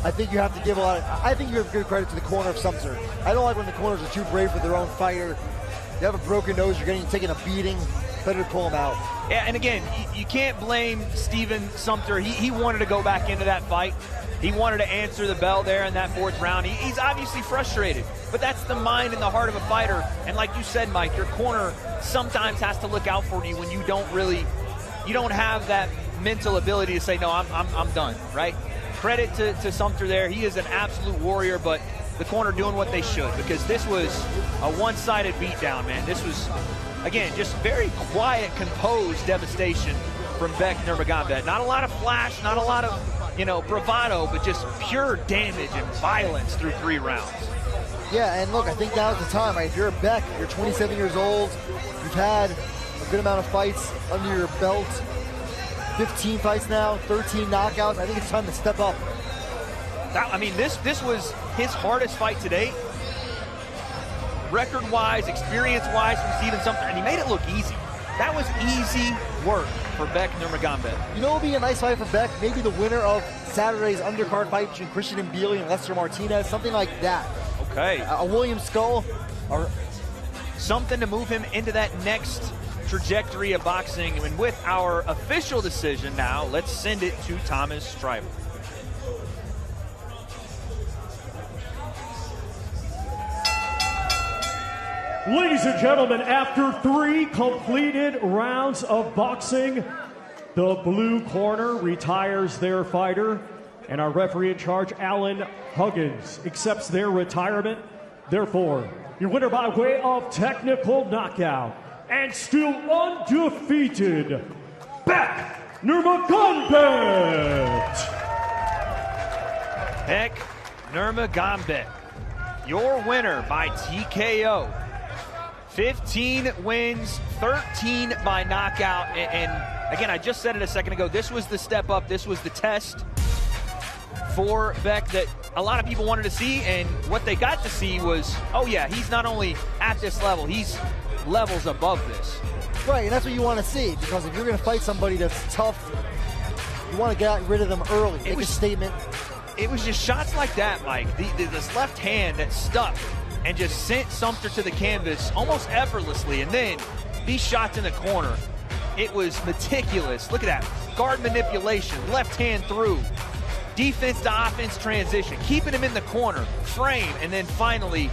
I think you have to give I think you have to give credit to the corner of Sumpter. I don't like when the corners are too brave for their own fighter. You have a broken nose, you're taking a beating. Better to pull him out. Yeah, and again, you can't blame Steven Sumpter. He wanted to go back into that fight. He wanted to answer the bell there in that 4th round. He's obviously frustrated, but that's the mind and the heart of a fighter. And like you said, Mike, your corner sometimes has to look out for you when you don't have that mental ability to say, no, I'm done, right? Credit to Sumpter there. He is an absolute warrior, but the corner doing what they should, because this was a one-sided beatdown, man. This was, again, just very quiet, composed devastation from Beck Nurmagambeck. Not a lot of flash, not a lot of, bravado, but just pure damage and violence through 3 rounds. Yeah, and look, I think now's the time, right? If you're a Beck, you're 27 years old, you've had a good amount of fights under your belt, 15 fights now, 13 knockouts. I think it's time to step up. This was his hardest fight to date. Record-wise, experience-wise from Steven Sumpter, and he made it look easy. That was easy work for Beck Nurmagambeck. You know what would be a nice fight for Beck? Maybe the winner of Saturday's undercard fight between Christian Mbili and Lester Martinez, something like that. Okay. A William Skull, or something to move him into that next trajectory of boxing. And with our official decision now, let's send it to Thomas Stryver. Ladies and gentlemen, after 3 completed rounds of boxing, the blue corner retires their fighter, and our referee in charge, Alan Huggins, accepts their retirement. Therefore, your winner by way of technical knockout and still undefeated, Beck Nurmagambeck. Beck Nurmagambeck, your winner by TKO. 15 wins, 13 by knockout, and again, I just said it a second ago, this was the step up, this was the test for Beck that a lot of people wanted to see, and what they got to see was, oh yeah, he's not only at this level, he's levels above this. Right, and that's what you want to see, because if you're going to fight somebody that's tough, You want to get rid of them early, make a statement. It was just shots like that, Mike. This left hand that stuck and just sent Sumpter to the canvas almost effortlessly, and then these shots in the corner. It was meticulous. Look at that. Guard manipulation, left hand through. Defense to offense transition, keeping him in the corner, frame, and then finally,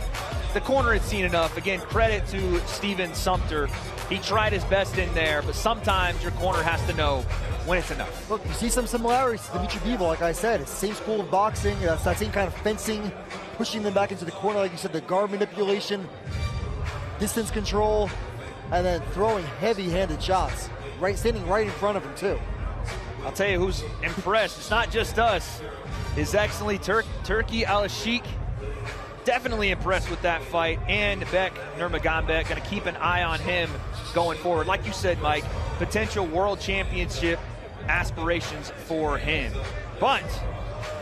the corner had seen enough. Again, credit to Steven Sumpter. He tried his best in there, but sometimes your corner has to know when it's enough. Look, you see some similarities to Dimitri Bivol, like I said. It's the same school of boxing, that same kind of fencing, pushing them back into the corner, like you said, the guard manipulation, distance control, and then throwing heavy-handed shots, standing right in front of him, too. I'll tell you who's impressed. It's not just us. His Excellency Turki Al-Sheikh, definitely impressed with that fight. And Beck Nurmagambeck, going to keep an eye on him going forward. Like you said, Mike, potential world championship aspirations for him. But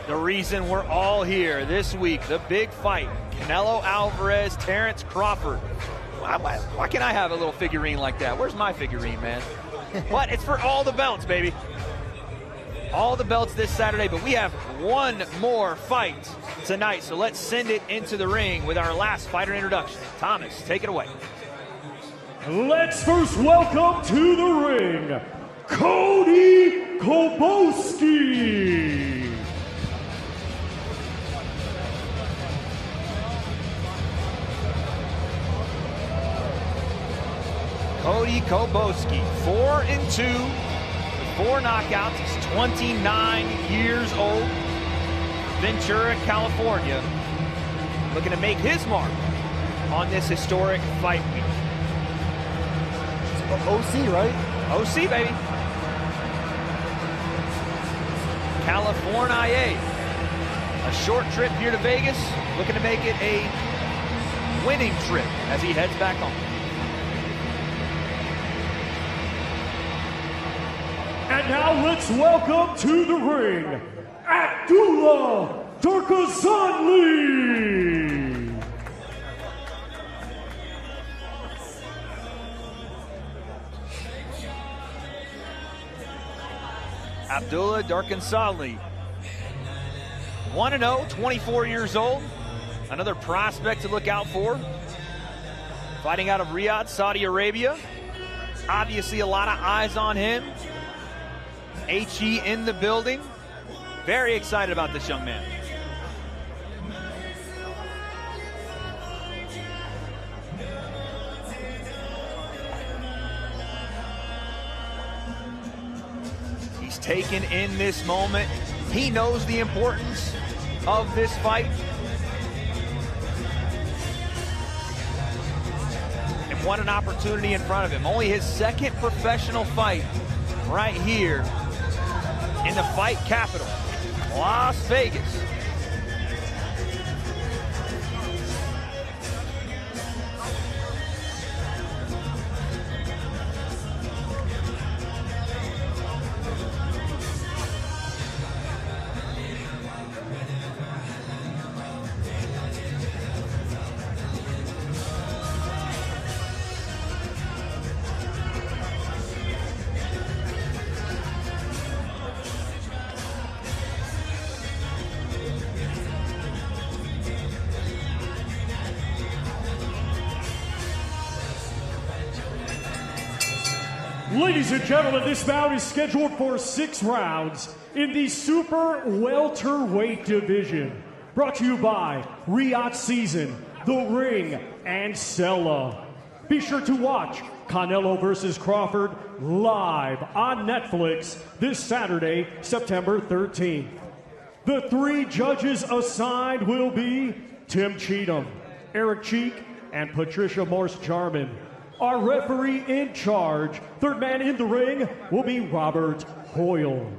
the reason we're all here this week, the big fight, Canelo Alvarez, Terrence Crawford. Why can't I have a little figurine like that? Where's my figurine, man? But it's for all the belts, baby. All the belts this Saturday, but we have one more fight tonight, so let's send it into the ring with our last fighter introduction. Thomas, take it away. Let's first welcome to the ring, Cody Koboski. Cody Koboski, 4-2. 4 knockouts. He's 29 years old. Ventura, California. Looking to make his mark on this historic fight week. OC, right? OC, baby. California. A short trip here to Vegas. Looking to make it a winning trip as he heads back home. And now let's welcome to the ring, Abdullah Darkazani. Abdullah Darkazani. 1-0, 24 years old. Another prospect to look out for. Fighting out of Riyadh, Saudi Arabia. Obviously a lot of eyes on him. HE in the building. Very excited about this young man. He's taken in this moment. He knows the importance of this fight. And what an opportunity in front of him. Only his second professional fight right here in the fight capital, Las Vegas. Ladies and gentlemen, this bout is scheduled for 6 rounds in the super welterweight division. Brought to you by Riyadh Season, The Ring, and Sella. Be sure to watch Canelo vs. Crawford live on Netflix this Saturday, September 13th. The 3 judges assigned will be Tim Cheatham, Eric Cheek, and Patricia Morse-Jarman. Our referee in charge, third man in the ring, will be Robert Hoyle.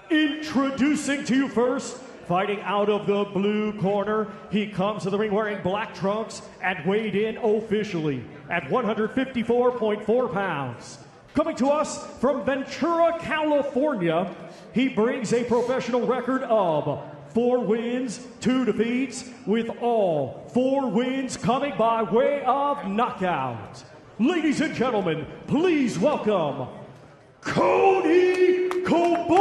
Introducing to you first, fighting out of the blue corner, he comes to the ring wearing black trunks and weighed in officially at 154.4 pounds. Coming to us from Ventura, California, he brings a professional record of 4 wins, 2 defeats, with all 4 wins coming by way of knockout. Ladies and gentlemen, please welcome Koboski.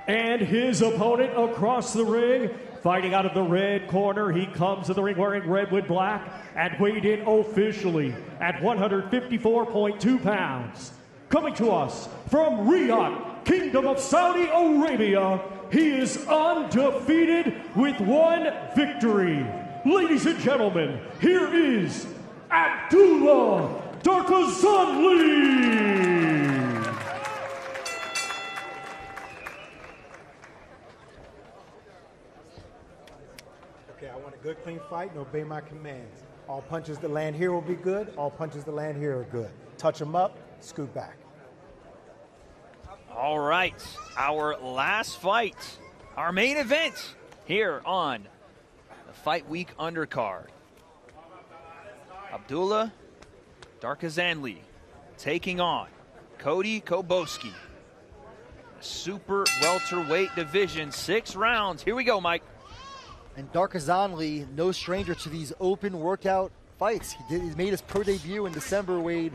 And his opponent across the ring, fighting out of the red corner, he comes to the ring wearing red with black and weighed in officially at 154.2 pounds. Coming to us from Riyadh, Kingdom of Saudi Arabia, he is undefeated with 1 victory. Ladies and gentlemen, here is Abdullah Darkazani. Okay, I want a good, clean fight and obey my commands. All punches that land here will be good. All punches that land here are good. Touch them up, scoot back. All right, our last fight, our main event here on the Fight Week Undercard. Abdullah Darkazani taking on Cody Koboski. Super welterweight division, 6 rounds. Here we go, Mike. And Darkazani, no stranger to these open workout fights. He made his pro debut in December, weighed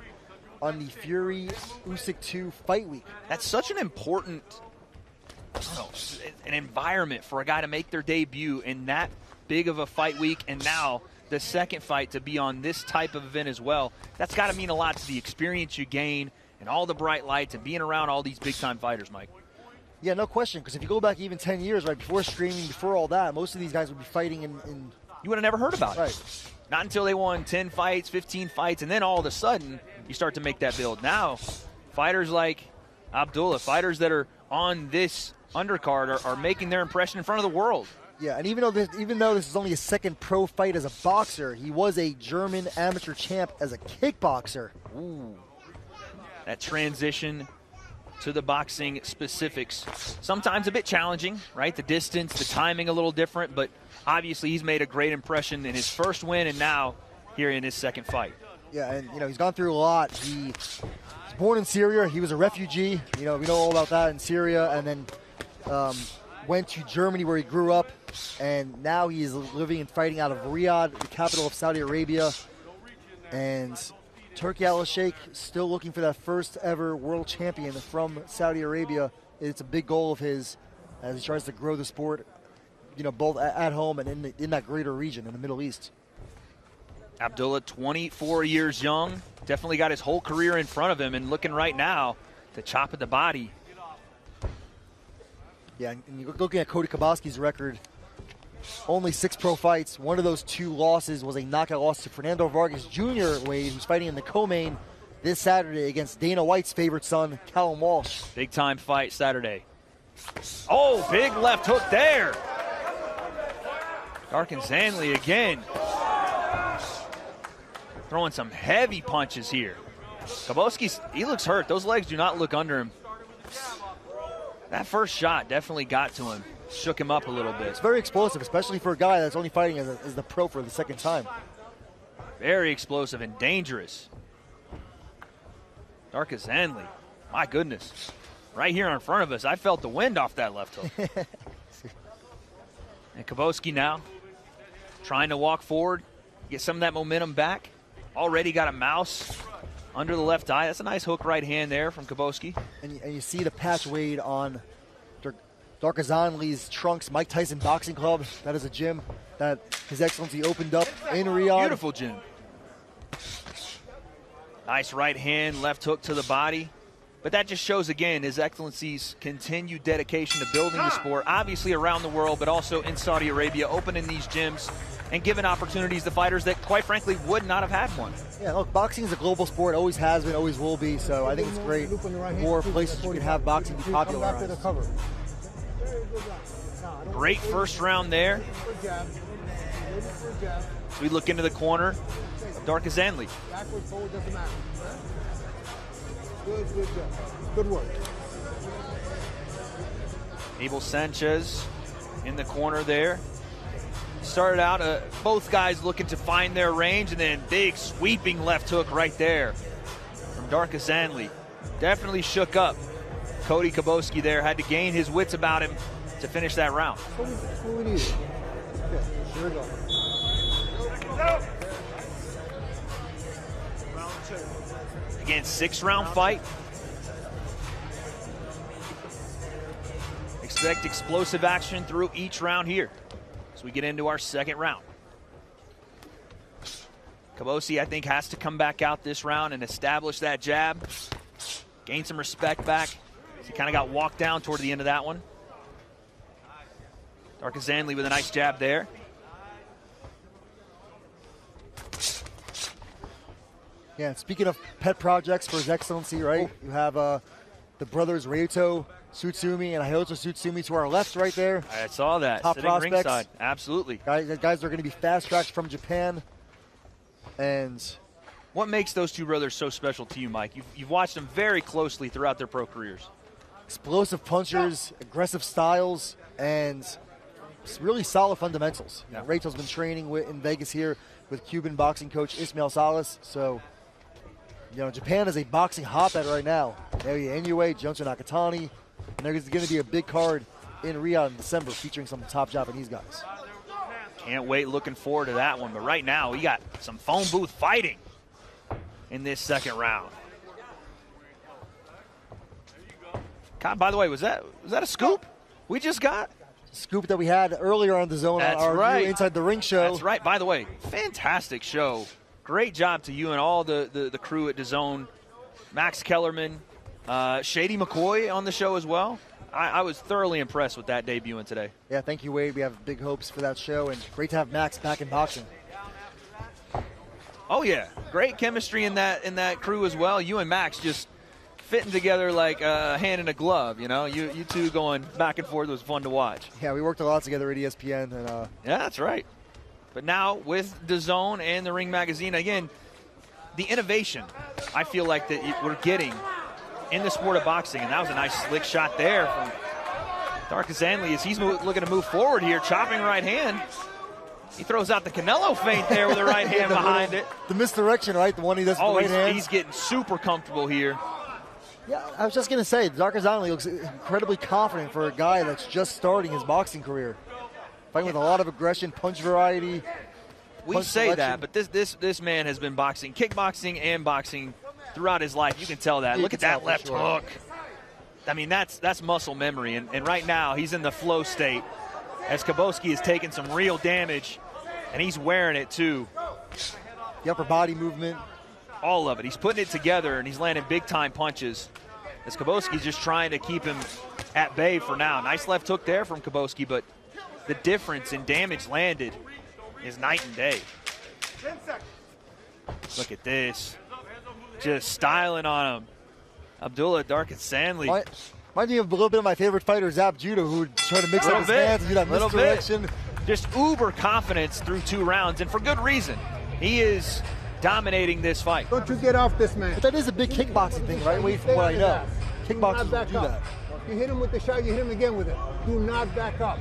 on the Fury Usyk 2 fight week. That's such an important an environment for a guy to make their debut in that big of a fight week, and now the second fight to be on this type of event as well. That's got to mean a lot to the experience you gain and all the bright lights and being around all these big-time fighters, Mike. Yeah, no question, because if you go back even 10 years, right, before streaming, before all that, most of these guys would be fighting in you would have never heard about it. Right. Not until they won 10 fights, 15 fights, and then all of a sudden you start to make that build. Now, fighters like Abdullah, fighters that are on this undercard are making their impression in front of the world. Yeah, and even though this is only his second pro fight as a boxer, he was a German amateur champ as a kickboxer. Ooh. That transition to the boxing specifics, sometimes a bit challenging, right? The distance, the timing a little different, but obviously he's made a great impression in his first win and now here in his second fight. Yeah, and he's gone through a lot. He was born in Syria. He was a refugee. We know all about that in Syria, and then went to Germany where he grew up, and now he is living and fighting out of Riyadh, the capital of Saudi Arabia. And Turki Al-Sheikh still looking for that first ever world champion from Saudi Arabia. It's a big goal of his as he tries to grow the sport, both at home and in that greater region in the Middle East. Abdullah, 24 years young, definitely got his whole career in front of him, and looking right now to chop at the body. Yeah, and you're looking at Cody Koboski's record, only 6 pro fights. One of those 2 losses was a knockout loss to Fernando Vargas Jr. Wade, who's fighting in the co-main this Saturday against Dana White's favorite son, Callum Walsh. Big time fight Saturday. Oh, big left hook there. Darkazani again. Throwing some heavy punches here. Koboski, he looks hurt. Those legs do not look under him. That first shot definitely got to him. Shook him up a little bit. It's very explosive, especially for a guy that's only fighting as the pro for the second time. Very explosive and dangerous. Darkazani, my goodness. Right here in front of us, I felt the wind off that left hook. And Koboski now trying to walk forward, get some of that momentum back. Already got a mouse under the left eye. That's a nice hook right hand there from Koboski. And you see the patch Wade on Darkazani's trunks, Mike Tyson Boxing Club. That is a gym that His Excellency opened up in Riyadh. Beautiful gym. Nice right hand, left hook to the body. But that just shows, again, His Excellency's continued dedication to building the sport, obviously around the world, but also in Saudi Arabia, opening these gyms and giving opportunities to fighters that, quite frankly, would not have had one. Yeah, look, boxing is a global sport, always has been, always will be, so I think it's great. More places you can have boxing be popular. Great first round there. So we look into the corner of Darkazani. Backwards, forward, doesn't matter. Good job. Good work. Abel Sanchez in the corner there. Started out, both guys looking to find their range, and then big sweeping left hook right there from Darkazani. Definitely shook up Cody Koboski there. Had to gain his wits about him to finish that round. What we need. Okay, here we go. Again, 6-round fight. Expect explosive action through each round here as we get into our second round. Koboski, I think, has to come back out this round and establish that jab, gain some respect back. He kind of got walked down toward the end of that one. Darkazani with a nice jab there. Yeah, speaking of pet projects for His Excellency, right? You have the brothers Ryoto Tsutsumi and Hayato Tsutsumi to our left right there. I saw that. Top sitting prospects. Ringside. Absolutely. Guys are going to be fast-tracked from Japan. And what makes those two brothers so special to you, Mike? You've watched them very closely throughout their pro careers. Explosive punchers, aggressive styles, and really solid fundamentals. Yeah. Rachel's been training in Vegas here with Cuban boxing coach Ismael Salas. So, Japan is a boxing hotbed right now. Naoya Inoue, Junto Nakatani, and there's going to be a big card in Riyadh in December featuring some top Japanese guys. Can't wait, looking forward to that one. But right now, we got some phone booth fighting in this second round. God, by the way, was that a scoop we just got? Scoop that we had earlier on the zone. That's on our right. Inside the Ring show. That's right. By the way, fantastic show. Great job to you and all the crew at DAZN. Max Kellerman, Shady McCoy on the show as well. I was thoroughly impressed with that debuting today. Yeah, thank you, Wade. We have big hopes for that show, and great to have Max back in boxing. Oh yeah, great chemistry in that crew as well. You and Max just fitting together like a hand in a glove. You two going back and forth was fun to watch. Yeah, we worked a lot together at ESPN, and yeah, that's right. But now with DAZN and the Ring Magazine, again, the innovation I feel like that we're getting in the sport of boxing, and that was a nice slick shot there from Darkazani as he's looking to move forward here, chopping right hand. He throws out the Canelo feint there with the right hand behind it. The misdirection, right? The one he does with the right hand. He's getting super comfortable here. Yeah, I was just going to say, Darkazani looks incredibly confident for a guy that's just starting his boxing career. Fighting with a lot of aggression, punch variety. We punch say selection. that, but this man has been boxing, kickboxing and boxing throughout his life. You can tell that. Look at that left hook. I mean, that's muscle memory. And right now, he's in the flow state as Koboski is taking some real damage, and he's wearing it too. The upper body movement. All of it. He's putting it together, and he's landing big-time punches as Koboski's just trying to keep him at bay for now. Nice left hook there from Koboski, but the difference in damage landed is night and day. Look at this. Just styling on him. Abdullah Darkazani. Reminds me of a little bit of my favorite fighter, Zap Judah, who would try to mix up his hands and do that misdirection. Just uber confidence through 2 rounds, and for good reason. He is dominating this fight. Don't you get off this man. But that is a big kickboxing thing, right? Wait, from what I know. Kickboxers will do that. You hit him with the shot, you hit him again with it. Do not back up.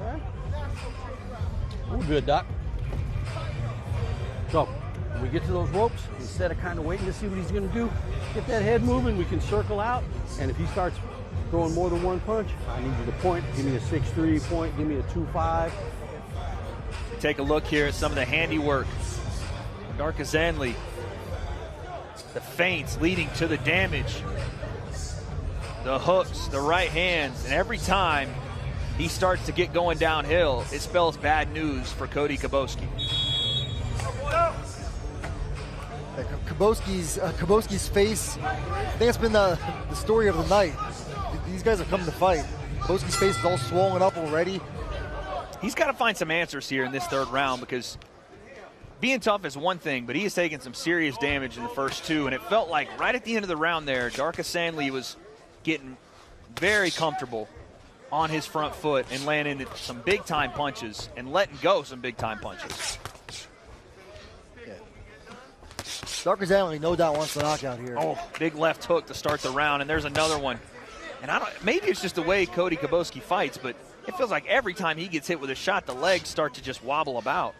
Okay? We're good, Doc. So, when we get to those ropes, instead of kind of waiting to see what he's going to do, get that head moving, we can circle out. And if he starts throwing more than one punch, I need you to point. Give me a 6-3 point, give me a 2-5. Take a look here at some of the handiwork. Darkazani, the feints leading to the damage. The hooks, the right hands, and every time he starts to get going downhill, it spells bad news for Cody Koboski. Koboski's face, I think that's been the story of the night. These guys have come to fight. Koboski's face is all swollen up already. He's got to find some answers here in this third round, because being tough is one thing, but he has taken some serious damage in the first 2, and it felt like right at the end of the round there, Darkazani was getting very comfortable on his front foot and landing some big-time punches and letting go some big-time punches. Yeah. Darkazani no doubt wants the knockout here. Oh, big left hook to start the round, and there's another one. And maybe it's just the way Cody Koboski fights, but it feels like every time he gets hit with a shot, the legs start to just wobble about.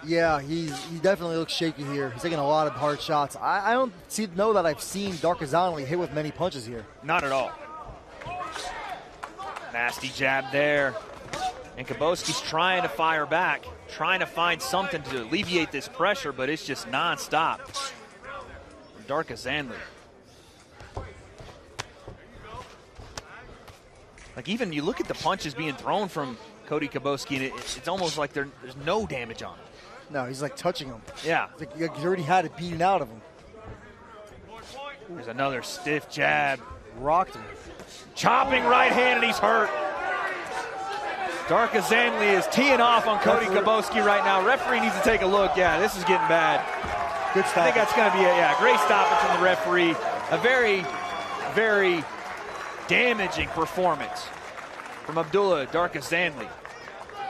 Yeah, he definitely looks shaky here. He's taking a lot of hard shots. I don't know that I've seen Darkazani hit with many punches here. Not at all. Nasty jab there. And Koboski's trying to fire back, trying to find something to alleviate this pressure, but it's just nonstop. Darkazani. Like, even you look at the punches being thrown from Cody Koboski, and it's almost like there's no damage on him. No, he's like touching him. Yeah. It's like he already had it beaten out of him. There's another stiff jab. Rocked him. Chopping right hand, and he's hurt. Darkazani is teeing off on Cody Koboski right now. Referee needs to take a look. Yeah, this is getting bad. Good stoppage. I think that's going to be a great stoppage from the referee. A very, very damaging performance from Abdullah Darkazani.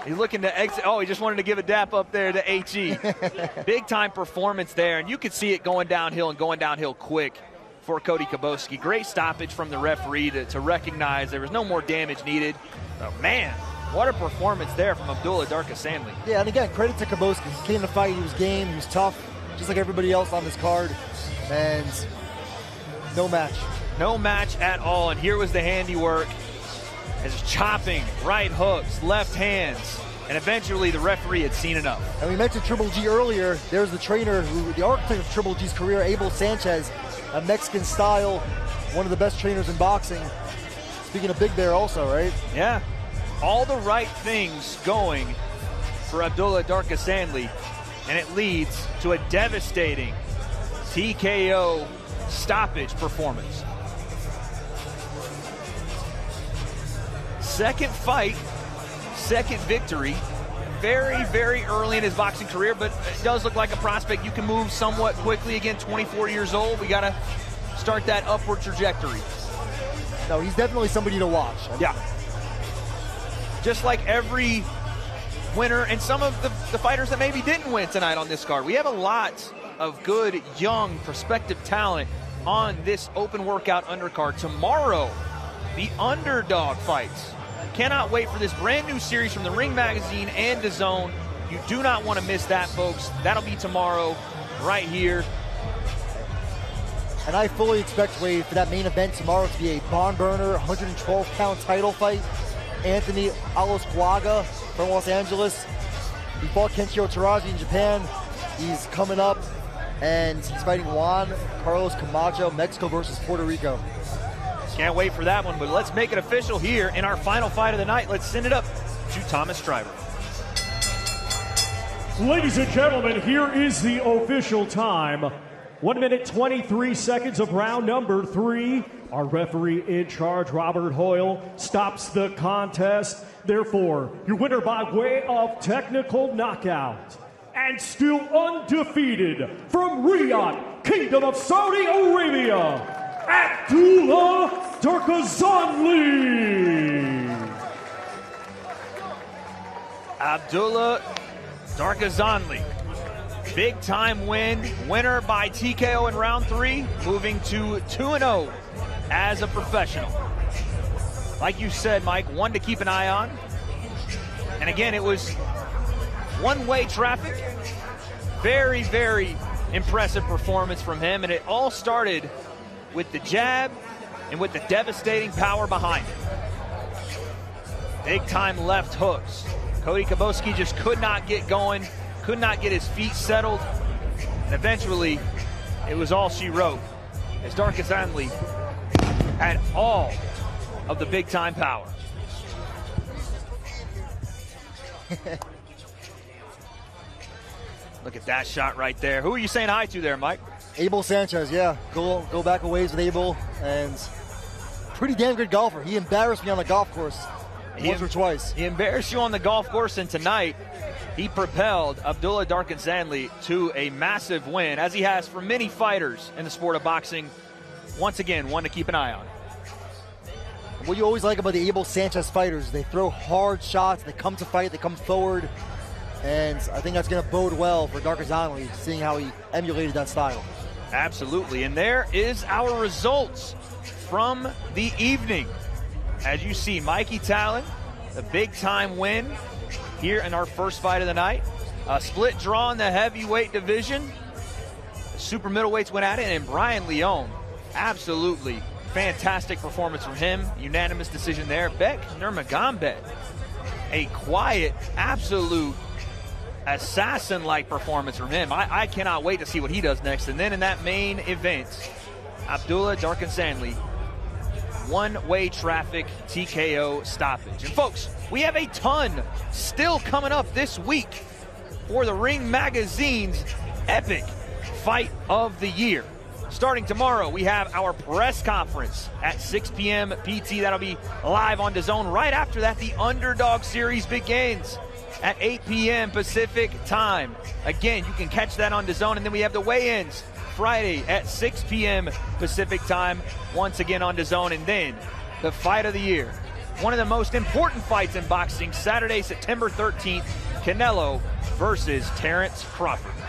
He's looking to exit. Oh, he just wanted to give a dap up there to HE. Big time performance there, and you could see it going downhill and going downhill quick for Cody Koboski. Great stoppage from the referee to recognize there was no more damage needed. Oh, man, what a performance there from Abdullah Darkazani. Yeah, and again, credit to Koboski. He came to fight, he was game, he was tough, just like everybody else on this card, and no match. No match at all, and here was the handiwork. As chopping, right hooks, left hands, and eventually the referee had seen enough. And we mentioned Triple G earlier. There's the trainer, the architect of Triple G's career, Abel Sanchez, a Mexican style, one of the best trainers in boxing. Speaking of Big Bear also, right? Yeah, all the right things going for Abdullah Darkazani, and it leads to a devastating TKO stoppage performance. Second fight, second victory. Very, very early in his boxing career, but it does look like a prospect you can move somewhat quickly. Again, 24 years old. We got to start that upward trajectory. No, he's definitely somebody to watch. Yeah. Just like every winner and some of the fighters that maybe didn't win tonight on this card. We have a lot of good, young, prospective talent on this open workout undercard. Tomorrow, the underdog fights. Cannot wait for this brand new series from the Ring Magazine and DAZN. You do not want to miss that, folks. That'll be tomorrow, right here. And I fully expect, Wade, for that main event tomorrow to be a barn burner, 112-pound title fight. Anthony Alasquaga from Los Angeles. He fought Kenshiro Taraji in Japan. He's coming up, and he's fighting Juan Carlos Camacho, Mexico versus Puerto Rico. Can't wait for that one, but let's make it official here in our final fight of the night. Let's send it up to Thomas Stryver. Ladies and gentlemen, here is the official time. 1 minute, 23 seconds of round number 3. Our referee in charge, Robert Hoyle, stops the contest. Therefore, your winner by way of technical knockout, and still undefeated from Riyadh, Kingdom of Saudi Arabia, Abdullah Darkazani. Abdullah Darkazani. Big time win. Winner by TKO in round 3. Moving to 2-0 as a professional. Like you said, Mike, one to keep an eye on. And again, it was one-way traffic. Very, very impressive performance from him. And it all started with the jab and with the devastating power behind it. Big time left hooks. Cody Koboski just could not get going, could not get his feet settled. And eventually, it was all she wrote, as Darkazani had all of the big time power. Look at that shot right there. Who are you saying hi to there, Mike? Abel Sanchez, yeah. Go back a ways with Abel, and pretty damn good golfer. He embarrassed me on the golf course once or twice. He embarrassed you on the golf course, and tonight he propelled Abdullah Darkazani to a massive win, as he has for many fighters in the sport of boxing. Once again, one to keep an eye on. What you always like about the Abel Sanchez fighters, they throw hard shots, they come to fight, they come forward, and I think that's going to bode well for Darkazani, seeing how he emulated that style. Absolutely, and there is our results from the evening. As you see, Mikey Talon, the big-time win here in our first fight of the night. A split draw in the heavyweight division. The super middleweights went at it, and Brian Leone, absolutely fantastic performance from him. Unanimous decision there. Beck Nurmagambeck, a quiet, absolute assassin-like performance from him. I cannot wait to see what he does next. And then in that main event, Abdullah Darkazani, one-way traffic TKO stoppage. And folks, we have a ton still coming up this week for the Ring Magazine's epic fight of the year. Starting tomorrow, we have our press conference at 6 p.m. PT. That'll be live on DAZN. Right after that, the Underdog Series begins at 8 p.m. Pacific time. Again, you can catch that on DAZN. And then we have the weigh-ins Friday at 6 p.m. Pacific time, once again on DAZN. And then the fight of the year, one of the most important fights in boxing, Saturday, September 13th, Canelo versus Terrence Crawford.